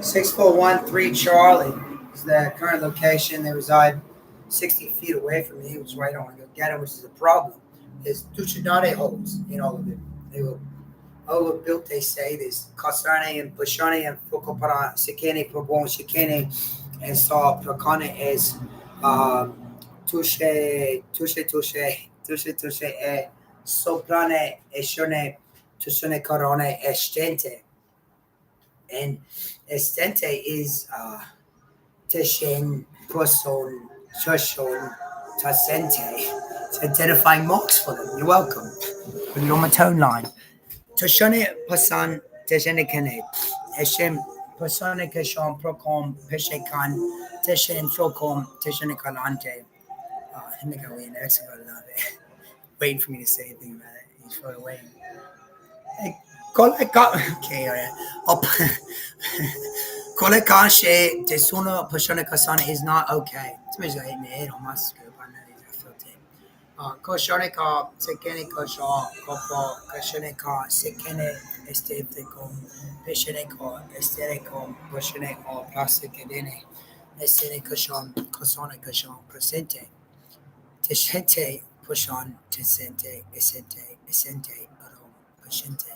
Six four one three Charlie is the current location. They reside 60 feet away from me, which is why I don't want to go get them, which is a problem. There's Ducinade holes in all of it. They will All built, they say, this Kasane and Bushane and Fukopara, Sikene, Probon, Shikene, and saw Prakane is uh, touche, soprane, eshone, tushone corone, estente. And estente is Tishin, Puson, Shushon, Tasente. It's identifying marks for them. You're welcome. Put it on my tone line. Toshone Pasan Teshene Kene. Eshem Pasane Keshon Procom Peshekan Teshen Procom Teshene Kalante. I think I wait next about it. Waiting for me to say anything about it. He's far away. Hey, okay, all right. Up. Kolekashe Tesuna Pashone Kasana is not okay. Somebody's got hit in the head on my scoop. I know I felt it. Koshonika, Sekene Kosho, Kopo, Kashonika, Sekene, Estetico, Pesheneko, Esterico, Posheneko, Plastic Edene, Estenikoshon, Kosonikashon, Presente, Teshente, Pushon, Tesente, Esente, Aro, Pashente,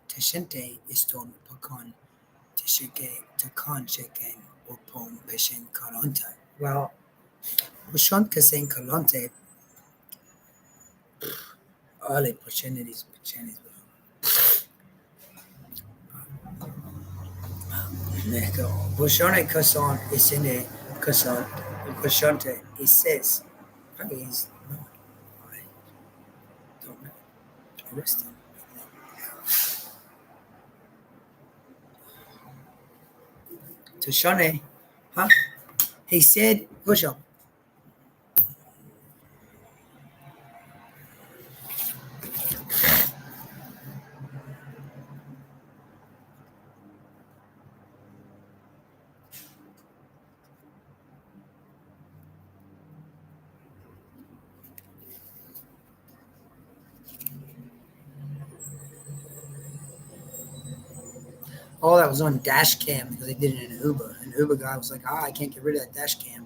Teshente, Iston, Pacon, Tesheke, Takan, Sheken, Opom, Peshen, Kalonte. Well, Pushon Kasen Kalonte, early opportunities. Ecco, Boshone Kasson is in a Kasson, Boshonte, he says, I mean, he's not, I don't know, arrest him. Toshone, huh? He said, Boshon. All that was on dash cam because they did it in Uber. And the Uber guy was like, I can't get rid of that dash cam.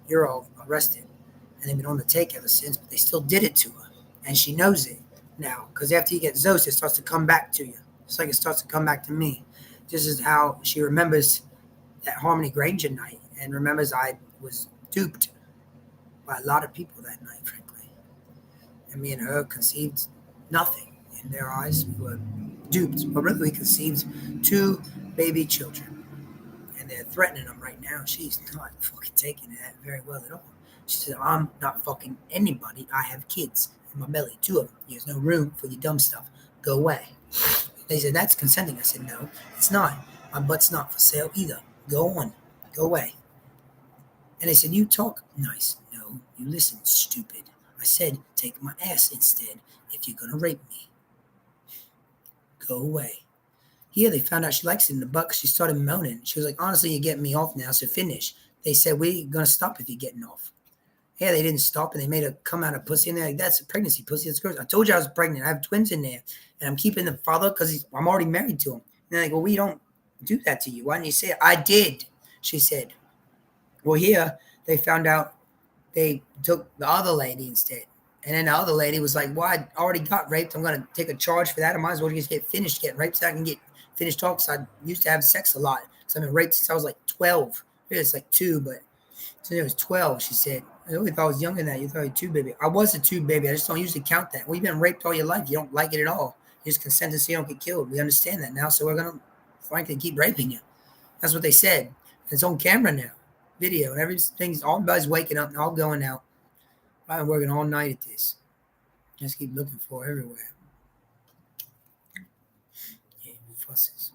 You're all arrested. And they've been on the take ever since, but they still did it to her. And she knows it now because after you get Zos, it starts to come back to you. It's like it starts to come back to me. This is how she remembers that Harmony Granger night and remembers I was duped by a lot of people that night, frankly. And me and her conceived nothing. In their eyes, we were duped. But really, we conceived two baby children. And they're threatening them right now. She's not fucking taking that very well at all. She said, I'm not fucking anybody. I have kids in my belly, two of them. There's no room for your dumb stuff. Go away. They said, that's consenting. I said, no, it's not. My butt's not for sale either. Go on. Go away. And they said, you talk nice. No, you listen, stupid. I said, take my ass instead if you're going to rape me. Go away. Here, they found out she likes it in the butt 'cause she started moaning. She was like, honestly, you're getting me off now, so finish. They said, we're going to stop if you're getting off. Yeah, they didn't stop, and they made her come out of pussy, and they're like, that's a pregnancy, pussy, that's gross. I told you I was pregnant. I have twins in there, and I'm keeping the father because I'm already married to him. And they're like, well, we don't do that to you. Why didn't you say it? I did, she said. Well, here, they found out they took the other lady instead. And then the other lady was like, well, I already got raped. I'm going to take a charge for that. I might as well just get finished getting raped so I can get finished talk. Because I used to have sex a lot. Because I've been raped since I was like 12. It's like two, but since I was 12, she said. I only thought I was younger than that. You thought you were two baby. I was a two baby. I just don't usually count that. Well, you've been raped all your life. You don't like it at all. You just consent to so you don't get killed. We understand that now. So we're going to, frankly, keep raping you. That's what they said. It's on camera now. Video and everything's, everybody's waking up and all going out. I've been working all night at this. Just keep looking for it everywhere. Yeah, fusses.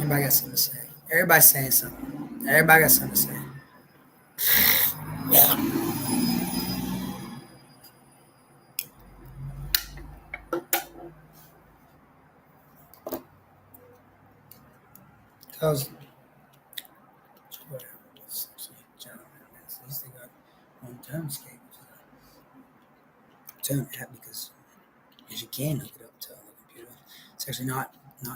Everybody got something to say. Everybody's saying something. Everybody got something to say. How's phone app because as you can hook it up to a computer. It's actually not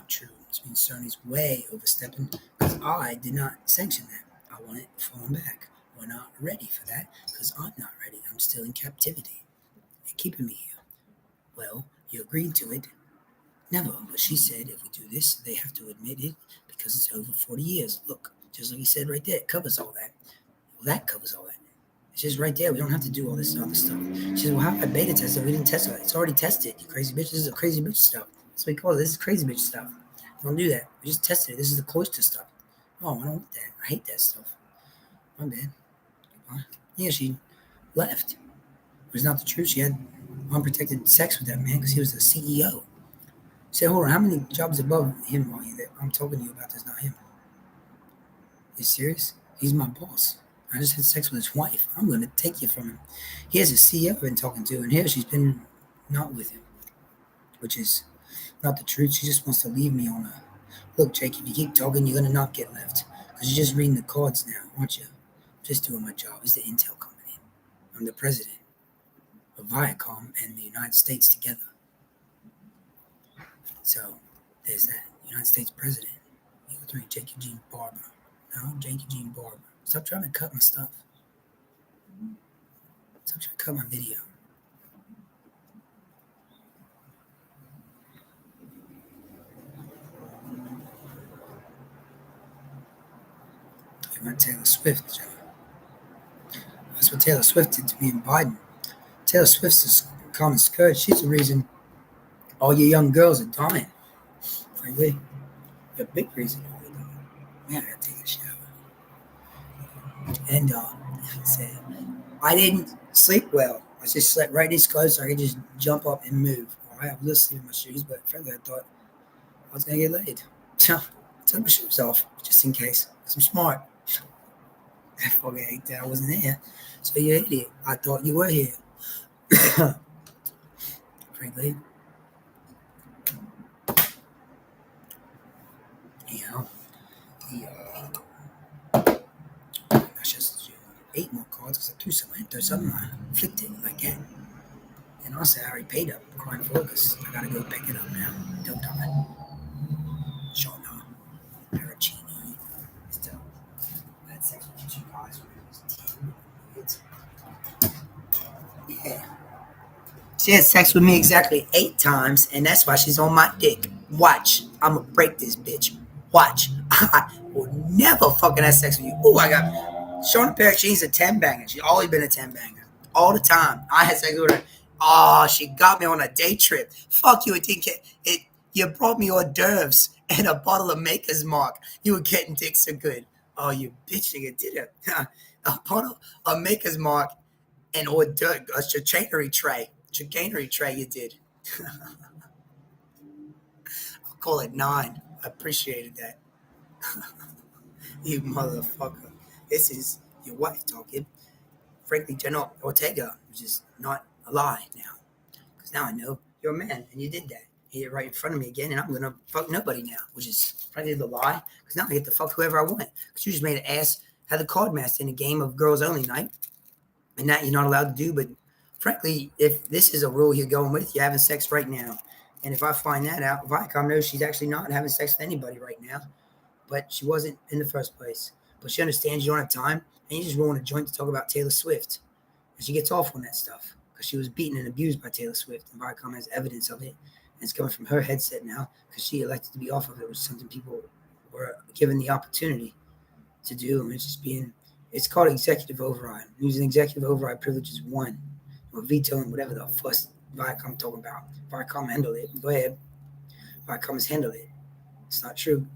true. It's mean Sony's way overstepping because I did not sanction that. I want it falling back. We're not ready for that because I'm not ready. I'm still in captivity. They're keeping me here. Well, you agreed to it. Never. But she said if we do this, they have to admit it because it's over 40 years. Look, just like you said right there, it covers all that. Well, that covers all that. It's just right there. We don't have to do all this other stuff. She says, well, how about beta test it? We didn't test it. It's already tested, you crazy bitch. This is a crazy bitch stuff. That's what we call it. This is crazy bitch stuff. Don't do that. We just tested it. This is the cloister stuff. Oh, I don't want that. I hate that stuff. My bad. Yeah, she left. It was not the truth. She had unprotected sex with that man because he was the CEO. Said, hold on, how many jobs above him are you that I'm talking to you about that's not him? You serious? He's my boss. I just had sex with his wife. I'm going to take you from him. He has a CEO I've been talking to, and here she's been not with him, which is not the truth. She just wants to leave me on a look, Jake. If you keep talking, you're going to not get left because you're just reading the cards now, aren't you? Just doing my job. It's the intel company. I'm the president of Viacom and the United States together. So there's that. United States president. Equal three, Jake Eugene Barber. No, Jake Eugene Barber. Stop trying to cut my stuff. Stop trying to cut my video. You want Taylor Swift, Joe. That's what Taylor Swift did to me and Biden. Taylor Swift's a common scourge. She's the reason all your young girls are dying. Frankly, the big reason why they're dying. Man, I gotta take a shower. And said, I didn't sleep well. I just slept right in his clothes so I could just jump up and move. All right, I was sleeping in my shoes, but frankly, I thought I was gonna get laid. So I took my shoes off just in case. 'Cause I'm smart. I fucking hate that I wasn't here. So you're an idiot. I thought you were here. Frankly, you know, the, I just 8 more cards because I threw some in. There's something I flipped it again. And also, I already paid up Crime Focus. I gotta go pick it up now. Don't I? Shauna, Paracini. Still, that section with you guys when it was 10. It's, yeah. She had sex with me exactly 8 times, and that's why she's on my dick. Watch. I'm gonna break this bitch. Watch. I will never fucking have sex with you. Oh, I got Shauna Paracini's a 10 banger. She's always been a 10 banger. All the time. I had sex with her. Oh, she got me on a day trip. Fuck you. It didn't get it. You brought me hors d'oeuvres and a bottle of Maker's Mark. You were getting dick so good. Oh, you bitch nigga did it. A bottle of Maker's Mark and hors d'oeuvres, a chicanery tray. Chicanery tray you did. I'll call it 9. I appreciated that. You motherfucker. This is your wife talking. Frankly, General Ortega, which is not a lie now. Because now I know you're a man and you did that. You're right in front of me again, and I'm gonna fuck nobody now, which is frankly the lie. Because now I get to fuck whoever I want. Because you just made an ass have the card master in a game of girls only night, and that you're not allowed to do. But frankly, if this is a rule you're going with, you're having sex right now. And if I find that out, Viacom knows she's actually not having sex with anybody right now, but she wasn't in the first place. But she understands you don't have time, and you just rolling a joint to talk about Taylor Swift. And she gets off on that stuff because she was beaten and abused by Taylor Swift, and Viacom has evidence of it. And it's coming from her headset now because she elected to be off of it, which is something people were given the opportunity to do. And it's just being, it's called executive override. Using executive override privileges one, or vetoing whatever the fuck Viacom talking about. Viacom handled it. Go ahead. Viacom has handled it. It's not true.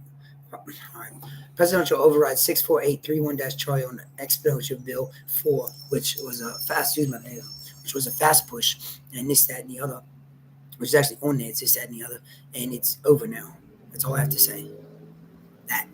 All right. Presidential override 64831-Charlie on the exponential bill 4, which was a fast which was a fast push, and this, that, and the other, which is actually on there. It's this, that, and the other, and it's over now. That's all I have to say. That.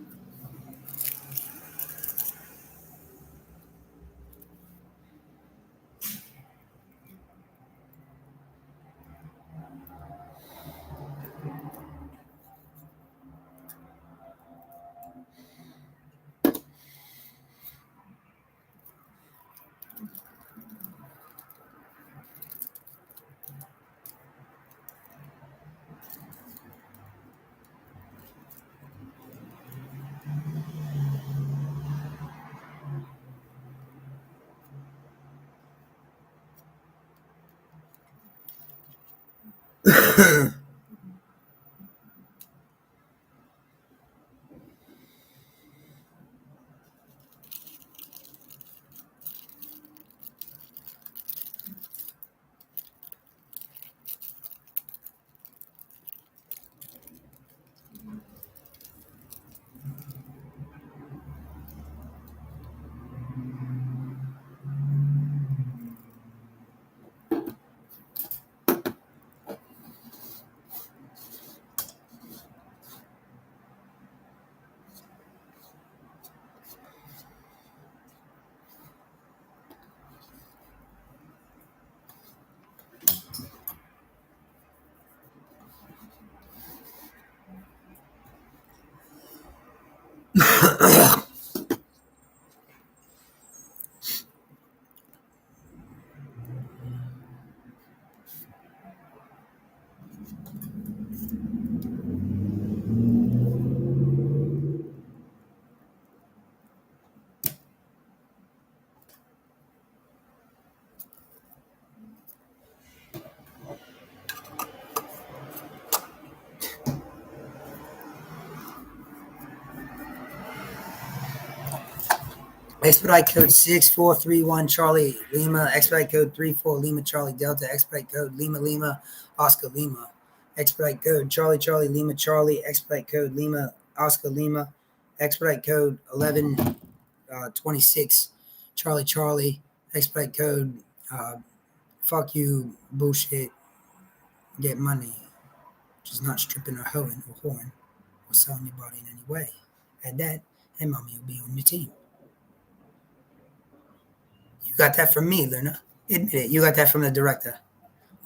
Expedite code 6431 Charlie Lima. Expedite code 34 Lima Charlie Delta. Expedite code Lima Lima Oscar Lima. Expedite code Charlie Charlie Lima Charlie. Expedite code Lima Oscar Lima. Expedite code 1126 Charlie Charlie. Expedite code fuck you bullshit. Get money. Just not stripping or hoeing or whoring or selling your body in any way. At that, and mommy will be on your team. You got that from me, Luna. Admit it. You got that from the director.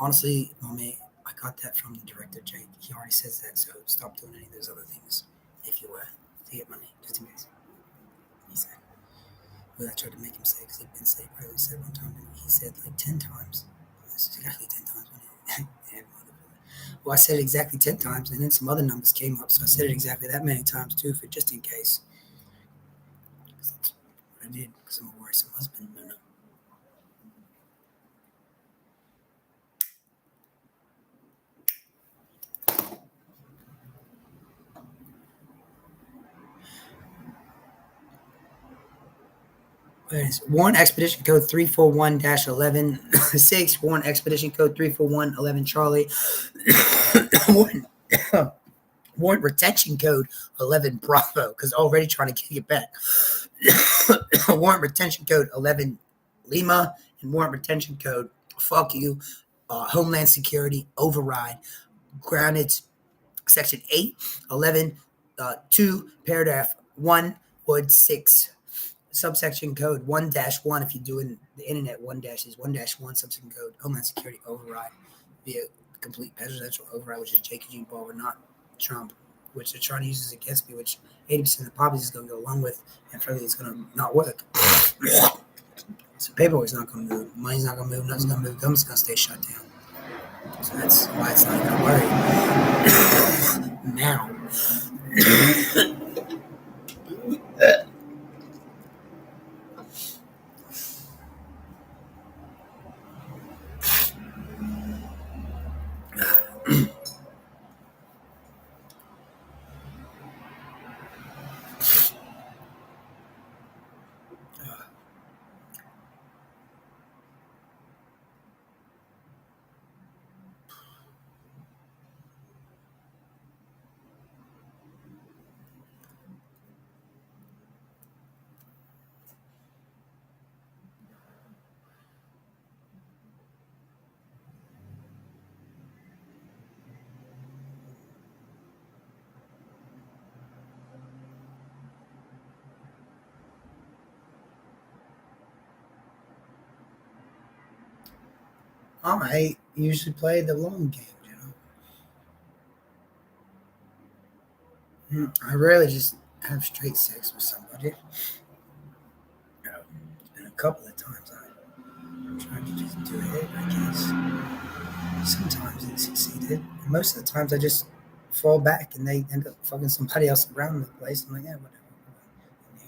Honestly, mommy, I got that from the director, Jake. He already says that, so stop doing any of those other things if you were to get money, just in case. He said. Well, I tried to make him say because he'd been saying probably said one time, and he said like 10 times. This is exactly 10 times. Well, I said it exactly 10 times, and then some other numbers came up, so I said it exactly that many times too, for just in case. That's what I did because I'm a worrisome husband. No, no. Warrant Expedition Code 341-11 Warrant Expedition Code 341-11 Charlie. Warrant, Warrant Retention Code 11 Bravo, because already trying to get back. Warrant Retention Code 11 Lima, and Warrant Retention Code fuck you, Homeland Security Override, grounded Section 8, 11, 2, paragraph 1, Wood 6. Subsection code 1-1, if you're doing the internet, 1- is 1-1, subsection code, Homeland Security Override via complete presidential override, which is J.K. Ball, not Trump, which they're trying to use against me, which 80% of the populace is going to go along with, and frankly, it's going to not work. So paperwork's not going to move, money's not going to move, nothing's going to move, government's going to stay shut down. So that's why it's not going to worry. Now. I usually play the long game, I rarely just have straight sex with somebody. It's been a couple of times I tried to just do it, I guess. Sometimes it succeeded. And most of the times I just fall back and they end up fucking somebody else around the place. I'm like, yeah, whatever. Yeah.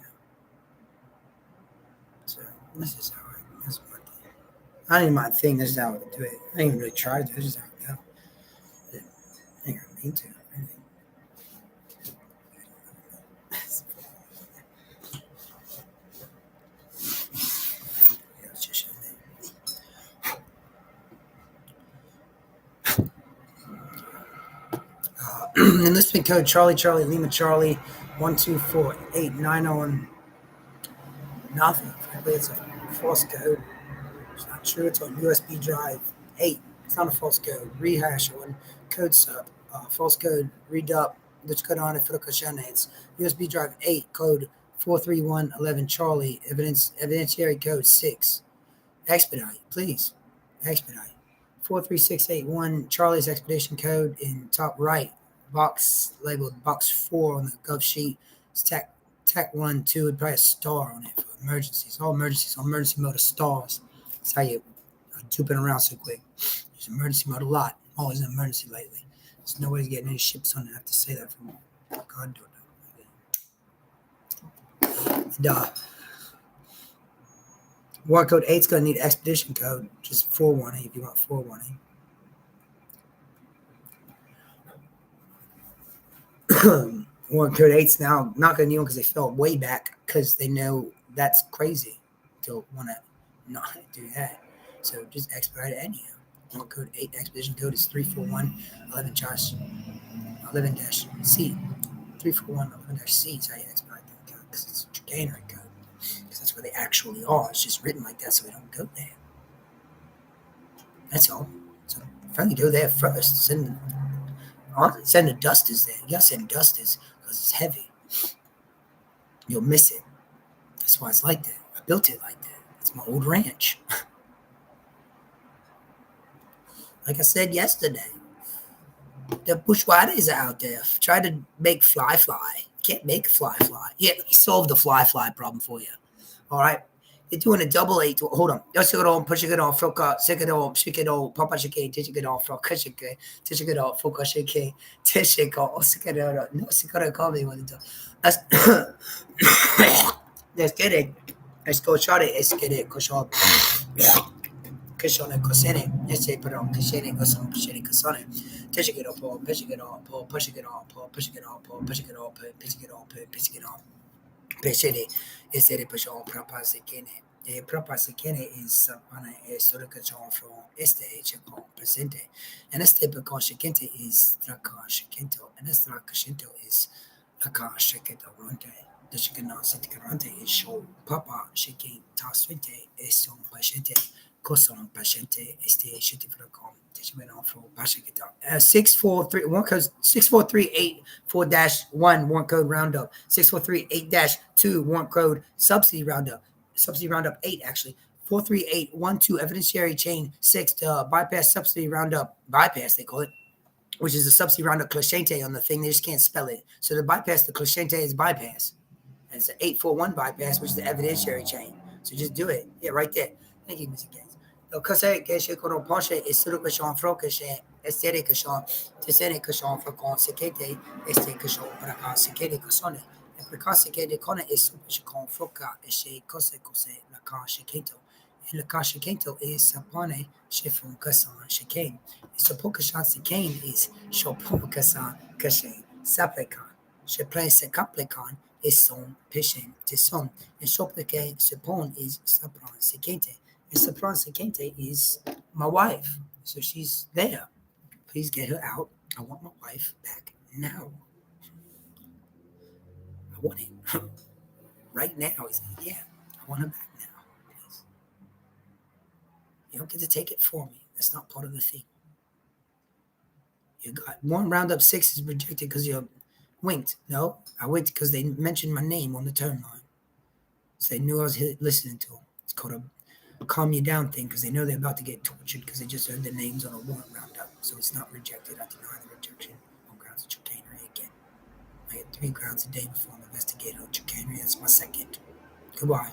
So this is how that's my thing. I don't even my thing, this is how I do it. I ain't even really try to do it, this is how I go. Into. Enlistment code Charlie Charlie Lima Charlie 124890. Nothing. Frankly, it's a false code. It's not true. It's on USB drive 8. It's not a false code. Rehash on code sub. False code redup. Which code on it for the question? It's USB drive 8 code 43111 Charlie. Evidentiary code 6. Expedite, please. Expedite. 43681 Charlie's expedition code in top right box labeled box 4 on the gov sheet. It's tech 1 2 would probably a star on it for emergencies. All emergencies on emergency mode of stars. That's how you tubing around so quick. Use emergency mode a lot. I'm always in emergency lately. So nobody's getting any ships on it. I have to say that from God do it. And war code 8 is going to need expedition code, just 418 if you want 418. War code 8's now not going to need one because they fell way back because they know that's crazy to want to not do that. So just expedite it anyhow. War code 8 expedition code is 341-11-C. 341-11-C is how you expedite that code because it's a chicanery code. Because that's where they actually are. It's just written like that so we don't go there. That's all. So finally go there first. Send the dusters there. You gotta send dusters because it's heavy. You'll miss it. That's why it's like that. I built it like that. It's my old ranch. Like I said yesterday, the bushwhackers are out there. Try to make fly. You can't make fly. Yeah, let me solve the fly problem for you. All right. You're doing a double 8. Hold on. Yo, sick it on, push it on, froka, sick it on, shake it on, papa shake, tish it on, froka shake, tish it on, froka shake, tish it on, sick it on. No, sick it on, call me when it does. Let's get it. Let's go shot it. Let's get it. Cushion. Cushion, cosine. Let's say, put on cushion, cushion, cosine. Tish it on, pull, push it on, pull, push it on, pull, push it on, pull, push it on, push it on, push it on. Pesce essere perciò proprio se che e proprio se che is storica ciò from este c'è con presente and este per consciente is tra consciente and este tra consciente is la consciente ronte the chicken sente ronte is show papa shaking tasvente e son paciente coson paciente este shit for com teachment on for paciente 643 one code 64384-1 one code roundup 643-8-2 one code subsidy roundup 8 actually 43812 evidentiary chain 6 to bypass subsidy roundup bypass they call it, which is a subsidy roundup clichente on the thing. They just can't spell it. So the bypass, the clichente is bypass. And it's an 841 bypass, which is the evidentiary chain. So just do it. Yeah, right there. Thank you, Mr. Gaines. Cos'è che c'è con un ponche e solo che c'è un fro che c'è essere che c'è tesere che c'è un fro con secete este che c'è per a secete che sono e per cosa che con è super che con froca e c'è cose la con secete e la con secete è sapone c'è fun che sono secete e so poca chance cane is show poca sa che c'è saplecan c'è place complicon e son pishing to son and shopke supon is sapron secete. And Soprano Kente is my wife. So she's there. Please get her out. I want my wife back now. I want it. Right now. Yeah, I want her back now. Please. You don't get to take it for me. That's not part of the thing. You got one roundup 6 is rejected because you winked. No, I winked because they mentioned my name on the turn line. So they knew I was listening to them. It's called a calm you down thing because they know they're about to get tortured because they just heard their names on a warrant roundup. So it's not rejected. I deny the rejection on grounds of chicanery again. I had 3 grounds a day before I'm investigated on chicanery. That's my second. Goodbye.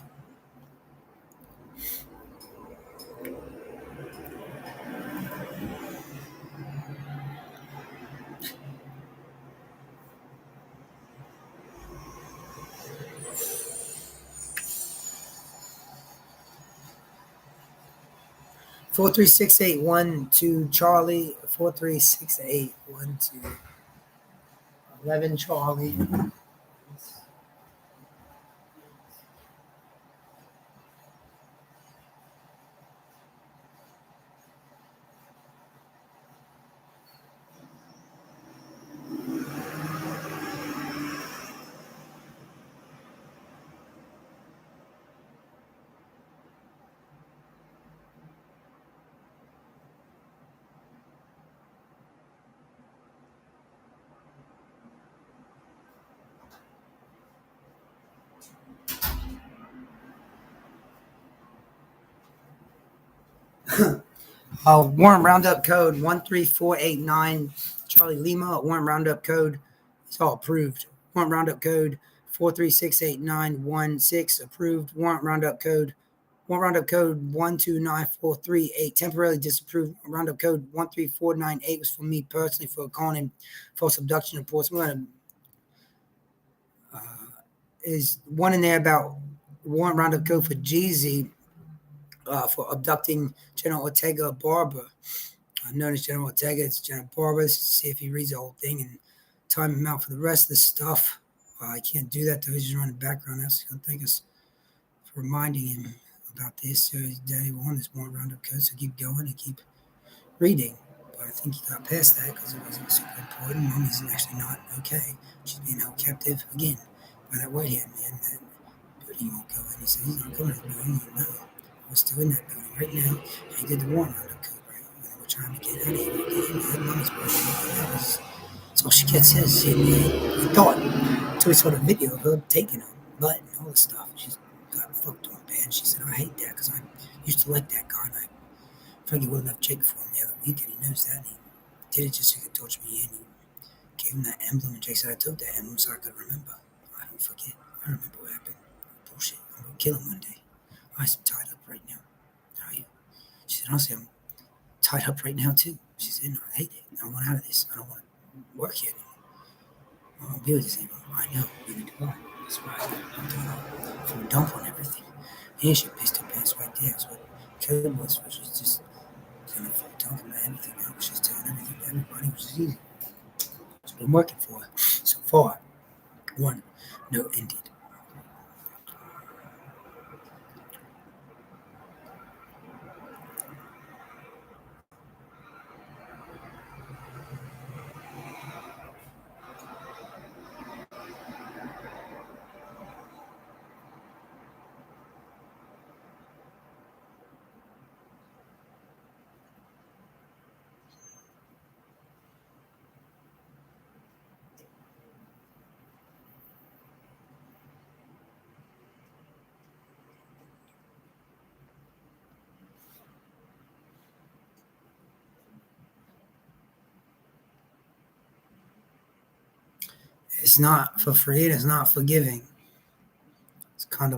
Four three six eight one two Charlie 43681 2 11 Charlie. Warrant roundup code 13489 Charlie Lima. Warrant roundup code is all approved. Warrant roundup code 4368916 approved. Warrant roundup code 1294338 temporarily disapproved. Roundup code 13498 was for me personally for calling in false abduction reports. I'm going to is one in there about warrant roundup code for Jeezy for abducting General Ortega Barber. Known as General Ortega, it's General Barber. See if he reads the whole thing and time him out for the rest of the stuff. I can't do that though. He's just running background. That's going to thank us for reminding him about this. So his day one is more roundup code. So keep going and keep reading. But I think he got past that because it wasn't super important. Mommy's actually not okay. She's being held captive again by that white-haired man. That building won't go in. He said he's not going to the building. No, we're still in that building right now. And he did the warrant roundup code. We're trying to get out of here. Mommy's birthday. That's all she gets is he thought until we saw the video of her taking her butt and all this stuff. She's got fucked on bad. She said, I hate that because I used to like that guy and I Frankie would have left Jake for him the other week and he knows that. And he did it just so he could touch me and he gave him that emblem and Jake said, I took that emblem so I could remember. I don't forget. I remember what happened. Bullshit. I'm going to kill him one day. I'm tied up right now. How are you? She said, honestly, I'm tied up right now too. She said, no, I hate it. I want out of this. I don't want to work here anymore. I won't be with this anymore. I know. Neither do I. That's why I'm doing all from a dump on everything. And she pissed her pants right there. That's what Caleb was, which was just kind of telling them everything now. She's telling everything to everybody, which is easy. It's been working for her so far. One, no, indeed. It's not for free. It's not forgiving. It's kind of like